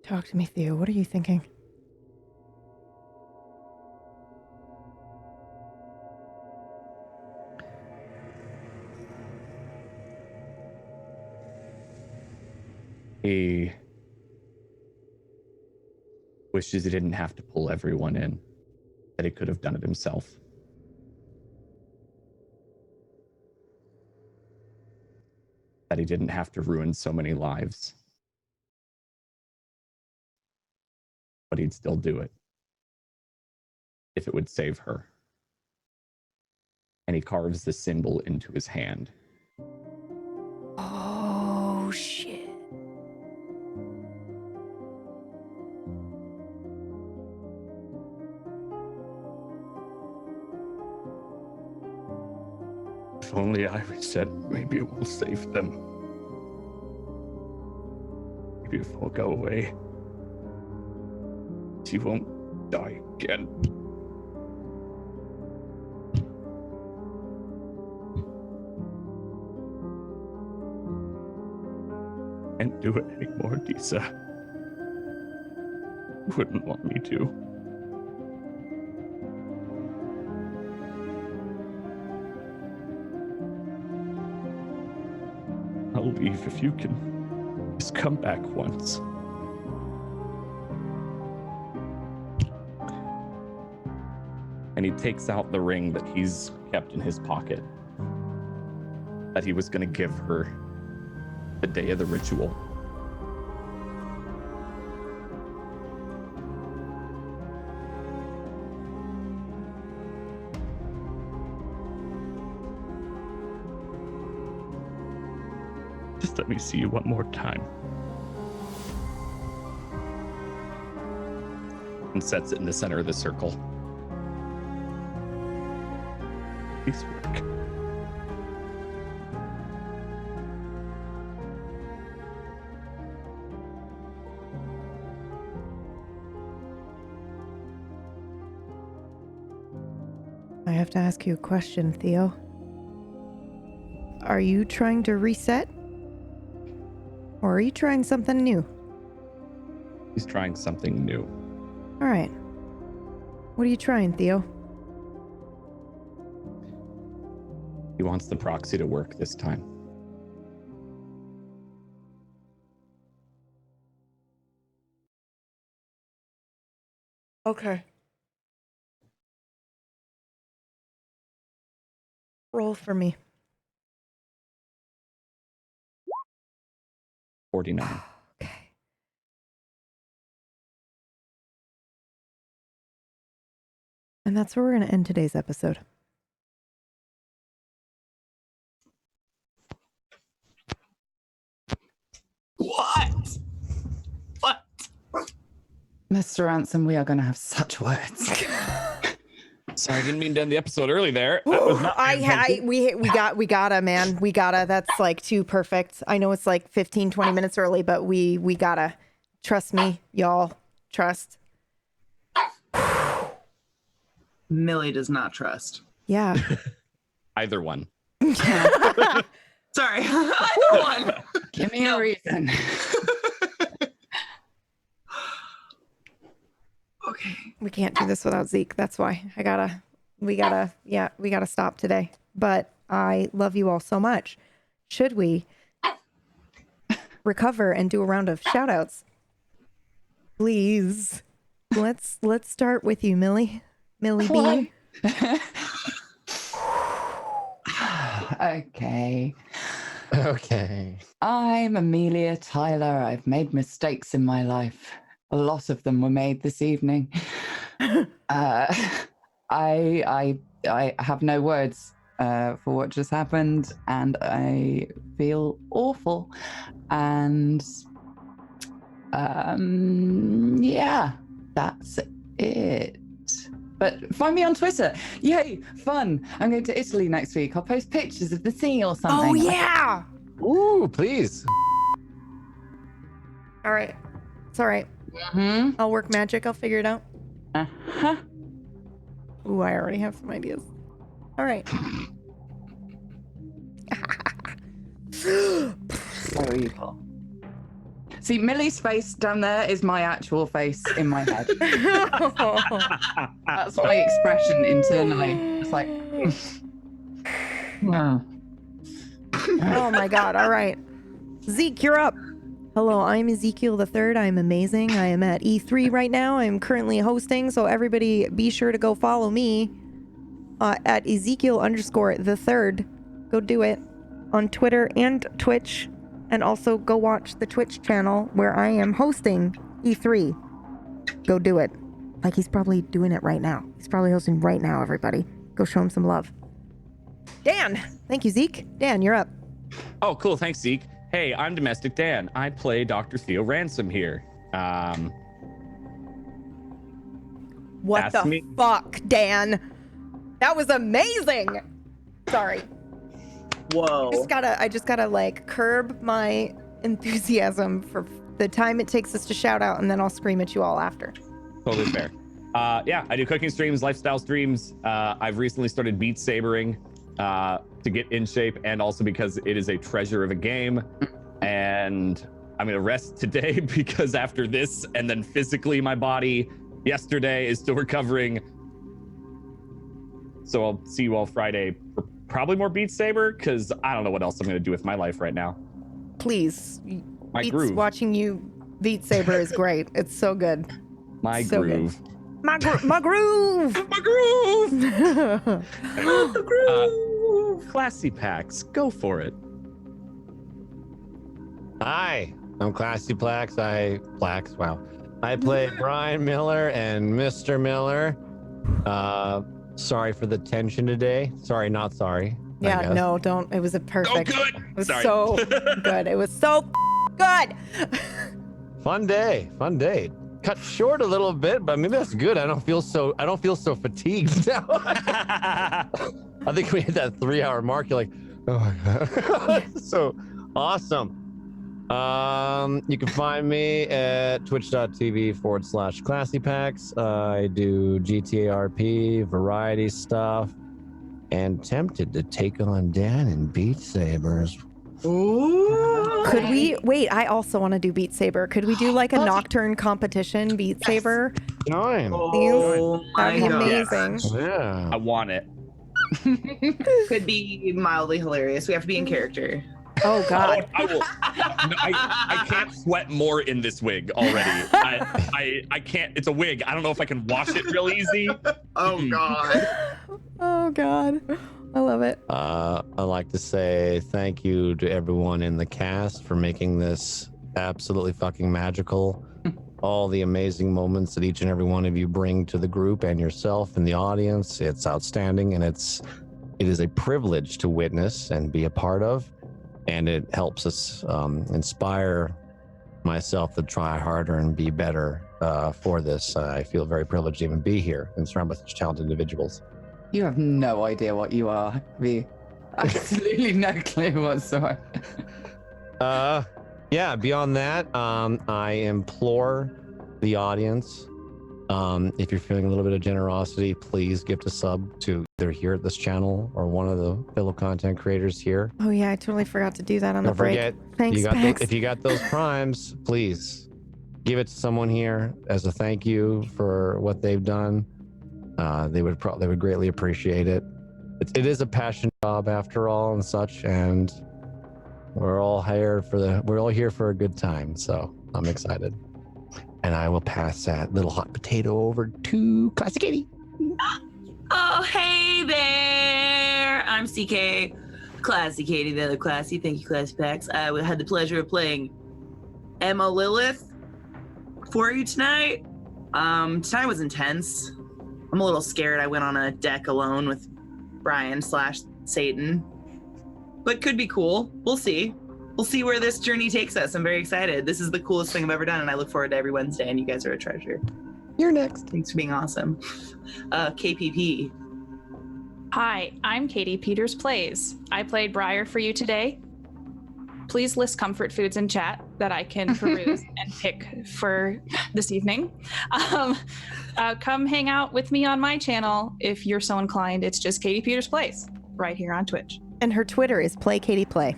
Talk to me, Theo. What are you thinking? He wishes he didn't have to pull everyone in, that he could have done it himself. That he didn't have to ruin so many lives. But he'd still do it if it would save her. And he carves the symbol into his hand. Oh, shit. If only I reset, maybe it will save them. Maybe if I'll go away, she won't die again. Can't do it anymore, Disa. Wouldn't want me to. I'll leave if you can just come back once. And he takes out the ring that he's kept in his pocket, that he was going to give her the day of the ritual. Just let me see you one more time. And sets it in the center of the circle. Please work. I have to ask you a question, Theo. Are you trying to reset? Or are you trying something new? He's trying something new. All right. What are you trying, Theo? He wants the proxy to work this time. Okay. Roll for me. 49. Okay. And that's where we're going to end today's episode. What? What? Mr. Ransom, we are going to have such words. Sorry, I didn't mean to end the episode early there. That was not my intention. We gotta, man. We gotta. That's like too perfect. I know it's like 15, 20 minutes early, but we gotta. Trust me, y'all. Trust. Millie does not trust. Yeah. Either one. Sorry. Either one. Give me a reason. Okay. We can't do this without Zeke. That's why we gotta stop today. But I love you all so much. Should we recover and do a round of shout outs? Please. Let's start with you, Millie. Millie B. Okay. Okay. I'm Amelia Tyler. I've made mistakes in my life. A lot of them were made this evening. I have no words for what just happened, and I feel awful. And yeah, that's it. But find me on Twitter. Yay, fun. I'm going to Italy next week. I'll post pictures of the sea or something. Oh, yeah. Ooh, please. All right. It's all right. Mm-hmm. I'll work magic. I'll figure it out. Uh-huh. Ooh, I already have some ideas. All right. So evil. See, Millie's face down there is my actual face in my head. That's my expression internally. It's like, Oh my God. All right. Zeke, you're up. Hello, I'm Ezekiel the Third. I'm amazing. I am at E3 right now. I'm currently hosting, so everybody be sure to go follow me at Ezekiel_the3rd. Go do it on Twitter and Twitch. And also go watch the Twitch channel where I am hosting E3. Go do it. Like he's probably doing it right now. He's probably hosting right now, everybody. Go show him some love. Dan. Thank you, Zeke. Dan, you're up. Oh, cool. Thanks, Zeke. Hey, I'm Domestic Dan. I play Dr. Theo Ransom here. What That's the me. fuck, Dan? That was amazing. Sorry. Whoa. I just gotta like curb my enthusiasm for the time it takes us to shout out, and then I'll scream at you all after. Totally fair. Yeah, I do cooking streams, lifestyle streams. I've recently started Beat Sabering to get in shape, and also because it is a treasure of a game. And I'm gonna rest today because after this, and then physically my body yesterday is still recovering. So I'll see you all Friday for probably more Beat Saber, because I don't know what else I'm gonna do with my life right now. Please. My groove. Watching you Beat Saber is great. It's so good. My So groove. good. My groove! My groove! The groove. Classy Packs, go for it. Hi, I'm Classy Plax. I play Brian Miller and Mr. Miller. Sorry for the tension today. Sorry, not sorry. I Yeah, guess. no, don't. It was a perfect. good. It was Sorry. so good. It was so good. Fun day. Cut short a little bit, but maybe that's good. I don't feel so fatigued now. I think we hit that 3-hour mark. You're like, oh my God. So awesome. You can find me at twitch.tv/ClassyPacks. I do GTA RP, variety stuff. and tempted to take on Dan in Beat Sabers. Ooh. Could we wait? I also want to do Beat Saber. Could we do like a Nocturne competition Beat Saber? Join. Oh my That'd be god. amazing. Yeah. I want it. Could be mildly hilarious. We have to be in character. Oh god. I will. I can't sweat more in this wig already. I can't. It's a wig. I don't know if I can wash it real easy. Oh god. Oh god. I love it. I'd like to say thank you to everyone in the cast for making this absolutely fucking magical. All the amazing moments that each and every one of you bring to the group and yourself and the audience. It's outstanding, and it is a privilege to witness and be a part of. And it helps us inspire myself to try harder and be better for this. I feel very privileged to even be here and surrounded by such talented individuals. You have no idea what you are, V. Absolutely no clue whatsoever. Yeah, beyond that, I implore the audience, if you're feeling a little bit of generosity, please gift a sub to either here at this channel or one of the fellow content creators here. Oh yeah, I totally forgot to do that on the Don't break. forget, Thanks, Pax. if you got those primes, please give it to someone here as a thank you for what they've done. They would greatly appreciate it. It is a passion job after all and such, and we're all here for a good time. So I'm excited, and I will pass that little hot potato over to Classic Katie. Oh, hey there! I'm CK, Classy Katie, the other Classy. Thank you, Classy Pax. I had the pleasure of playing Emma Lilith for you tonight. Tonight was intense. I'm a little scared. I went on a deck alone with Brian/Satan, but could be cool. We'll see. We'll see where this journey takes us. I'm very excited. This is the coolest thing I've ever done, and I look forward to every Wednesday, and you guys are a treasure. You're next. Thanks for being awesome. KPP. Hi, I'm Katie Peters Plays. I played Briar for you today. Please list comfort foods in chat that I can peruse and pick for this evening. Come hang out with me on my channel if you're so inclined. It's just Katie Peters Plays right here on Twitch. And her Twitter is Play Katie Play.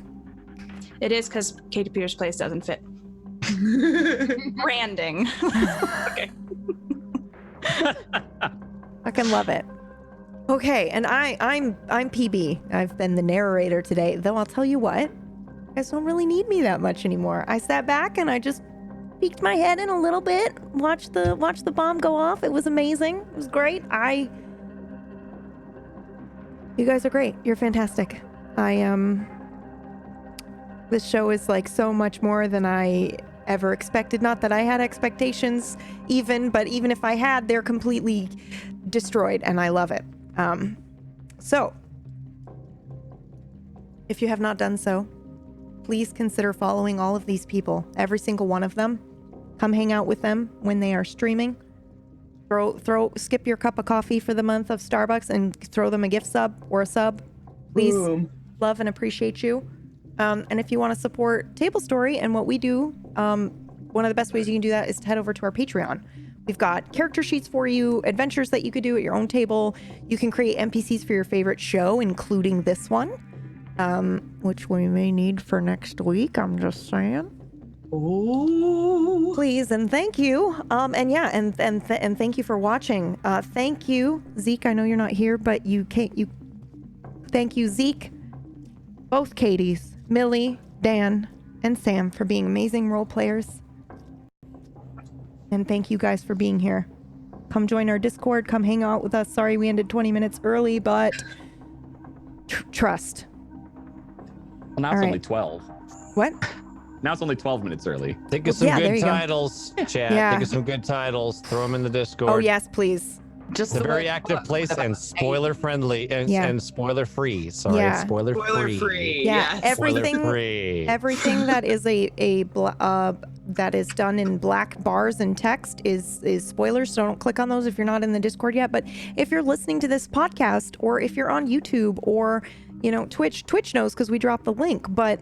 It is because Katie Peters Plays doesn't fit. Branding. Okay. Fucking love it. Okay, and I'm PB. I've been the narrator today, though I'll tell you what, you guys don't really need me that much anymore. I sat back and I just peeked my head in a little bit, watched the bomb go off. It was amazing. It was great. You guys are great. You're fantastic. This show is like so much more than I ever expected. Not that I had expectations but even if I had, they're completely destroyed, and I love it. So if you have not done so, please consider following all of these people, every single one of them. Come hang out with them when they are streaming. Skip your cup of coffee for the month of Starbucks and throw them a gift sub or a sub. Please. Boom. Love and appreciate you. And if you want to support Tablestory and what we do, one of the best ways you can do that is to head over to our Patreon. We've got character sheets for you, adventures that you could do at your own table. You can create NPCs for your favorite show, including this one, which we may need for next week. I'm just saying. Ooh. Please and thank you. And thank you for watching. Thank you, Zeke. I know you're not here, but thank you, Zeke, both Katies, Millie, Dan, and Sam for being amazing role players. And thank you guys for being here. Come join our Discord. Come hang out with us. Sorry we ended 20 minutes early, but trust. Well, now it's only 12. What? Now it's only 12 minutes early. Think of some good titles, chat. Yeah. Think of some good titles. Throw them in the Discord. Oh, yes, please. Just a very active place and spoiler friendly and spoiler free. Sorry, Yeah. spoiler free. Yeah, everything that is that is done in black bars and text is spoilers. So don't click on those if you're not in the Discord yet. But if you're listening to this podcast, or if you're on YouTube, or Twitch knows because we dropped the link. But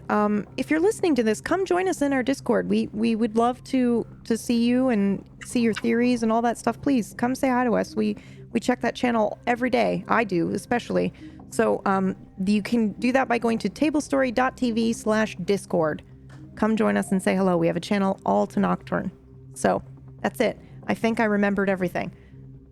if you're listening to this, come join us in our Discord. We would love to see you and see your theories and all that stuff. Please come say hi to us. We check that channel every day. I do, especially. So you can do that by going to tablestory.tv/Discord. Come join us and say hello. We have a channel all to Nocturne. So that's it. I think I remembered everything.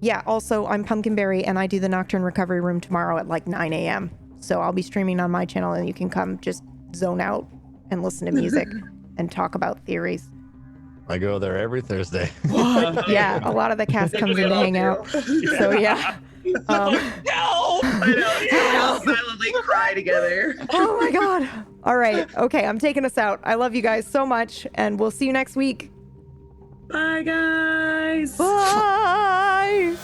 Yeah, also, I'm Pumpkinberry, and I do the Nocturne Recovery Room tomorrow at like 9 a.m. So I'll be streaming on my channel, and you can come just zone out and listen to music and talk about theories. I go there every Thursday. Yeah, a lot of the cast comes in to hang out. So yeah. No! I know. We all silently cry together. Oh my god. All right. Okay, I'm taking us out. I love you guys so much, and we'll see you next week. Bye, guys. Bye.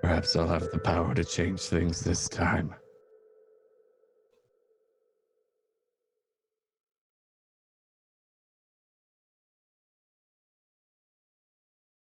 Perhaps I'll have the power to change things this time.